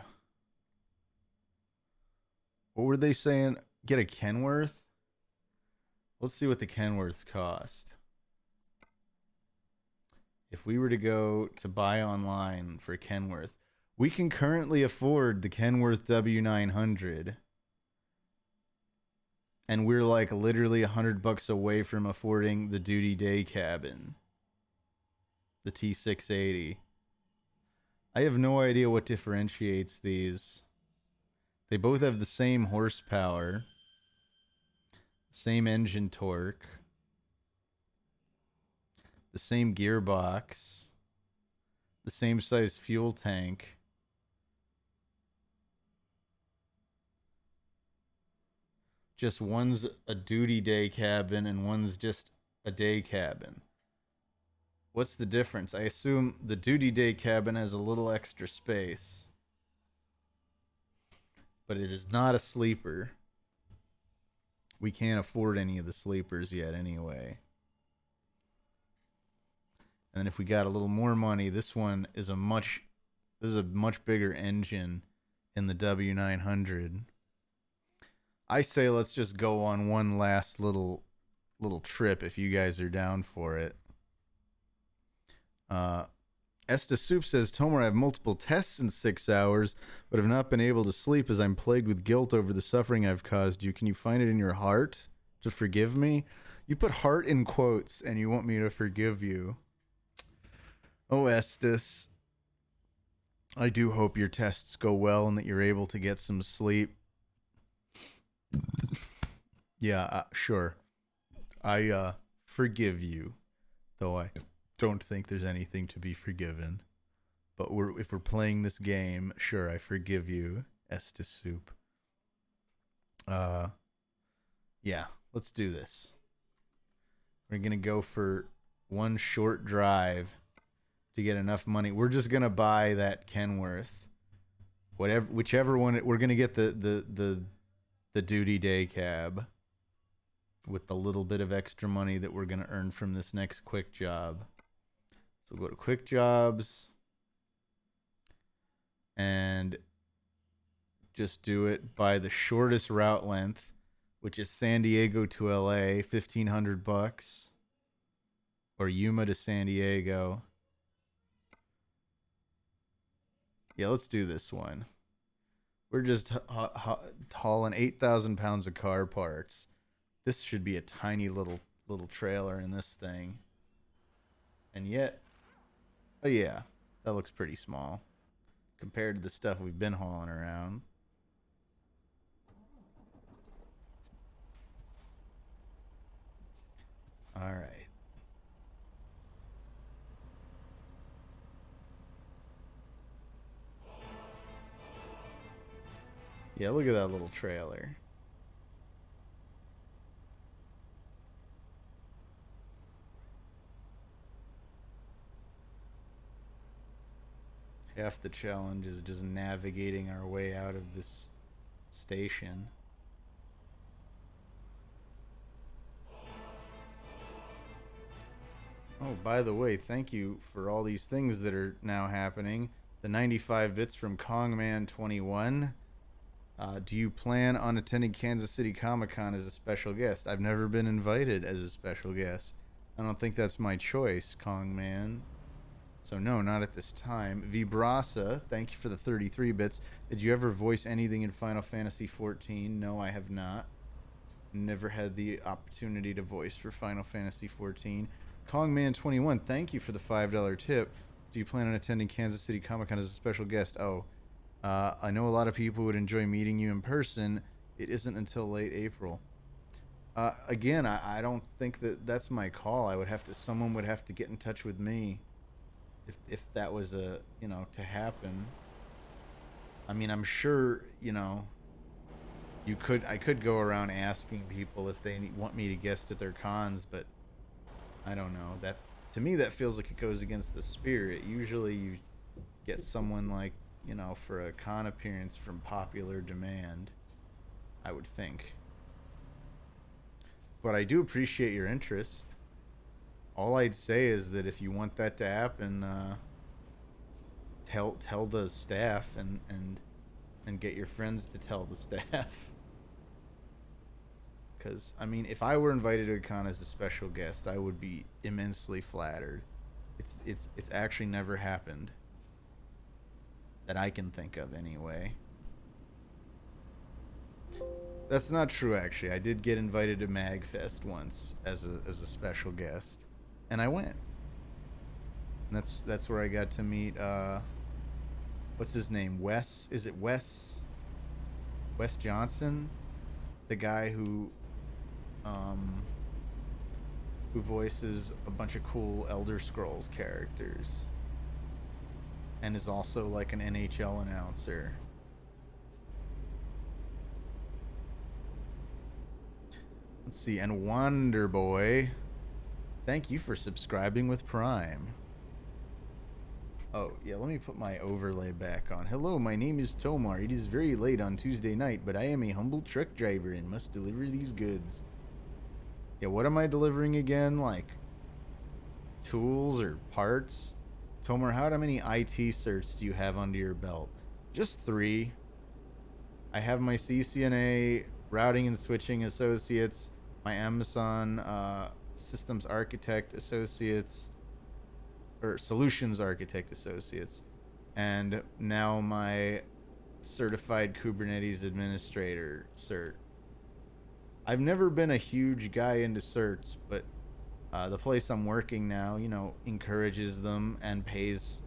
What were they saying? Get a Kenworth? Let's see what the Kenworths cost. If we were to go to buy online for Kenworth, we can currently afford the Kenworth W900. And we're like literally $100 away from affording the Duty Day cabin. The T680. I have no idea what differentiates these. They both have the same horsepower, same engine torque, the same gearbox, the same size fuel tank. Just one's a duty day cabin and one's just a day cabin. What's the difference? I assume the duty day cabin has a little extra space, but it is not a sleeper. We can't afford any of the sleepers yet anyway. And if we got a little more money, this is a much bigger engine in the W900. I say let's just go on one last little trip if you guys are down for it. Esta Soup says, Tomar, I have multiple tests in 6 hours, but have not been able to sleep as I'm plagued with guilt over the suffering I've caused you. Can you find it in your heart to forgive me? You put heart in quotes and you want me to forgive you. Oh, Estes. I do hope your tests go well and that you're able to get some sleep. Yeah, sure. I forgive you, though I don't think there's anything to be forgiven. But if we're playing this game, sure, I forgive you, Estes Soup. Yeah, let's do this. We're gonna go for one short drive to get enough money. We're just gonna buy that Kenworth, whichever one. We're gonna get the duty day cab with the little bit of extra money that we're gonna earn from this next quick job. So we'll go to quick jobs and just do it by the shortest route length, which is San Diego to LA, $1,500, or Yuma to San Diego. Yeah, let's do this one. We're just hauling 8,000 pounds of car parts. This should be a tiny little trailer in this thing. And yet, oh yeah, that looks pretty small compared to the stuff we've been hauling around. All right. Yeah, look at that little trailer. Half the challenge is just navigating our way out of this station. Oh, by the way, thank you for all these things that are now happening. The 95 bits from Kongman21. Do you plan on attending Kansas City Comic-Con as a special guest? I've never been invited as a special guest. I don't think that's my choice, Kongman. So no, not at this time. Vibrasa, thank you for the 33 bits. Did you ever voice anything in Final Fantasy 14? No, I have not. Never had the opportunity to voice for Final Fantasy 14. Kongman21, thank you for the $5 tip. Do you plan on attending Kansas City Comic Con as a special guest? Oh, I know a lot of people would enjoy meeting you in person. It isn't until late April. Again, I don't think that that's my call. Someone would have to get in touch with me if that was to happen. I mean, I'm sure, I could go around asking people if they want me to guest at their cons, but I don't know. That to me that feels like it goes against the spirit. Usually you get someone like, for a con appearance from popular demand, I would think. But I do appreciate your interest. All I'd say is that if you want that to happen, tell the staff and get your friends to tell the staff. Because I mean, if I were invited to a con as a special guest, I would be immensely flattered. It's actually never happened that I can think of anyway. That's not true, actually. I did get invited to MagFest once as a special guest, and I went. And that's where I got to meet what's his name? Wes? Is it Wes? Wes Johnson, the guy who voices a bunch of cool Elder Scrolls characters, and is also like an NHL announcer. Let's see, and Wonder Boy, thank you for subscribing with Prime. Oh, yeah, let me put my overlay back on. Hello, my name is Tomar. It is very late on Tuesday night, but I am a humble truck driver and must deliver these goods. Yeah, what am I delivering again? Like, tools or parts? Tomar, how many IT certs do you have under your belt? Just 3. I have my CCNA, Routing and Switching Associates, my Amazon Systems Architect Associates, or Solutions Architect Associates, and now my Certified Kubernetes Administrator cert. I've never been a huge guy into certs, but the place I'm working now, encourages them and pays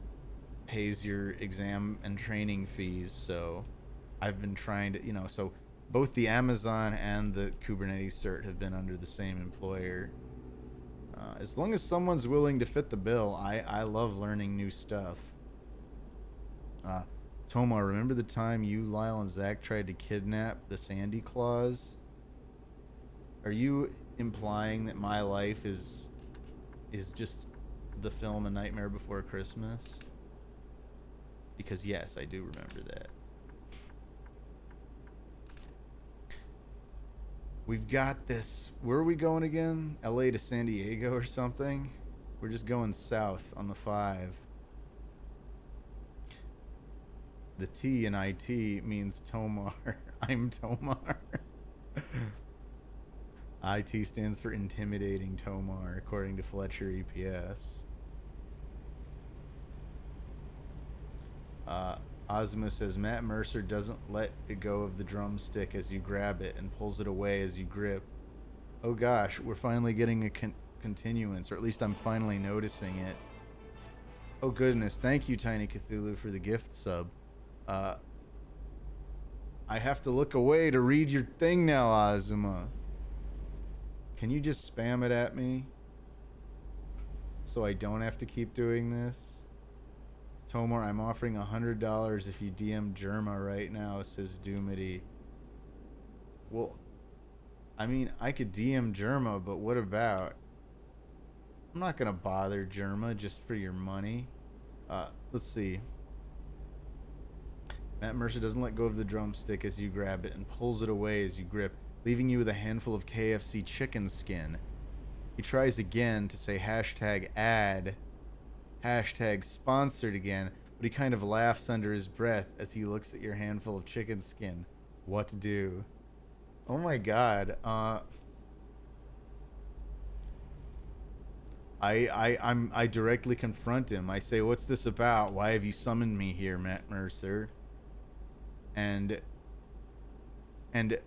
your exam and training fees. So I've been trying to, so both the Amazon and the Kubernetes cert have been under the same employer. As long as someone's willing to fit the bill, I love learning new stuff. Tomar, remember the time you, Lyle, and Zach tried to kidnap the Sandy Claus? Are you implying that my life is just the film A Nightmare Before Christmas? Because yes, I do remember that. We've got this. Where are we going again? LA to San Diego or something? We're just going south on the 5. The T in IT means Tomar. I'm Tomar. IT stands for intimidating Tomar, according to Fletcher EPS. Ozma says Matt Mercer doesn't let it go of the drumstick as you grab it and pulls it away as you grip. Oh gosh, we're finally getting a continuance, or at least I'm finally noticing it. Oh goodness, thank you, Tiny Cthulhu, for the gift sub. I have to look away to read your thing now, Ozma. Can you just spam it at me so I don't have to keep doing this? Tomar, I'm offering $100 if you DM Germa right now, says Doomity. Well, I mean, I could DM Germa, but what about? I'm not gonna bother Germa just for your money. Let's see. Matt Mercer doesn't let go of the drumstick as you grab it and pulls it away as you grip, leaving you with a handful of KFC chicken skin. He tries again to say hashtag ad, hashtag sponsored again, but he kind of laughs under his breath as he looks at your handful of chicken skin. What to do? Oh my god. I directly confront him. I say, "What's this about? Why have you summoned me here, Matt Mercer? And and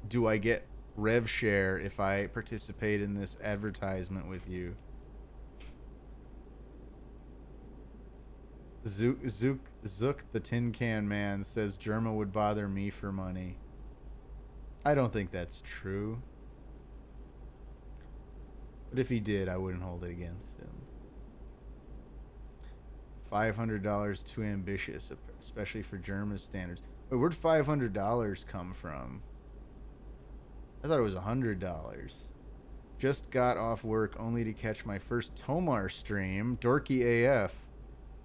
do I get rev share if I participate in this advertisement with you?" Zook the Tin Can Man says Germa would bother me for money. I don't think that's true. But if he did, I wouldn't hold it against him. $500 too ambitious, especially for Germa's standards. Wait, where'd $500 come from? I thought it was $100. Just got off work only to catch my first TomarStream. Dorky AF.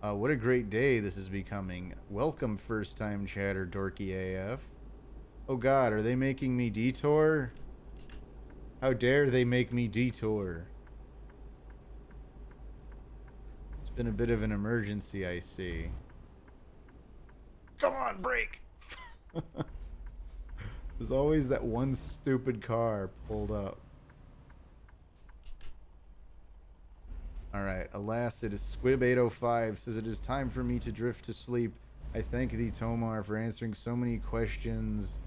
What a great day this is becoming. Welcome, first time chatter, Dorky AF. Oh god, are they making me detour? How dare they make me detour? It's been a bit of an emergency, I see. Come on, brake! There's always that one stupid car pulled up. Alright, alas, it is Squib805 says it is time for me to drift to sleep. I thank thee, Tomar, for answering so many questions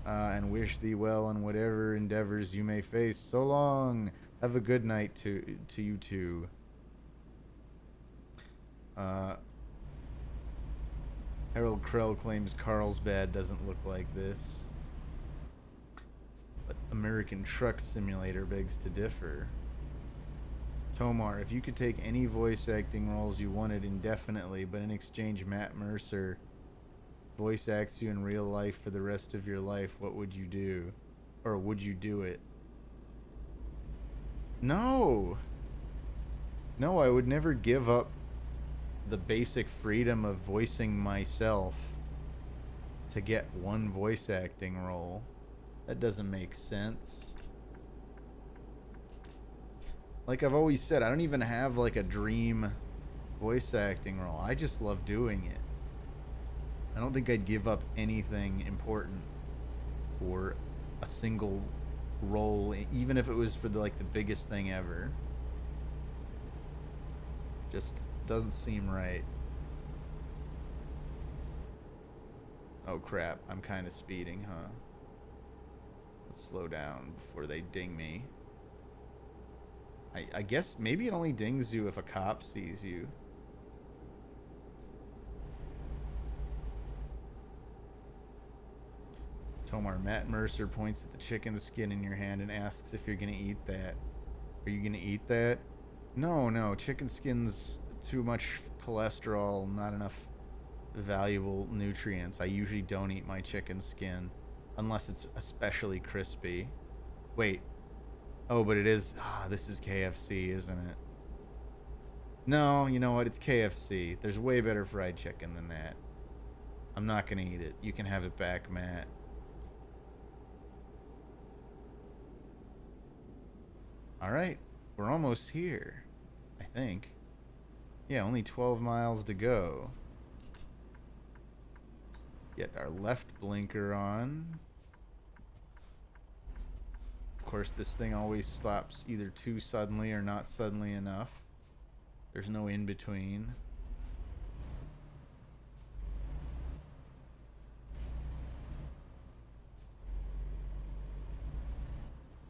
and wish thee well on whatever endeavors you may face. So long! Have a good night to you too. Harold Krell claims Carlsbad doesn't look like this. But American Truck Simulator begs to differ. Tomar, if you could take any voice acting roles you wanted indefinitely, but in exchange Matt Mercer voice acts you in real life for the rest of your life, what would you do? Or would you do it? No! No, I would never give up the basic freedom of voicing myself to get one voice acting role. That doesn't make sense. Like I've always said, I don't even have like a dream voice acting role. I just love doing it. I don't think I'd give up anything important for a single role, even if it was for the biggest thing ever. Just doesn't seem right. Oh crap, I'm kind of speeding, huh? Let's slow down before they ding me. I guess maybe it only dings you if a cop sees you. Tomar, Matt Mercer points at the chicken skin in your hand and asks if you're gonna eat that. Are you gonna eat that? No, chicken skin's too much cholesterol, not enough valuable nutrients. I usually don't eat my chicken skin unless it's especially crispy. Wait. Oh, but it is... this is KFC, isn't it? No, you know what? It's KFC. There's way better fried chicken than that. I'm not gonna eat it. You can have it back, Matt. Alright. We're almost here. I think. Yeah, only 12 miles to go. Get our left blinker on. Of course, this thing always stops either too suddenly or not suddenly enough. There's no in between.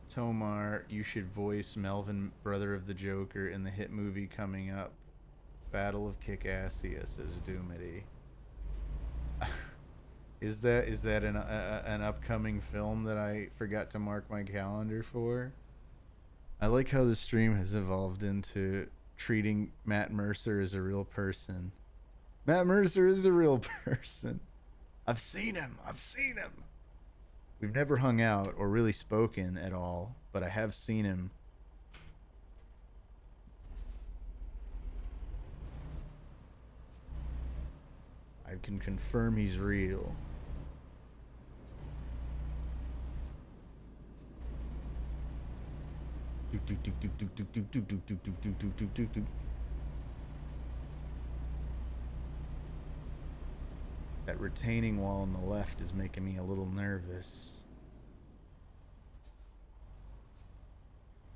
Tomar, you should voice Melvin, brother of the Joker, in the hit movie coming up, Battle of Kick-Assia, says Doomity. Is that an upcoming film that I forgot to mark my calendar for? I like how the stream has evolved into treating Matt Mercer as a real person. Matt Mercer is a real person. I've seen him. We've never hung out or really spoken at all, but I have seen him. I can confirm he's real. That retaining wall on the left is making me a little nervous.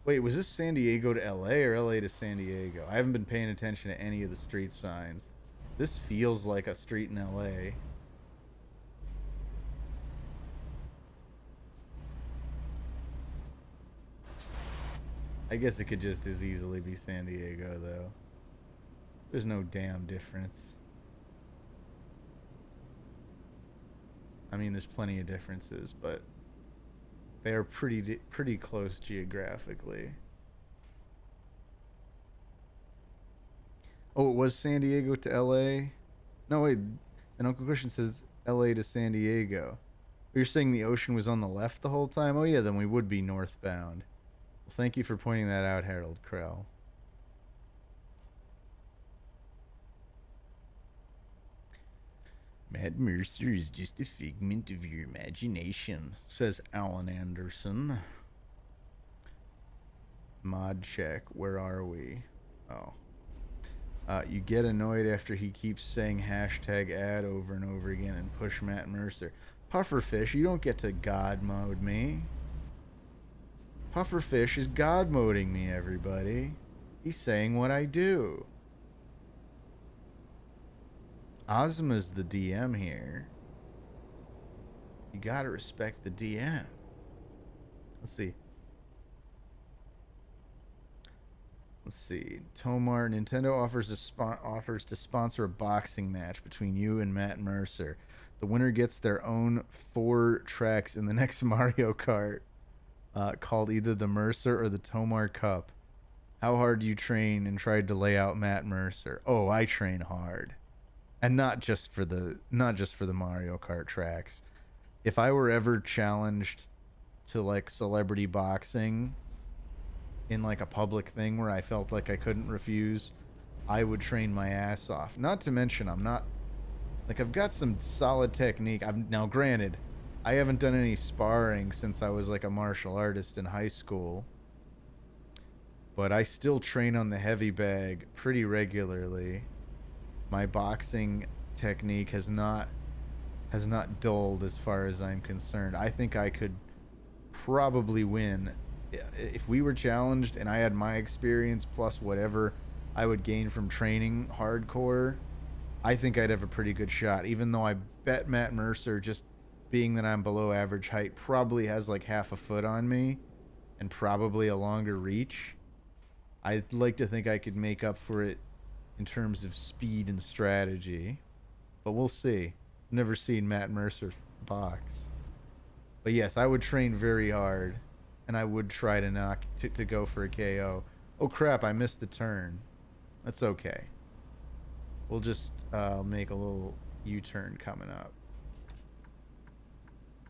Wait, was this San Diego to LA or LA to San Diego? I haven't been paying attention to any of the street signs. This feels like a street in LA. I guess it could just as easily be San Diego, though. There's no damn difference. I mean, there's plenty of differences, but they are pretty close geographically. Oh, it was San Diego to LA? No, wait. And Uncle Christian says LA to San Diego. You're saying the ocean was on the left the whole time? Oh, yeah, then we would be northbound. Well, thank you for pointing that out, Harold Krell. Matt Mercer is just a figment of your imagination, says Alan Anderson. Mod check, where are we? Oh. You get annoyed after he keeps saying hashtag ad over and over again and push Matt Mercer. Pufferfish, you don't get to God mode me. Pufferfish is God moding me, everybody. He's saying what I do. Ozma's the DM here. You gotta respect the DM. Let's see. Tomar, Nintendo offers to sponsor a boxing match between you and Matt Mercer. The winner gets their own 4 tracks in the next Mario Kart, called either the Mercer or the Tomar Cup. How hard do you train and tried to lay out Matt Mercer? Oh, I train hard. And not just for the Mario Kart tracks. If I were ever challenged to like celebrity boxing in like a public thing where I felt like I couldn't refuse, I would train my ass off. Not to mention I'm not like I've got some solid technique. Now granted, I haven't done any sparring since I was like a martial artist in high school. But I still train on the heavy bag pretty regularly. My boxing technique has not dulled as far as I'm concerned. I think I could probably win if we were challenged and I had my experience plus whatever I would gain from training hardcore. I think I'd have a pretty good shot, even though I bet Matt Mercer, just being that I'm below average height, probably has like half a foot on me and probably a longer reach. I'd like to think I could make up for it in terms of speed and strategy, but we'll see. Never seen Matt Mercer box. But yes, I would train very hard, and I would try to go for a KO. Oh crap, I missed the turn. That's okay. We'll just make a little U-turn coming up.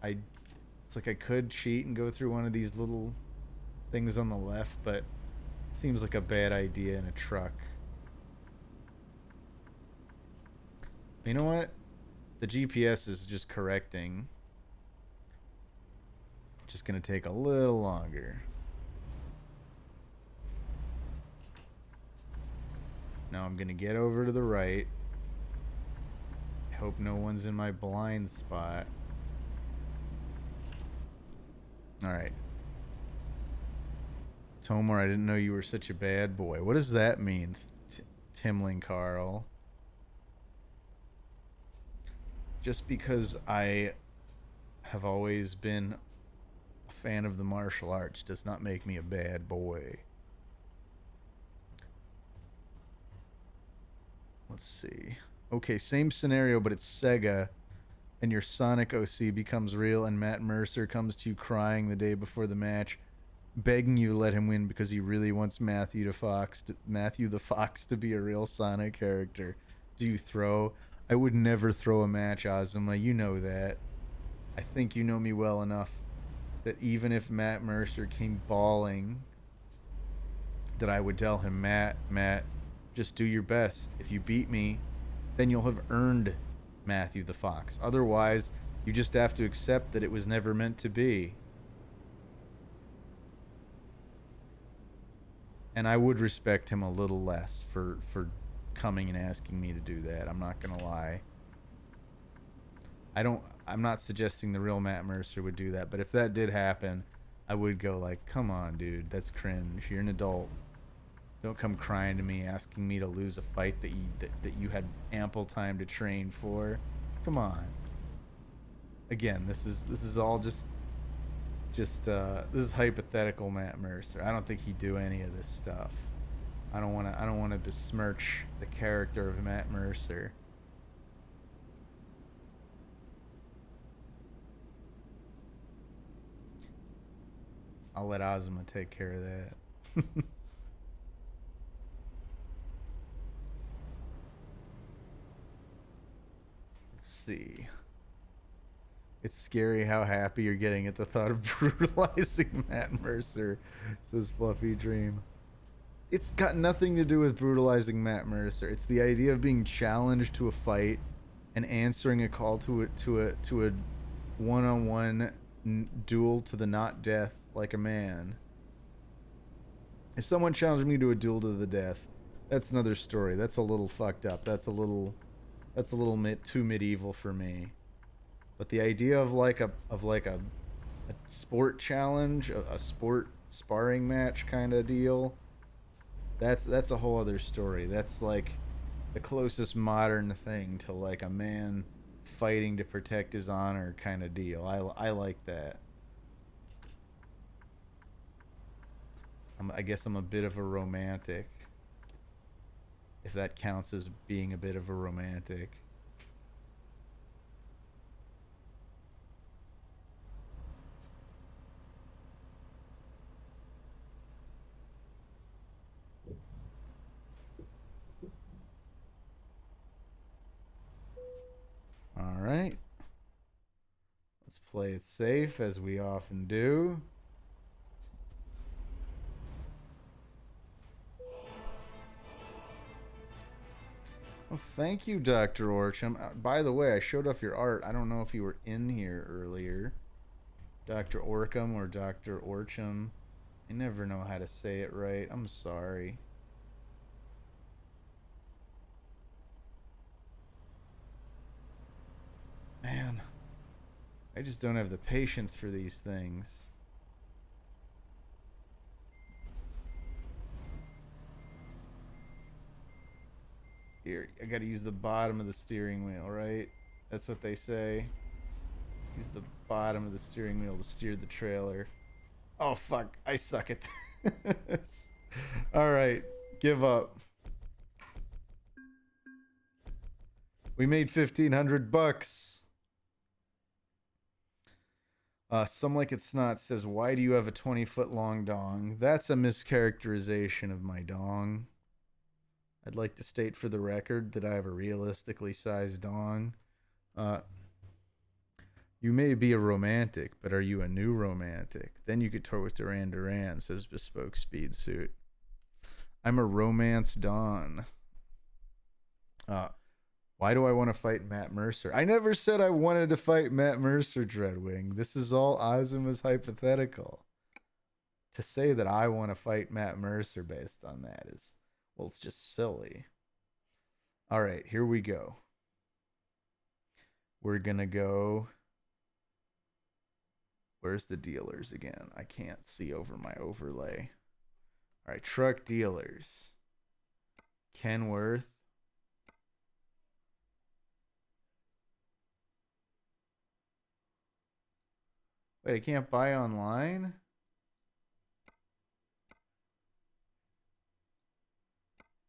It's like I could cheat and go through one of these little things on the left, but it seems like a bad idea in a truck. You know what? The GPS is just correcting. Just gonna take a little longer. Now I'm gonna get over to the right. Hope no one's in my blind spot. Alright. Tomar, I didn't know you were such a bad boy. What does that mean, Timling Carl? Just because I have always been a fan of the martial arts does not make me a bad boy. Let's see. Okay, same scenario, but it's Sega, and your Sonic OC becomes real, and Matt Mercer comes to you crying the day before the match, begging you to let him win because he really wants Matthew the Fox to be a real Sonic character. Do you throw? I would never throw a match, Azuma. You know that. I think you know me well enough that even if Matt Mercer came bawling, that I would tell him, Matt, just do your best. If you beat me, then you'll have earned Matthew the Fox. Otherwise, you just have to accept that it was never meant to be. And I would respect him a little less for coming and asking me to do that. I'm not gonna lie. I'm not suggesting the real Matt Mercer would do that, but if that did happen, I would go like, come on, dude, that's cringe. You're an adult. Don't come crying to me asking me to lose a fight that you had ample time to train for. Come on. Again, this is all just this is hypothetical Matt Mercer. I don't think he'd do any of this stuff. I don't wanna besmirch the character of Matt Mercer. I'll let Ozma take care of that. Let's see. It's scary how happy you're getting at the thought of brutalizing Matt Mercer, says Fluffy Dream. It's got nothing to do with brutalizing Matt Mercer. It's the idea of being challenged to a fight and answering a call to a one-on-one duel to the not death like a man. If someone challenged me to a duel to the death, that's another story. That's a little fucked up. That's a little too medieval for me. But the idea of a sport challenge, a sport sparring match kind of deal, that's a whole other story. That's like the closest modern thing to like a man fighting to protect his honor kind of deal. I like that. I guess I'm a bit of a romantic, if that counts as being a bit of a romantic. All right. Let's play it safe as we often do. Oh, thank you, Dr. Orcham. By the way, I showed off your art. I don't know if you were in here earlier. Dr. Orcham or Dr. Orcham. I never know how to say it right. I'm sorry. Man, I just don't have the patience for these things. Here, I gotta use the bottom of the steering wheel, right? That's what they say. Use the bottom of the steering wheel to steer the trailer. Oh, fuck. I suck at this. Alright, give up. We made 1,500 bucks. Some Like It's Not says, why do you have a 20-foot long dong? That's a mischaracterization of my dong. I'd like to state for the record that I have a realistically sized dong. You may be a romantic, but are you a new romantic? Then you could tour with Duran Duran, says Bespoke Speed Suit. I'm a romance don. Why do I want to fight Matt Mercer? I never said I wanted to fight Matt Mercer, Dreadwing. This is all Azuma's hypothetical. To say that I want to fight Matt Mercer based on that is, well, it's just silly. All right, here we go. We're going to go. Where's the dealers again? I can't see over my overlay. All right, truck dealers. Kenworth. Wait, I can't buy online?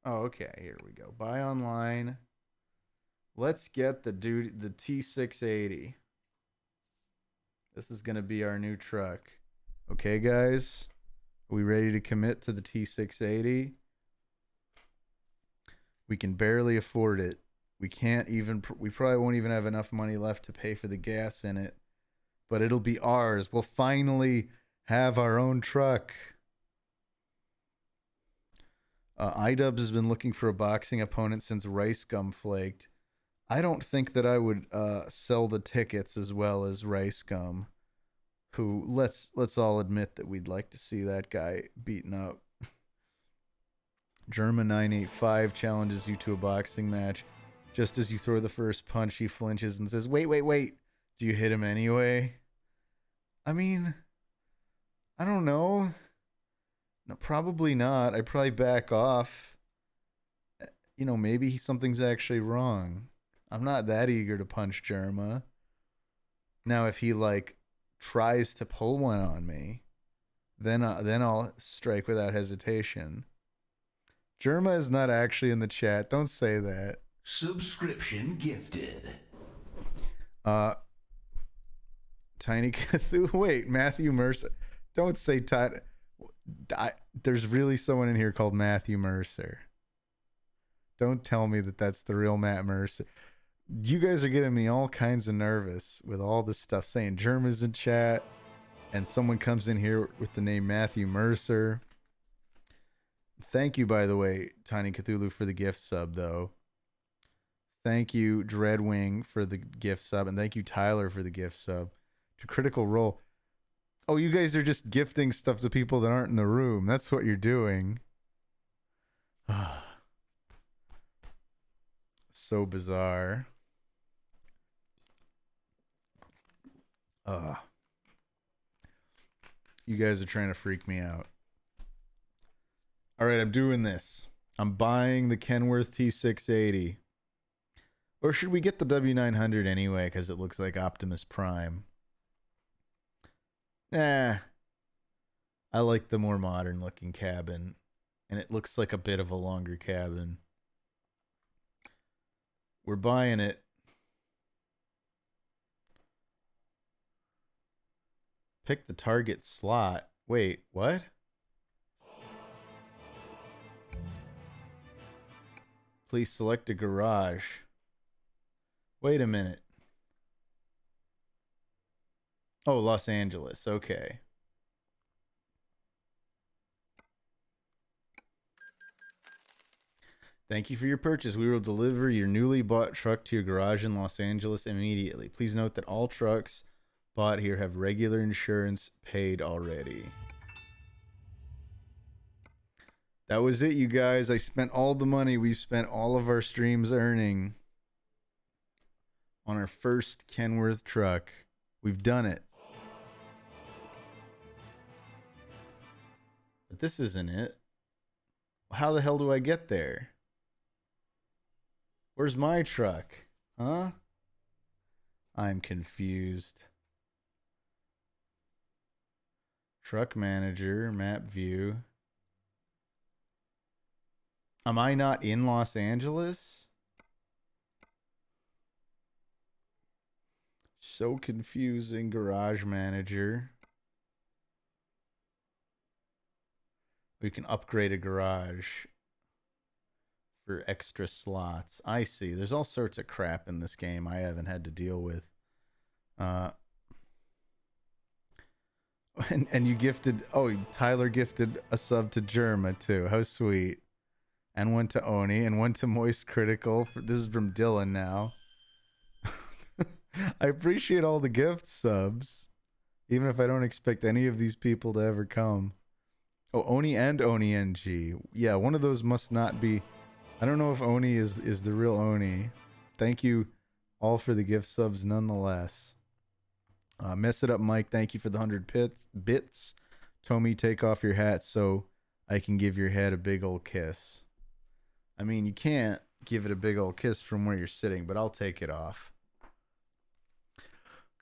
Oh, okay. Here we go. Buy online. Let's get the T680. This is going to be our new truck. Okay, guys? Are we ready to commit to the T680? We can barely afford it. We probably won't even have enough money left to pay for the gas in it. But it'll be ours. We'll finally have our own truck. iDubbbz has been looking for a boxing opponent since Rice Gum flaked. I don't think that I would sell the tickets as well as Rice Gum, who let's all admit that we'd like to see that guy beaten up. German 985 challenges you to a boxing match. Just as you throw the first punch, he flinches and says, wait. Do you hit him anyway? I mean, I don't know. No, probably not. I'd probably back off. Maybe something's actually wrong. I'm not that eager to punch Jerma. Now, if he like tries to pull one on me, then I'll strike without hesitation. Jerma is not actually in the chat. Don't say that. Subscription gifted. Tiny Cthulhu. Wait, Matthew Mercer. Don't say there's really someone in here called Matthew Mercer. Don't tell me that that's the real Matt Mercer. You guys are getting me all kinds of nervous with all this stuff saying Germa's in chat, and someone comes in here with the name Matthew Mercer. Thank you, by the way, Tiny Cthulhu, for the gift sub, though. Thank you, Dreadwing, for the gift sub, and thank you, Tyler, for the gift sub. To Critical Role. Oh, you guys are just gifting stuff to people that aren't in the room. That's what you're doing. So bizarre. You guys are trying to freak me out. All right, I'm doing this. I'm buying the Kenworth T680. Or should we get the W900 anyway, because it looks like Optimus Prime? I like the more modern looking cabin. And it looks like a bit of a longer cabin. We're buying it. Pick the target slot. Wait, what? Please select a garage. Wait a minute. Oh, Los Angeles. Okay. Thank you for your purchase. We will deliver your newly bought truck to your garage in Los Angeles immediately. Please note that all trucks bought here have regular insurance paid already. That was it, you guys. I spent all the money we've spent all of our streams earning on our first Kenworth truck. We've done it. But this isn't it. How the hell do I get there? Where's my truck? Huh? I'm confused. Truck manager, map view. Am I not in Los Angeles? So confusing, garage manager. We can upgrade a garage for extra slots. I see. There's all sorts of crap in this game I haven't had to deal with. And you gifted, Tyler gifted a sub to Germa too. How sweet. And one to Oni and one to Moist Critical. This is from Dylan now. I appreciate all the gift subs, even if I don't expect any of these people to ever come. Oh, Oni and Oni NG. Yeah, one of those must not be. I don't know if Oni is the real Oni. Thank you all for the gift subs nonetheless. Mess it up, Mike. Thank you for the 100 bits. Tommy, take off your hat so I can give your head a big old kiss. I mean, you can't give it a big old kiss from where you're sitting, but I'll take it off.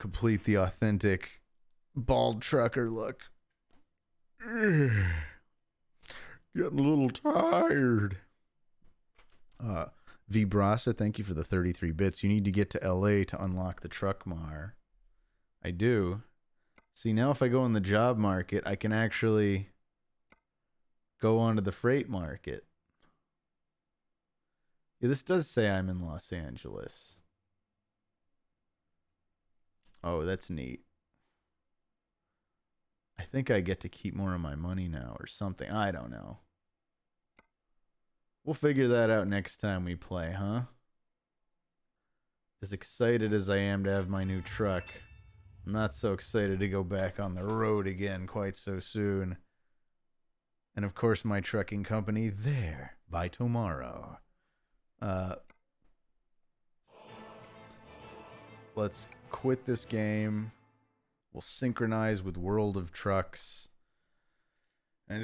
Complete the authentic bald trucker look. Getting a little tired. V Brasa, thank you for the 33 bits. You need to get to LA to unlock the truck mar. I do. See, now if I go in the job market, I can actually go onto the freight market. Yeah, this does say I'm in Los Angeles. Oh, that's neat. I think I get to keep more of my money now or something. I don't know. We'll figure that out next time we play, huh? As excited as I am to have my new truck, I'm not so excited to go back on the road again quite so soon. And of course, my trucking company, there, by tomorrow. Let's quit this game. We'll synchronize with World of Trucks. And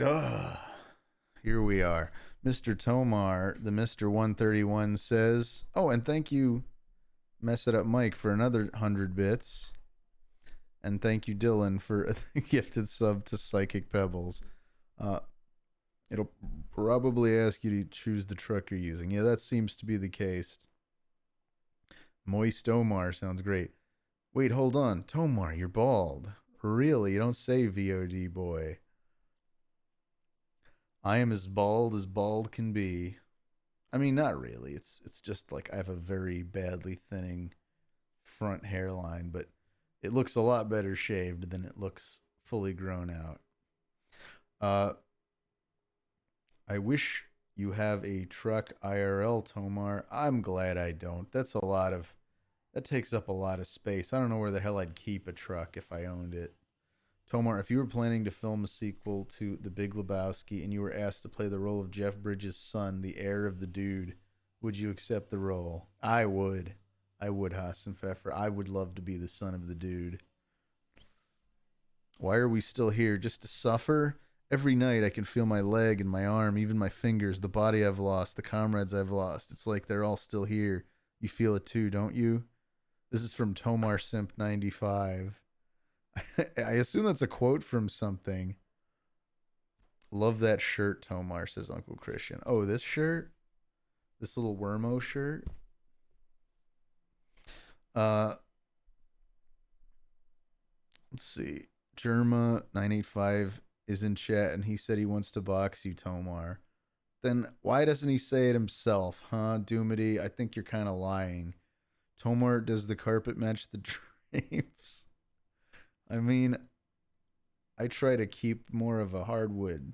here we are. Mr. Tomar, the Mr. 131 says, oh, and thank you, Mess It Up Mike, for another 100 bits. And thank you, Dylan, for a gifted sub to Psychic Pebbles. Uh, it'll probably ask you to choose the truck you're using. Yeah, that seems to be the case. Moist Omar sounds great. Wait, hold on. Tomar, you're bald. Really? You don't say VOD boy. I am as bald can be. I mean, not really. It's just like I have a very badly thinning front hairline, but it looks a lot better shaved than it looks fully grown out. Uh, I wish you have a truck IRL, Tomar. I'm glad I don't. That takes up a lot of space. I don't know where the hell I'd keep a truck if I owned it. Tomar, if you were planning to film a sequel to The Big Lebowski and you were asked to play the role of Jeff Bridges' son, the heir of the dude, would you accept the role? I would. I would, Hassan Pfeffer. I would love to be the son of the dude. Why are we still here? Just to suffer? Every night I can feel my leg and my arm, even my fingers, the body I've lost, the comrades I've lost. It's like they're all still here. You feel it too, don't you? This is from Tomar Simp 95. I assume that's a quote from something. Love that shirt, Tomar, says Uncle Christian. Oh, this shirt? This little Wormo shirt? Uh, let's see. Germa985 is in chat and he said he wants to box you, Tomar. Then why doesn't he say it himself, huh, Doomity? I think you're kind of lying. Tomar, does the carpet match the drapes? I mean, I try to keep more of a hardwood.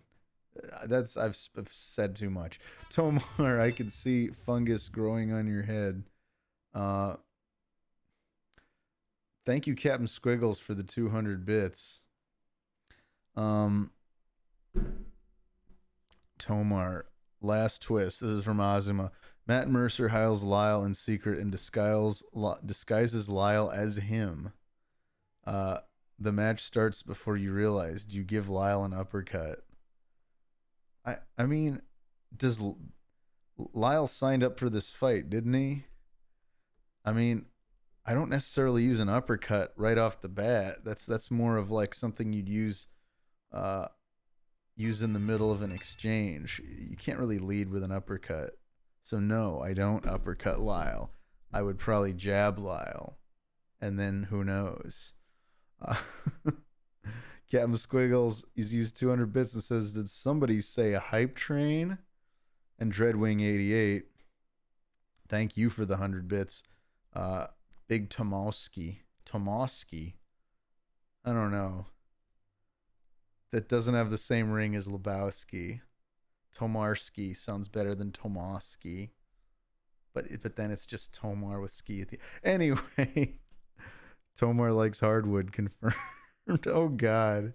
I've said too much. Tomar, I can see fungus growing on your head. Uh, thank you, Captain Squiggles, for the 200 bits. Um, Tomar, last twist. This is from Azuma. Matt Mercer hiles Lyle in secret and disguises Lyle as him. Uh, the match starts before you realize. Do you give Lyle an uppercut? I mean, does Lyle signed up for this fight, didn't he? I mean, I don't necessarily use an uppercut right off the bat. That's more of like something you'd uh use in the middle of an exchange. You can't really lead with an uppercut. So no, I don't uppercut Lyle. I would probably jab Lyle, and then who knows? Uh, Captain Squiggles, he's used 200 bits and says, "Did somebody say a hype train?" And Dreadwing88, thank you for the 100 bits. Uh, Big Tomowski. I don't know. That doesn't have the same ring as Lebowski. Tomarski sounds better than Tomoski. But then it's just Tomar with ski at the anyway. Tomar likes hardwood confirmed. Oh God,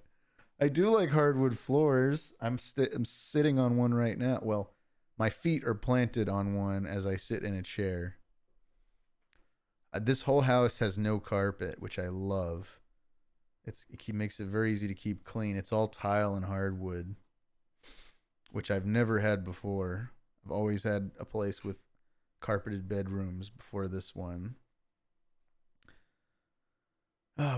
I do like hardwood floors. I'm sitting on one right now. Well, my feet are planted on one as I sit in a chair. This whole house has no carpet, which I love. It makes it very easy to keep clean. It's all tile and hardwood, which I've never had before. I've always had a place with carpeted bedrooms before this one.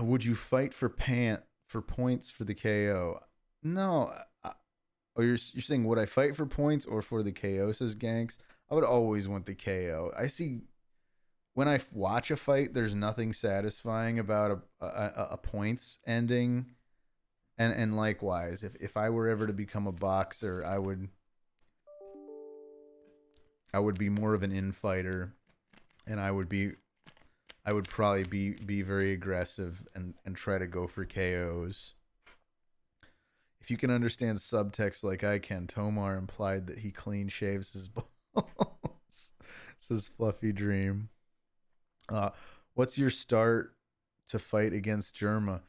Would you fight for points for the KO? No. Oh, you're saying would I fight for points or for the KO? Says Ganks. I would always want the KO. I see when I watch a fight, there's nothing satisfying about a points ending, and likewise, if I were ever to become a boxer, I would be more of an infighter, and I would probably be very aggressive and try to go for KOs. If you can understand subtext like I can, Tomar implied that he clean shaves his balls. Says Fluffy Dream. Uh, what's your start to fight against Germa?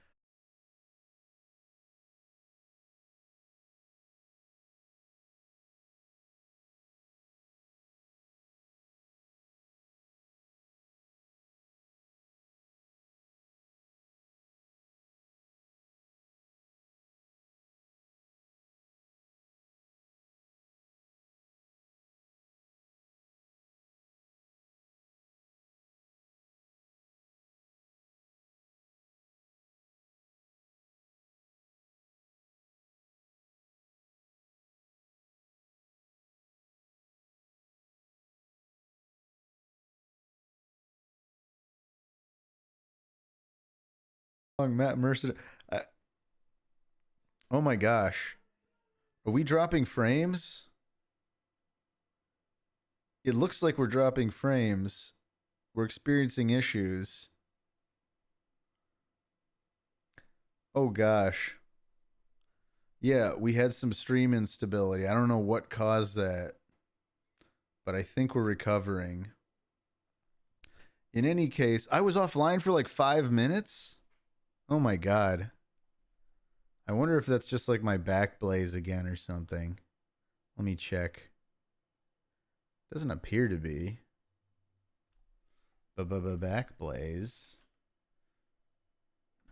Matt Mercer. Uh, oh my gosh. Are we dropping frames? It looks like we're dropping frames. We're experiencing issues. Oh gosh. Yeah, we had some stream instability. I don't know what caused that, but I think we're recovering. In any case, I was offline for like 5 minutes. Oh my god. I wonder if that's just like my back blaze again or something. Let me check. Doesn't appear to be. Back blaze.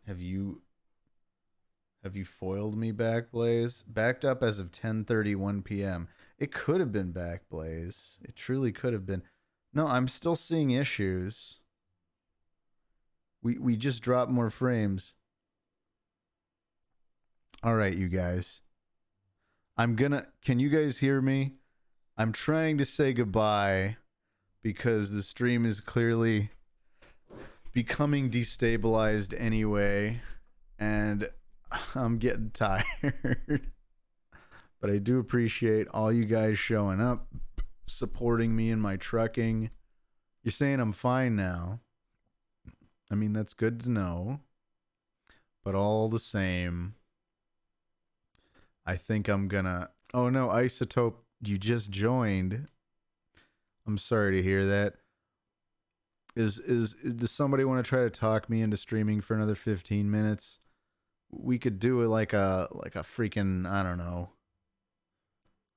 Have you foiled me, back blaze? Backed up as of 10:31 p.m. It could have been back blaze. It truly could have been. No, I'm still seeing issues. We just dropped more frames. All right, you guys. Can you guys hear me? I'm trying to say goodbye because the stream is clearly becoming destabilized anyway, and I'm getting tired. But I do appreciate all you guys showing up, supporting me in my trucking. You're saying I'm fine now. I mean, that's good to know. But all the same, I think I'm gonna. Oh no, Isotope, you just joined. I'm sorry to hear that. Does somebody want to try to talk me into streaming for another 15 minutes? We could do it like a freaking, I don't know.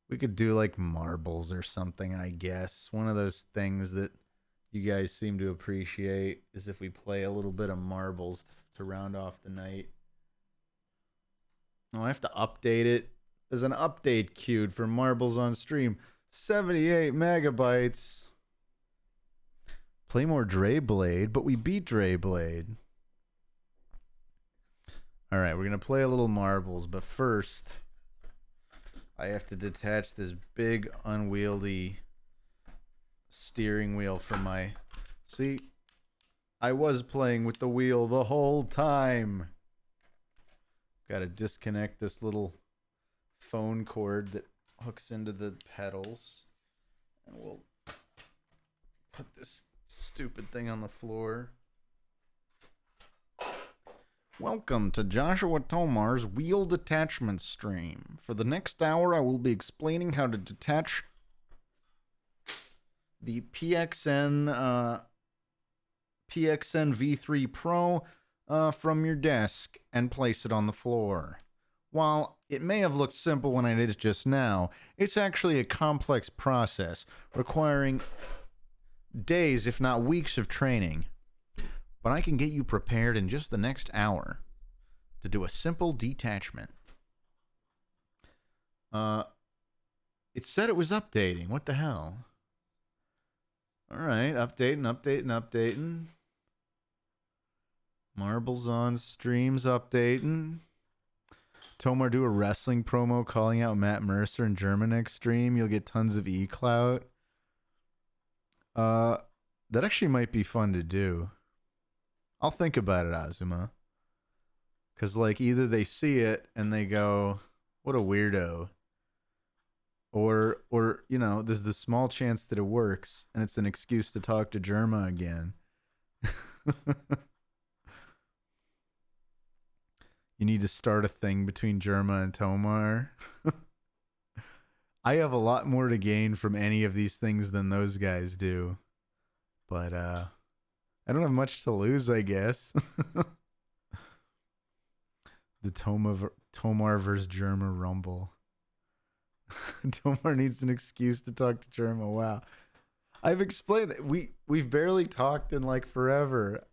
We could do like marbles or something, I guess. One of those things that you guys seem to appreciate is if we play a little bit of marbles to round off the night. Oh, I have to update it. There's an update queued for marbles on stream. 78 megabytes. Play more Dre Blade, but we beat Dre Blade. All right, we're going to play a little marbles, but first, I have to detach this big, unwieldy steering wheel from my... See, I was playing with the wheel the whole time. Got to disconnect this little phone cord that hooks into the pedals. And we'll put this stupid thing on the floor. Welcome to Joshua Tomar's wheel detachment stream. For the next hour, I will be explaining how to detach the PXN V3 Pro from your desk and place it on the floor. While it may have looked simple when I did it just now, it's actually a complex process requiring days, if not weeks, of training. But I can get you prepared in just the next hour to do a simple detachment. It said it was updating. What the hell? All right, updating. Marbles on streams updating. Tomar, do a wrestling promo calling out Matt Mercer in German next stream. You'll get tons of e-clout. That actually might be fun to do. I'll think about it, Azuma. Because, like, either they see it and they go, what a weirdo. Or you know, there's the small chance that it works and it's an excuse to talk to Germa again. You need to start a thing between Germa and Tomar. I have a lot more to gain from any of these things than those guys do. But I don't have much to lose, I guess. The Tomar versus Germa Rumble. Tomar needs an excuse to talk to Germa. Wow. I've explained that we've barely talked in like forever.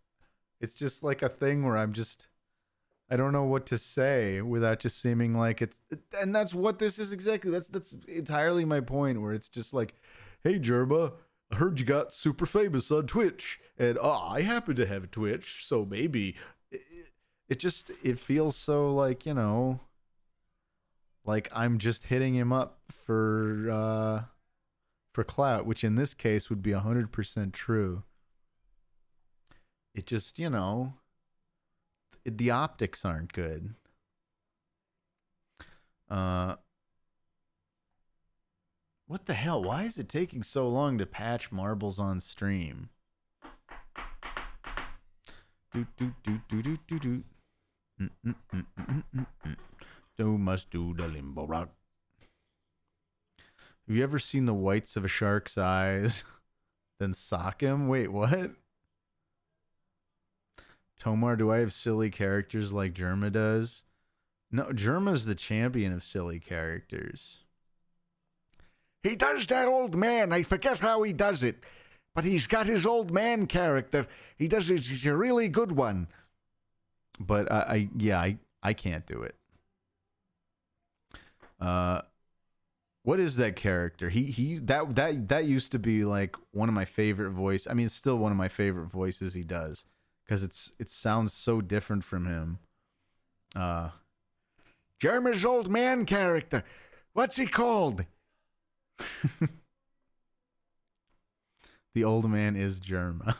It's just like a thing where I don't know what to say without just seeming like it's, and that's what this is exactly. That's entirely my point, where it's just like, hey Germa, I heard you got super famous on Twitch, and I happen to have a Twitch, so maybe it feels so like, you know, like I'm just hitting him up for clout, which in this case would be 100% true. It just, you know, the optics aren't good. What the hell? Why is it taking so long to patch marbles on stream? Do do do do do do do. Do must do the limbo rock. Have you ever seen the whites of a shark's eyes? Then sock him? Wait, what? Tomar, do I have silly characters like Germa does? No, Germa's the champion of silly characters. He does that old man. I forget how he does it. But he's got his old man character. He does it. He's a really good one. But I can't do it. What is that character? That used to be like one of my favorite voice. I mean, it's still one of my favorite voices he does because it sounds so different from him. Germa's old man character. What's he called? The old man is Germa.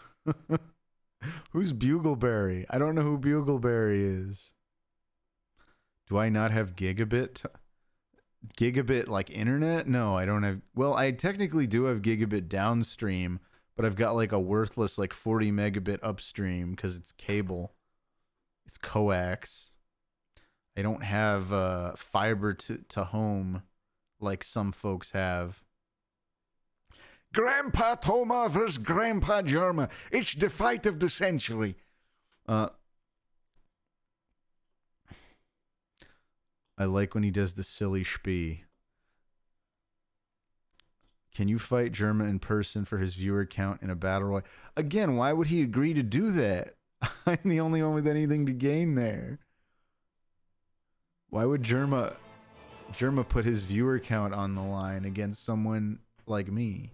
Who's Bugleberry? I don't know who Bugleberry is. Do I not have gigabit? Gigabit like internet? No, I don't have. Well, I technically do have gigabit downstream, but I've got like a worthless like 40 megabit upstream because it's cable. It's coax. I don't have fiber to home like some folks have. Grandpa Tomar versus Grandpa Germa. It's the fight of the century. I like when he does the silly spee. Can you fight Germa in person for his viewer count in a battle royale? Again, why would he agree to do that? I'm the only one with anything to gain there. Why would Germa put his viewer count on the line against someone like me?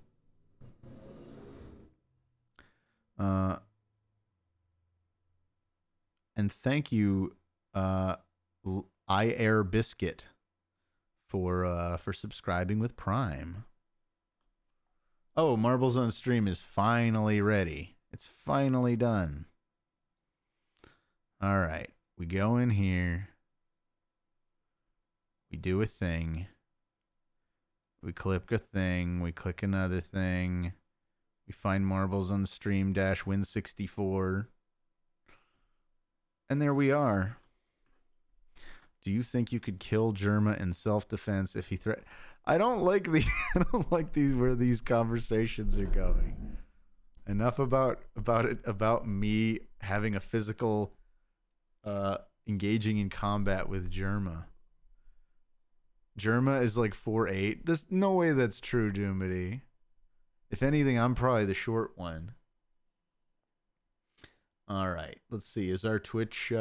And thank you, Air Biscuit, for subscribing with Prime. Oh, Marbles on Stream is finally ready. It's finally done. All right, we go in here. We do a thing. We click a thing. We click another thing. We find Marbles on Stream -Win64. And there we are. Do you think you could kill Germa in self-defense if he threat? I don't like the I don't like these where these conversations are going. Enough about me having a physical engaging in combat with Germa. Germa is like 4'8". There's no way that's true, Doomity. If anything, I'm probably the short one. All right, let's see. Is our Twitch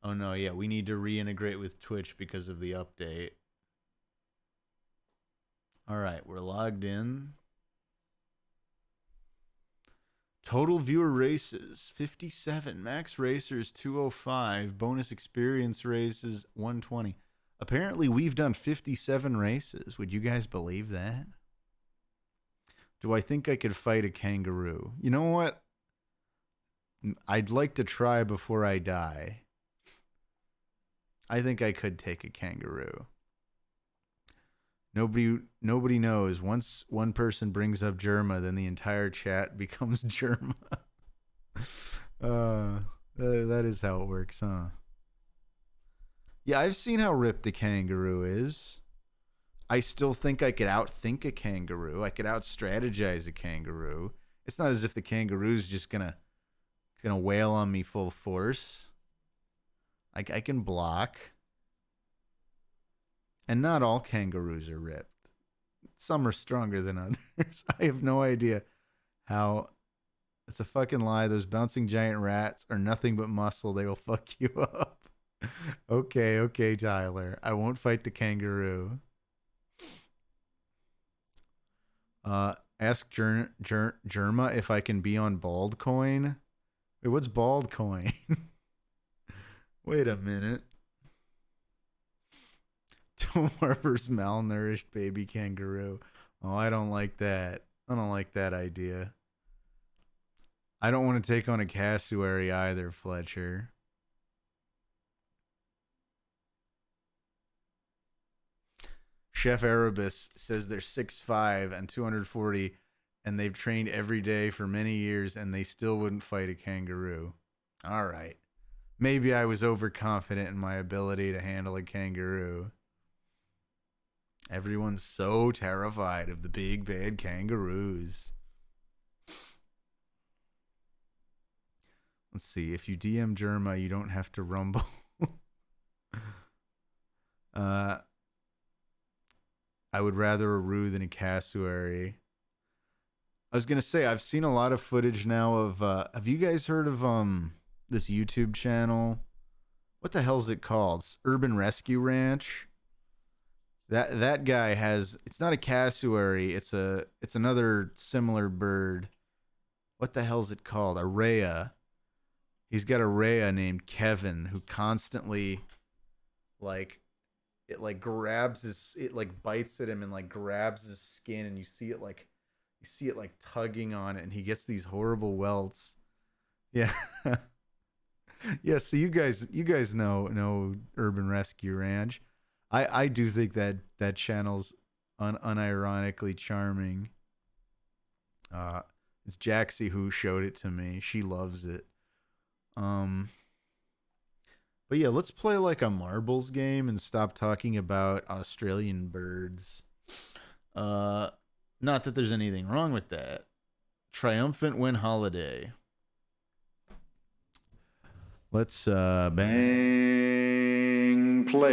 Oh no, yeah, we need to reintegrate with Twitch because of the update. All right, we're logged in. Total viewer races 57, max racers 205, bonus experience races 120. Apparently we've done 57 races. Would you guys believe that? Do I think I could fight a kangaroo? You know what? I'd like to try before I die. I think I could take a kangaroo. Nobody knows. Once one person brings up Germa, then the entire chat becomes Germa. That is how it works, huh? Yeah, I've seen how ripped a kangaroo is. I still think I could outthink a kangaroo. I could out-strategize a kangaroo. It's not as if the kangaroo's just gonna wail on me full force. I can block. And not all kangaroos are ripped. Some are stronger than others. I have no idea how. It's a fucking lie. Those bouncing giant rats are nothing but muscle. They will fuck you up. Okay, Tyler. I won't fight the kangaroo. Ask Germa if I can be on Bald Coin. Wait, what's Bald Coin? Wait a minute. Tomar's malnourished baby kangaroo. Oh, I don't like that. I don't like that idea. I don't want to take on a cassowary either, Fletcher. Chef Erebus says they're 6'5" and 240, and they've trained every day for many years, and they still wouldn't fight a kangaroo. All right. Maybe I was overconfident in my ability to handle a kangaroo. Everyone's so terrified of the big bad kangaroos. Let's see. If you DM Germa, you don't have to rumble. I would rather a roo than a cassowary. I was gonna say I've seen a lot of footage now of. Have you guys heard of this YouTube channel? What the hell's it called? Urban Rescue Ranch. That guy has. It's not a cassowary. It's another similar bird. What the hell's it called? A rhea. He's got a rhea named Kevin who constantly, like, it like grabs his, it like bites at him and like grabs his skin, and you see it like tugging on it, and he gets these horrible welts. Yeah. Yeah, so you guys know Urban Rescue Ranch. I do think that channel's unironically charming. Uh it's Jaxie who showed it to me. She loves it. Um but yeah, let's play like a marbles game and stop talking about Australian birds. Uh Not that there's anything wrong with that. Triumphant win holiday. Let's bang play.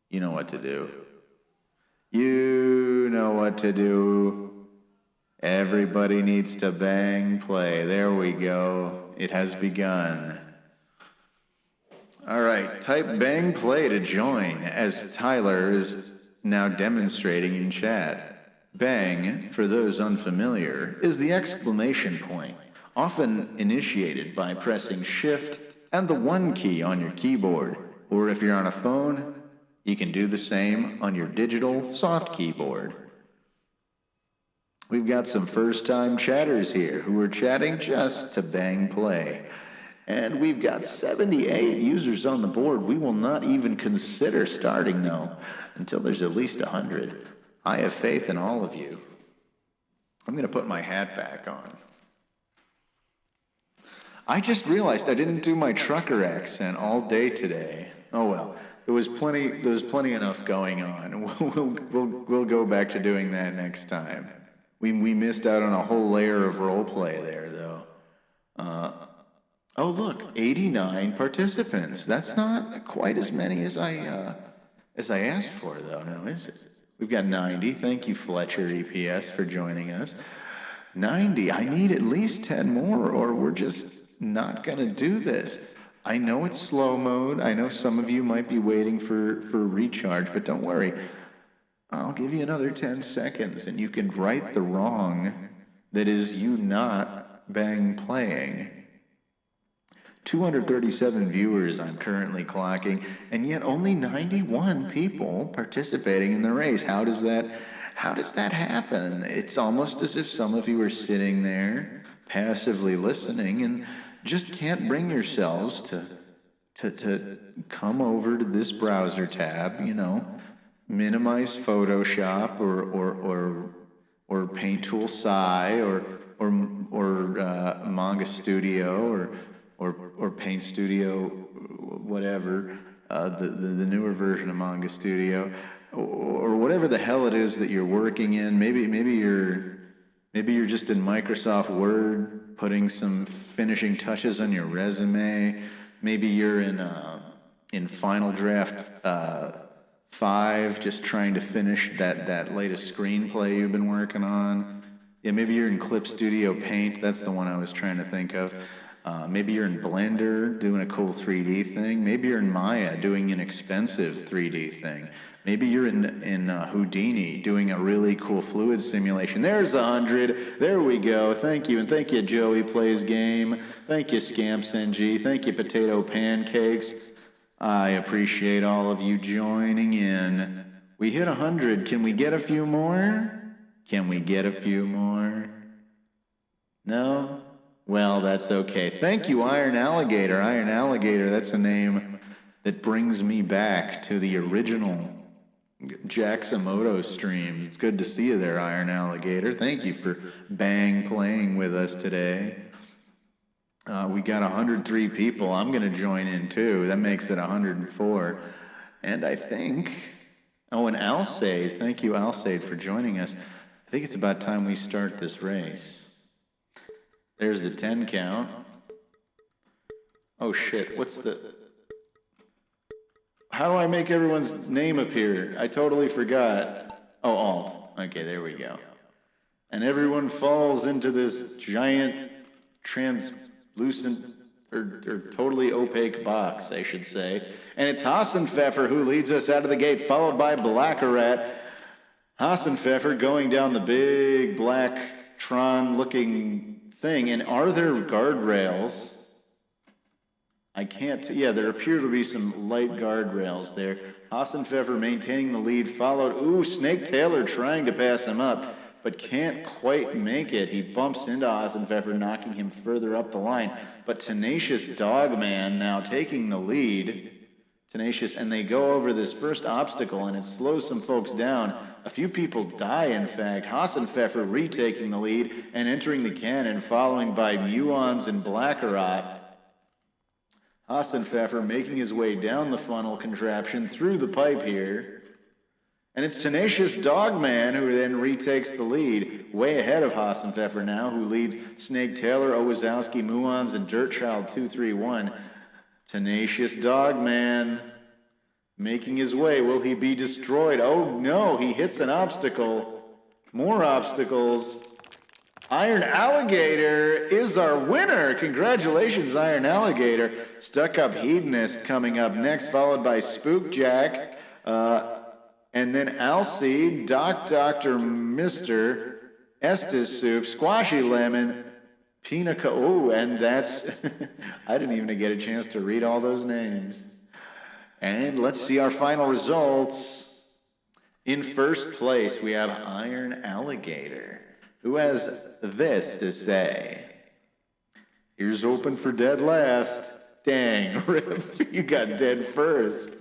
You know what to do. You know what to do. Everybody needs to bang play. There we go. It has begun. All right, type bang play to join, as Tyler is now demonstrating in chat. Bang, for those unfamiliar, is the exclamation point, often initiated by pressing Shift and the 1 key on your keyboard, or if you're on a phone, you can do the same on your digital soft keyboard. We've got some first-time chatters here who are chatting just to bang play. And we've got 78 users on the board. We will not even consider starting, though, until there's at least 100. I have faith in all of you. I'm going to put my hat back on. I just realized I didn't do my trucker accent all day today. Oh well, there was plenty enough going on. We'll go back to doing that next time. We missed out on a whole layer of roleplay there, though. Oh look, 89 participants. That's not quite as many as I asked for, though, now is it? We've got 90. Thank you, Fletcher EPS, for joining us. 90. I need at least 10 more, or we're just not gonna do this. I know it's slow mode. I know some of you might be waiting for recharge, but don't worry. I'll give you another 10 seconds, and you can right the wrong that is you not bang playing. 237 viewers I'm currently clocking, and yet only 91 people participating in the race. How does that happen? It's almost as if some of you are sitting there passively listening and just can't bring yourselves to come over to this browser tab, minimize Photoshop or Paint Tool Sci or Manga Studio or Paint Studio, whatever, the newer version of Manga Studio, or whatever the hell it is that you're working in. Maybe you're just in Microsoft Word putting some finishing touches on your resume. Maybe you're in Final Draft 5, just trying to finish that latest screenplay you've been working on. Yeah, maybe you're in Clip Studio Paint. That's the one I was trying to think of. Maybe you're in Blender doing a cool 3D thing. Maybe you're in Maya doing an expensive 3D thing. Maybe you're in Houdini doing a really cool fluid simulation. There's 100. There we go. Thank you. And thank you, Joey Plays Game. Thank you, Scamps NG. Thank you, Potato Pancakes. I appreciate all of you joining in. We hit 100. Can we get a few more? Can we get a few more? No? Well, that's okay. Thank you, Iron Alligator. Iron Alligator, that's a name that brings me back to the original Jaxamoto streams. It's good to see you there, Iron Alligator. Thank you for playing with us today. We got 103 people. I'm going to join in too. That makes it 104. And I think, and Alsaid, thank you, Alsaid, for joining us. I think it's about time we start this race. There's the 10 count. Oh shit, how do I make everyone's name appear? I totally forgot. Oh, Alt. Okay, there we go. And everyone falls into this giant, translucent, or totally opaque box, I should say. And it's Hassenpfeffer who leads us out of the gate, followed by Blackarat. Hassenpfeffer going down the big black Tron-looking thing. And are there guardrails? I can't, yeah, there appear to be some light guardrails there. Hassenpfeffer maintaining the lead, followed, Snake Taylor trying to pass him up, but can't quite make it. He bumps into Hassenpfeffer, knocking him further up the line. But Tenacious Dogman now taking the lead. Tenacious, and they go over this first obstacle, and it slows some folks down. A few people die, in fact. Hassenpfeffer retaking the lead and entering the cannon, following by Muons and Blackarat. Hassenpfeffer making his way down the funnel contraption through the pipe here. And it's Tenacious Dogman who then retakes the lead, way ahead of Hassenpfeffer now, who leads Snake Taylor, Owazowski, Muons, and Dirtchild 231. Tenacious Dogman making his way. Will he be destroyed? Oh no, he hits an obstacle. More obstacles. Iron Alligator is our winner. Congratulations, Iron Alligator. Stuck Up Hedonist coming up next, followed by Spookjack, and then Alcide, Dr. Mister, Estes Soup, Squashy Lemon, and that's, I didn't even get a chance to read all those names. And let's see our final results. In first place, we have Iron Alligator, who has this to say. Here's hoping for dead last. Dang, Rip, you got dead first.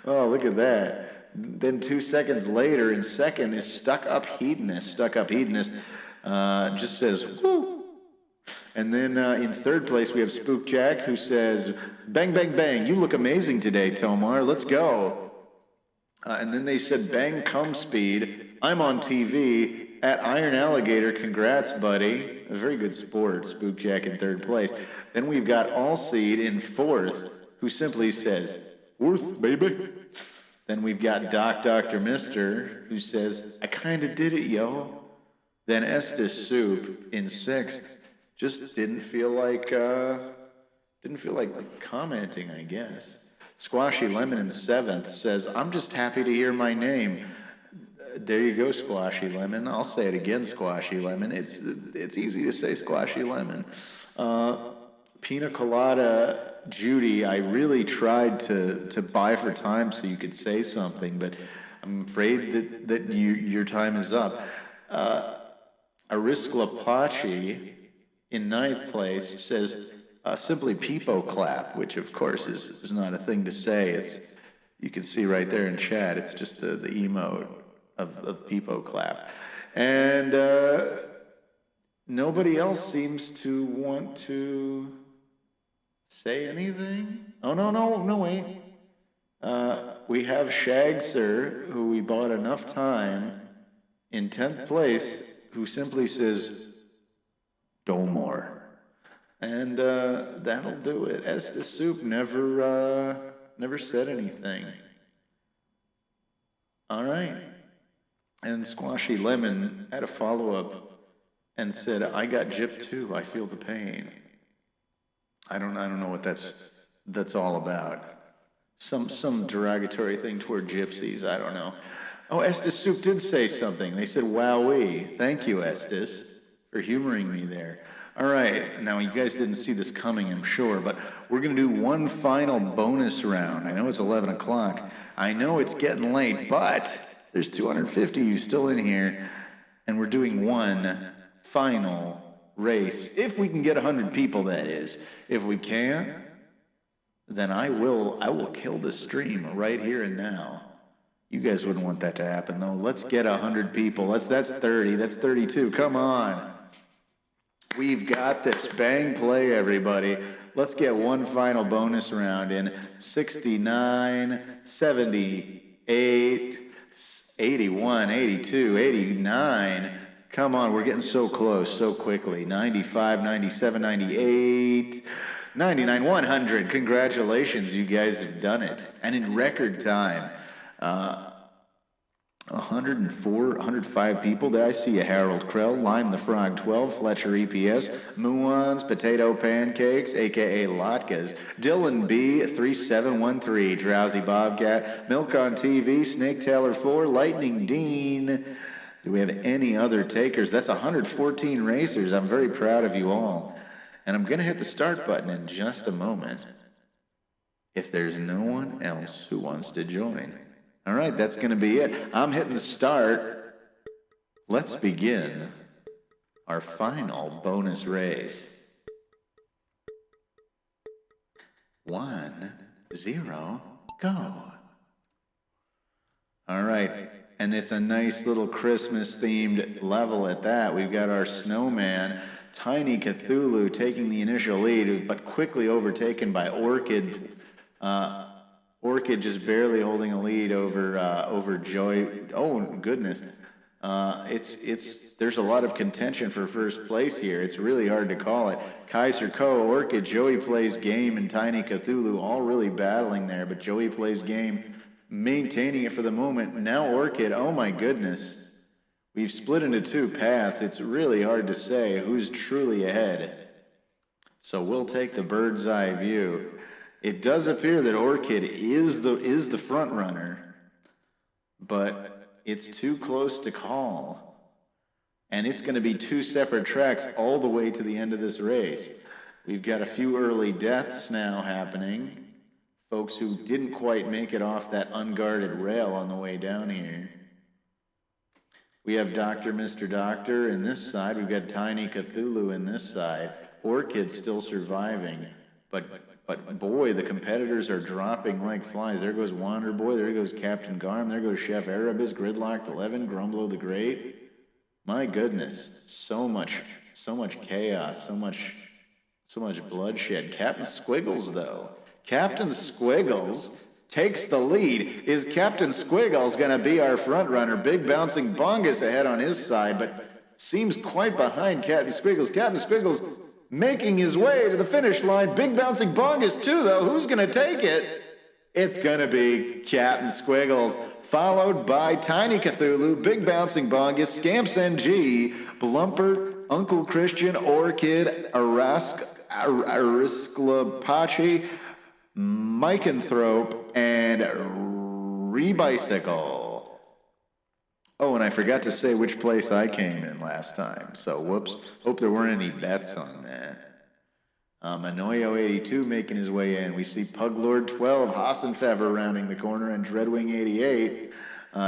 Oh, look at that. Then 2 seconds later, in second, is Stuck Up Hedonist. Stuck Up Hedonist just says, woo. And then in third place, we have Spookjack, who says, bang, bang, bang, you look amazing today, Tomar, let's go. And then they said, bang, come speed, I'm on TV, at Iron Alligator, congrats, buddy. A very good sport, Spookjack in third place. Then we've got Allseed in fourth, who simply says, fourth, baby. Then we've got Dr. Mister, who says, I kinda did it, yo. Then Estes Soup in sixth, just didn't feel like commenting, I guess. Squashy Lemon in seventh says, I'm just happy to hear my name. There you go, Squashy Lemon. I'll say it again, Squashy Lemon. It's easy to say Squashy Lemon. Pina Colada Judy, I really tried to buy for time so you could say something, but I'm afraid that your time is up. Ariskla Pachi in ninth place says simply Peepo Clap, which of course is not a thing to say. You can see right there in chat, it's just the emote of Peepo Clap. And nobody else seems to want to say anything. Oh, no, wait. We have Shagser, who we bought enough time, in 10th place, who simply says, Domor. And that'll do it. Estes Soup never said anything. All right. And Squashy Lemon had a follow-up and said, I got gypped too. I feel the pain. I don't know what that's all about. Some derogatory thing toward gypsies. I don't know. Oh, Estes Soup did say something. They said, wowee. Thank you, Estes, for humoring me there. All right. Now, you guys didn't see this coming, I'm sure, but we're going to do one final bonus round. I know it's 11 o'clock. I know it's getting late, but there's 250 of you still in here. And we're doing one final race. If we can get 100 people, that is. If we can't, then I will kill the stream right here and now. You guys wouldn't want that to happen, though. Let's get 100 people. That's 30. That's 32. Come on. We've got this. Bang play, everybody. Let's get one final bonus round in. 69, 78, 81, 82, 89. Come on, we're getting so close so quickly. 95, 97, 98, 99, 100. Congratulations, you guys have done it. And in record time. 104, 105 people. There I see a Harold Krell, Lime the Frog 12, Fletcher EPS, Muons, Potato Pancakes, aka Latkes, Dylan B 3713, Drowsy Bobcat, Milk on TV, Snake Taylor 4, Lightning Dean. Do we have any other takers? That's 114 racers. I'm very proud of you all. And I'm gonna hit the start button in just a moment if there's no one else who wants to join. All right, that's going to be it. I'm hitting the start. Let's begin our final bonus race. 1, 0, go. All right, and it's a nice little Christmas-themed level at that. We've got our snowman, Tiny Cthulhu, taking the initial lead, but quickly overtaken by Orchid. Orchid just barely holding a lead over Joy. Oh goodness, there's a lot of contention for first place here. It's really hard to call it. Kaiser Co, Orchid, Joey Plays Game, and Tiny Cthulhu all really battling there, but Joey Plays Game maintaining it for the moment. Now Orchid, oh my goodness, we've split into two paths. It's really hard to say who's truly ahead. So we'll take the bird's eye view. It does appear that Orchid is the front runner, but it's too close to call. And it's going to be two separate tracks all the way to the end of this race. We've got a few early deaths now happening. Folks who didn't quite make it off that unguarded rail on the way down here. We have Dr. Mr. Doctor in this side. We've got Tiny Cthulhu in this side. Orchid's still surviving, but boy, the competitors are dropping like flies. There goes Wander Boy, there goes Captain Garm, there goes Chef Erebus, Gridlocked 11, Grumblo the Great. My goodness, so much chaos, so much bloodshed. Captain Squiggles, though. Captain Squiggles takes the lead. Is Captain Squiggles going to be our front runner? Big Bouncing Bongus ahead on his side, but seems quite behind Captain Squiggles. Captain Squiggles making his way to the finish line. Big Bouncing Bongus too, though. Who's going to take it? It's going to be Captain Squiggles, followed by Tiny Cthulhu, Big Bouncing Bongus, Scamps NG, Blumper, Uncle Christian, Orchid, Arisklapachi, Micanthrope, and Rebicycle. Oh, and I forgot to say which place I came in last time, so whoops. Hope there weren't any bets on that. Manoyo 82 making his way in. We see Puglord 12, Hassenfever rounding the corner, and Dreadwing 88.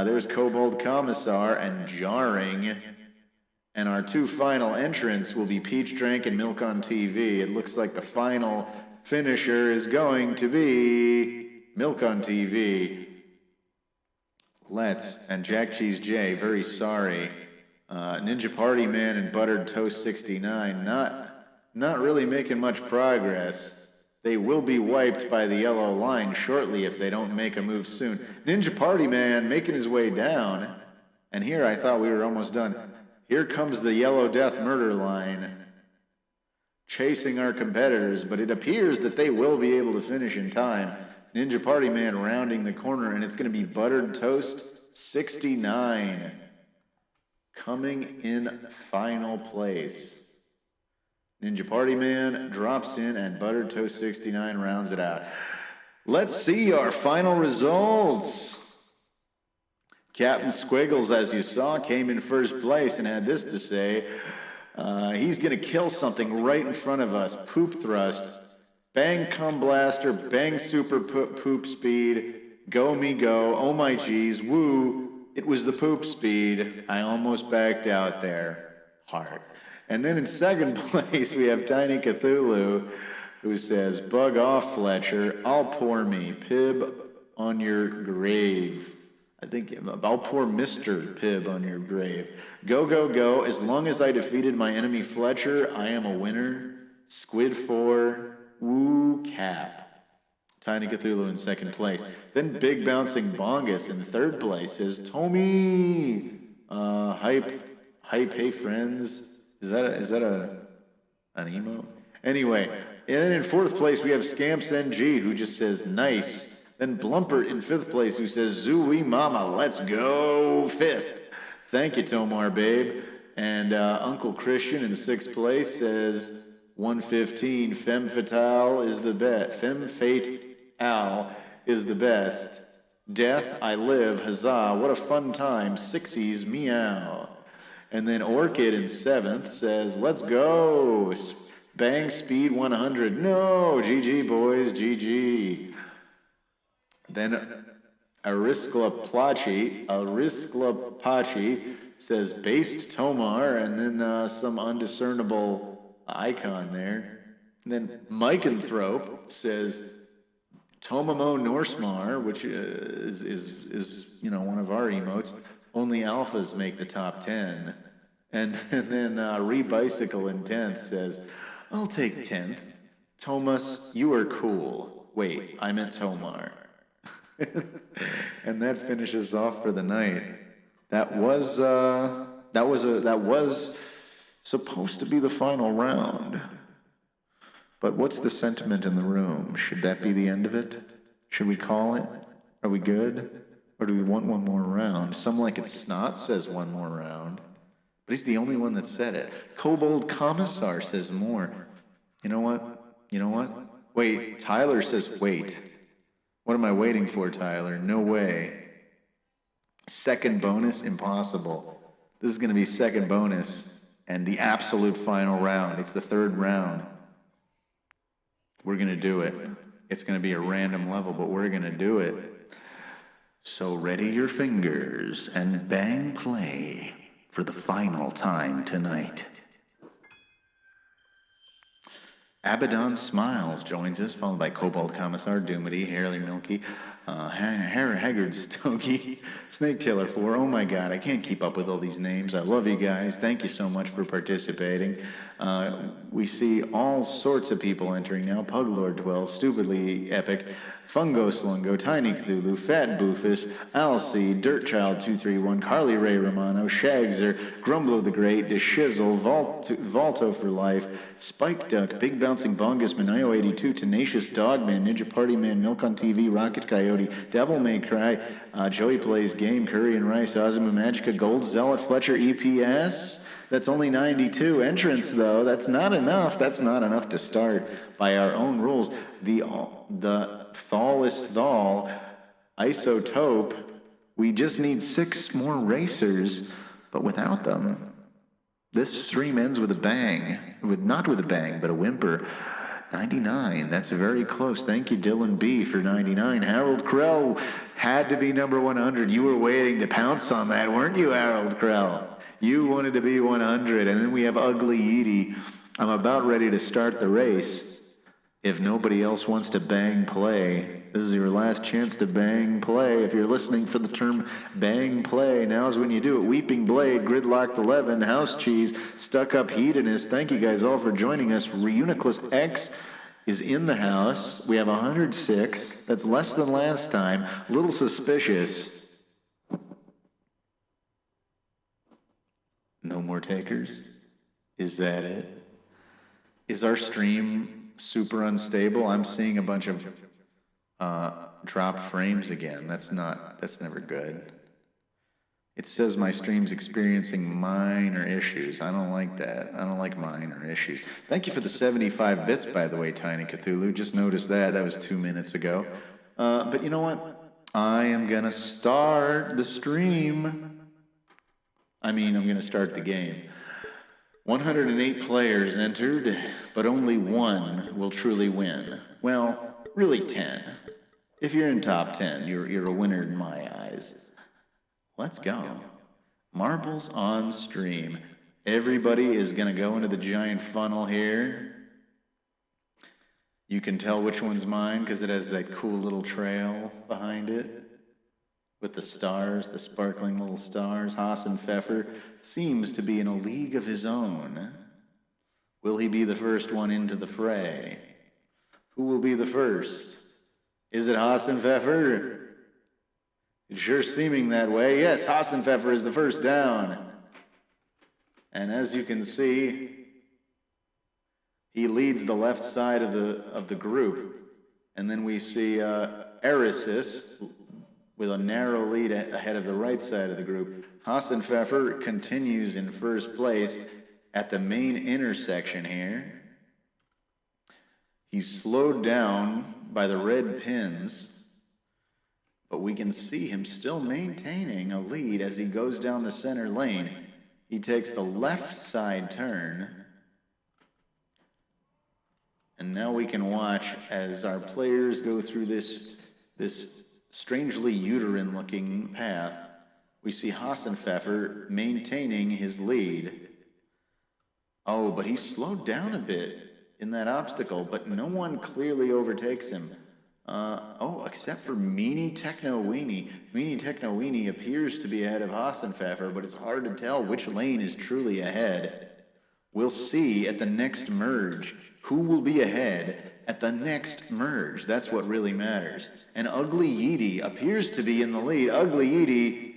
There's Kobold Commissar and Jarring. And our two final entrants will be Peach Drank and Milk on TV. It looks like the final finisher is going to be Milk on TV. And Jack Cheese J, very sorry. Ninja Party Man and Buttered Toast 69, not really making much progress. They will be wiped by the yellow line shortly if they don't make a move soon. Ninja Party Man making his way down. And here I thought we were almost done. Here comes the Yellow Death Murder line chasing our competitors, but it appears that they will be able to finish in time. Ninja Party Man rounding the corner, and it's going to be Buttered Toast 69 coming in final place. Ninja Party Man drops in, and Buttered Toast 69 rounds it out. Let's see our final results. Captain Squiggles, as you saw, came in first place and had this to say. He's going to kill something right in front of us. Poop Thrust. Bang Cum Blaster. Bang Super Poop Speed. Go Me Go. Oh My Geez. Woo. It was the poop speed. I almost backed out there. Heart. And then in second place, we have Tiny Cthulhu, who says, bug off, Fletcher. I'll pour me. Pib on your grave. I think I'll pour Mr. Pibb on your grave. Go, go, go. As long as I defeated my enemy Fletcher, I am a winner. Squid 4. Woo cap. Tiny Cthulhu in second place. Then Big Bouncing Bongus in third place says, Tommy! Hype, hey friends. Is that an emo? Anyway, and then in fourth place we have Scamps NG who just says, nice. Then Blumpert in fifth place who says, Zooey mama, let's go fifth. Thank you, Tomar, babe. And Uncle Christian in sixth place says, 115, Femme Fatale is the best. Femme Fatale is the best. Death, I live, huzzah, what a fun time, sixies, meow. And then Orchid in seventh says, let's go. Bang speed 100. No, GG boys, GG. Then Ariskla Pachi says, based Tomar, and then some undiscernible icon there. And then Micanthrope says, Tomamo Norsmar, which is one of our emotes. Only alphas make the top 10. And then Rebicycle in 10th says, I'll take 10th. Thomas, you are cool. Wait, I meant Tomar. And that finishes off for the night. That was supposed to be the final round. But what's the sentiment in the room? Should that be the end of it? Should we call it? Are we good? Or do we want one more round? Some like it snot says one more round. But he's the only one that said it. Kobold Commissar says more. You know what? Wait, Tyler says wait. What am I waiting for, Tyler? No way. Second bonus? Impossible. This is going to be second bonus and the absolute final round. It's the third round. We're going to do it. It's going to be a random level, but we're going to do it. So ready your fingers and bang play for the final time tonight. Abaddon Smiles joins us, followed by Cobalt Commissar, Doomity, Harley Milky, Haggard Stogie, Snake Tailor 4. Oh my god, I can't keep up with all these names. I love you guys. Thank you so much for participating. We see all sorts of people entering now. Puglord 12, Stupidly Epic, Fungos Lungo, Tiny Cthulhu, Fat Boofus, Alcy, Dirtchild 231, Carly Ray Romano, Shagzer, Grumblo the Great, DeShizzle, Volto for Life, Spike Duck, Big Bouncing Bongus, Manio 82, Tenacious Dogman, Ninja Party Man, Milk on TV, Rocket Coyote, Devil May Cry, Joey Plays Game, Curry and Rice, Ozima Magica, Gold Zealot, Fletcher EPS. That's only 92 entrants, though. That's not enough. That's not enough to start by our own rules. The Thallest Thal, Isotope, we just need 6 more racers, but without them, this stream ends with a bang. Not with a bang, but a whimper. 99, that's very close. Thank you, Dylan B, for 99. Harold Krell had to be number 100. You were waiting to pounce on that, weren't you, Harold Krell? You wanted to be 100, and then we have Ugly Edie. I'm about ready to start the race. If nobody else wants to bang play, this is your last chance to bang play. If you're listening for the term bang play, now's when you do it. Weeping Blade, Gridlocked 11, House Cheese, Stuck Up Hedonist. Thank you guys all for joining us. Reuniclus X is in the house. We have 106. That's less than last time. A little suspicious. No more takers? Is that it? Is our stream super unstable? I'm seeing a bunch of drop frames again. That's never good. It says my stream's experiencing minor issues. I don't like that. I don't like minor issues. Thank you for the 75 bits, by the way, Tiny Cthulhu. Just noticed that. That was 2 minutes ago. But you know what? I am going to start the stream. I'm going to start the game. 108 players entered, but only one will truly win. Well, really 10. If you're in top 10, you're a winner in my eyes. Let's go. Marbles on stream. Everybody is going to go into the giant funnel here. You can tell which one's mine because it has that cool little trail behind it with the stars, the sparkling little stars. Hassan Pfeffer seems to be in a league of his own. Will he be the first one into the fray? Who will be the first? Is it Hassan Pfeffer? It's sure seeming that way. Yes, Hassan Pfeffer is the first down. And as you can see, he leads the left side of the group. And then we see Eresis with a narrow lead ahead of the right side of the group. Hassan Pfeffer continues in first place at the main intersection here. He's slowed down by the red pins, but we can see him still maintaining a lead as he goes down the center lane. He takes the left side turn, and now we can watch as our players go through this strangely uterine-looking path. We see Hassan Pfeffer maintaining his lead. Oh, but he slowed down a bit in that obstacle, but no one clearly overtakes him. Except for Meanie Techno Weenie. Meanie Techno Weenie appears to be ahead of Hassan Pfeffer, but it's hard to tell which lane is truly ahead. We'll see at the next merge. Who will be ahead at the next merge? That's what really matters. And Ugly Yeety appears to be in the lead. Ugly Yeety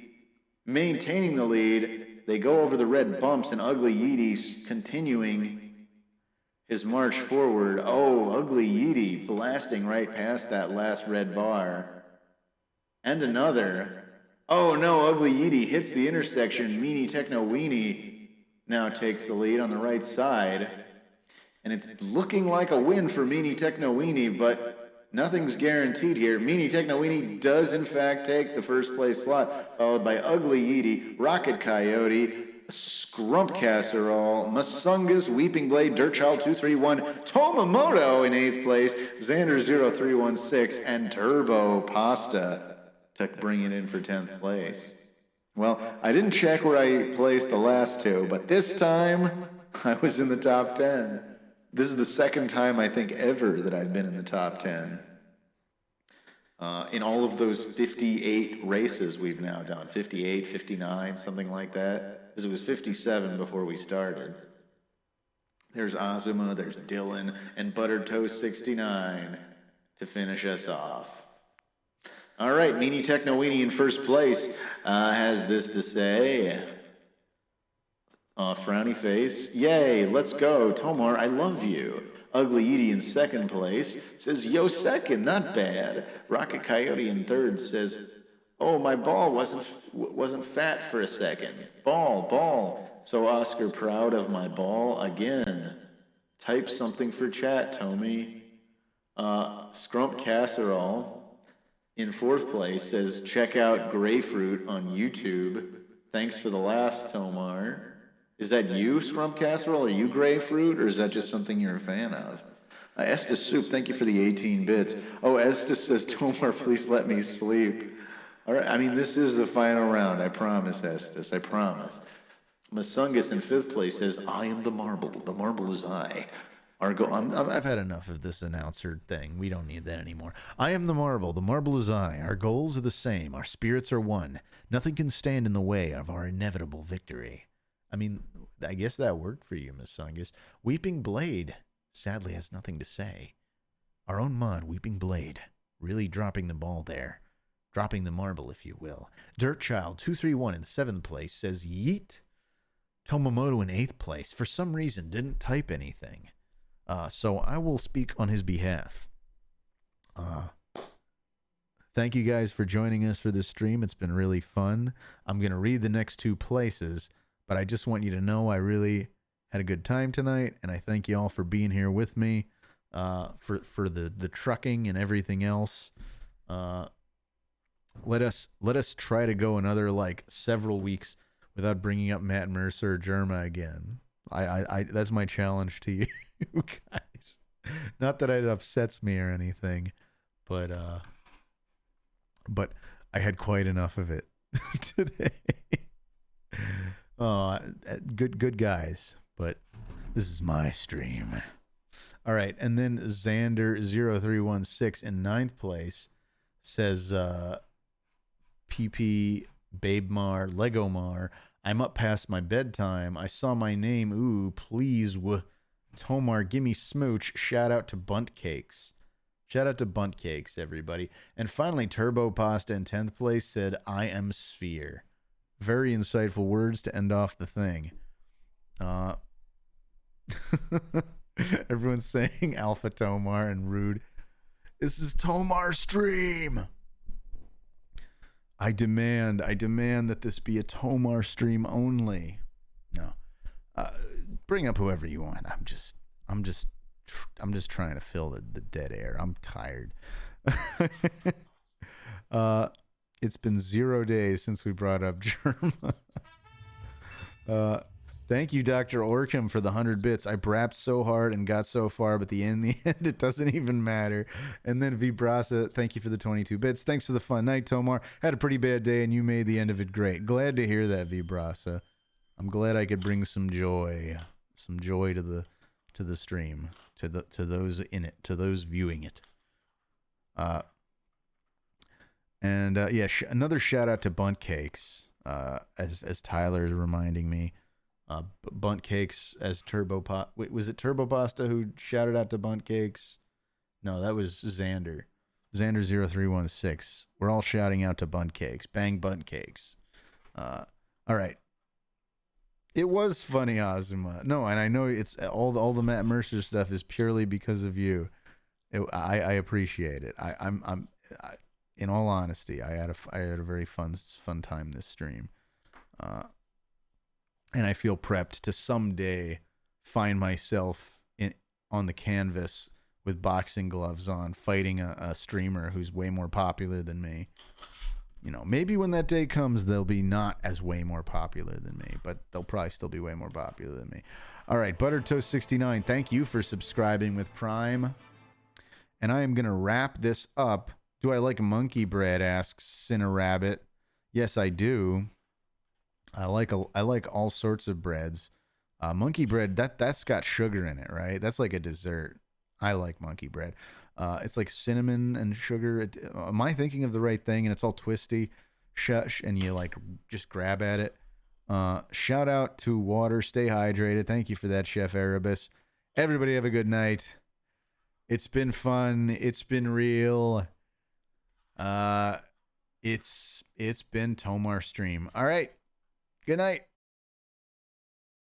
maintaining the lead. They go over the red bumps, and Ugly Yeety's continuing his march forward. Oh, Ugly Yeety blasting right past that last red bar. And another. Oh no, Ugly Yeety hits the intersection. Meanie Techno Weenie now takes the lead on the right side. And it's looking like a win for Meanie Techno Weenie, but nothing's guaranteed here. Meanie Techno Weenie does in fact take the first place slot, followed by Ugly Yeety, Rocket Coyote, Scrump Casserole, Masungus, Weeping Blade, Dirtchild 231, Tomamoto in 8th place, Xander 0316, and Turbo Pasta to bring it in for 10th place. Well, I didn't check where I placed the last two, but this time I was in the top 10. This is the second time I think ever that I've been in the top 10. In all of those 58 races we've now done, 58, 59, something like that. Because it was 57 before we started. There's Azuma, there's Dylan, and Buttered Toast 69 to finish us off. All right, Meanie Techno Weenie in first place has this to say. Frowny face. Yay, let's go. Tomar, I love you. Ugly Yeety in second place says, yo, second, not bad. Rocket Coyote in third says, oh, my ball wasn't fat for a second. Ball. So Oscar, proud of my ball again. Type something for chat, Tommy. Scrump Casserole in fourth place says, check out Grapefruit on YouTube. Thanks for the laughs, Tomar. Is that you, Scrump Casserole? Are you Grapefruit, or is that just something you're a fan of? Estes Soup, thank you for the 18 bits. Oh, Estes says, Tomar, please let me sleep. All right, I mean, this is the final round. I promise, Estes, I promise. Masungus in fifth place says, I am the marble. The marble is I. I've had enough of this announcer thing. We don't need that anymore. I am the marble is I. Our goals are the same. Our spirits are one. Nothing can stand in the way of our inevitable victory. I mean, I guess that worked for you, Miss Sungus. Weeping Blade sadly has nothing to say. Our own mod, Weeping Blade, really dropping the ball there. Dropping the marble, if you will. Dirtchild 231 in seventh place says yeet. Tomamoto in eighth place, for some reason, didn't type anything. So I will speak on his behalf. Thank you guys for joining us for this stream. It's been really fun. I'm going to read the next two places, but I just want you to know I really had a good time tonight, and I thank you all for being here with me, for the trucking and everything else. Let us try to go another several weeks without bringing up Matt Mercer or Germa again. I that's my challenge to you guys. Not that it upsets me or anything, but I had quite enough of it. today. Oh, good guys, but this is my stream. All right, and then Xander0316 in ninth place says PP Babemar Legomar. I'm up past my bedtime. I saw my name. Ooh, please, Tomar, gimme smooch. Shout out to Bunt Cakes. Shout out to Bunt Cakes, everybody. And finally, Turbo Pasta in 10th place said, I am Sphere. Very insightful words to end off the thing. Everyone's saying Alpha Tomar and Rude. This is TomarStream. I demand that this be a TomarStream only. No. Bring up whoever you want. I'm just trying to fill the dead air. I'm tired. It's been 0 days since we brought up Germa. Thank you, Dr. Orkham, for the 100 bits. I brapped so hard and got so far, but in the end, it doesn't even matter. And then Vibrasa, thank you for the 22 bits. Thanks for the fun night, Tomar. Had a pretty bad day, and you made the end of it great. Glad to hear that, Vibrasa. I'm glad I could bring some joy to the stream, to those in it, to those viewing it. Another shout out to Bunt Cakes, as Tyler is reminding me. Bunt Cakes as Wait, was it Turbo Pasta who shouted out to Bunt Cakes? No, that was Xander. Xander0316. We're all shouting out to Bunt Cakes. Bang Bunt Cakes. All right. It was funny, Ozuma. No, and I know it's all the Matt Mercer stuff is purely because of you. I appreciate it. I'm in all honesty, I had a very fun time this stream. And I feel prepped to someday find myself on the canvas with boxing gloves on, fighting a streamer who's way more popular than me. You know, maybe when that day comes, they'll be not as way more popular than me, but they'll probably still be way more popular than me. All right, ButterToast69, thank you for subscribing with Prime. And I am going to wrap this up. Do I like monkey bread, asks Cinnarabbit. Yes, I do. I like all sorts of breads. Monkey bread, that's got sugar in it, right? That's like a dessert. I like monkey bread. It's like cinnamon and sugar. Am I thinking of the right thing? And it's all twisty, shush, and you like just grab at it. Shout out to water. Stay hydrated. Thank you for that, Chef Erebus. Everybody have a good night. It's been fun. It's been real. It's been TomarStream. All right. Good night.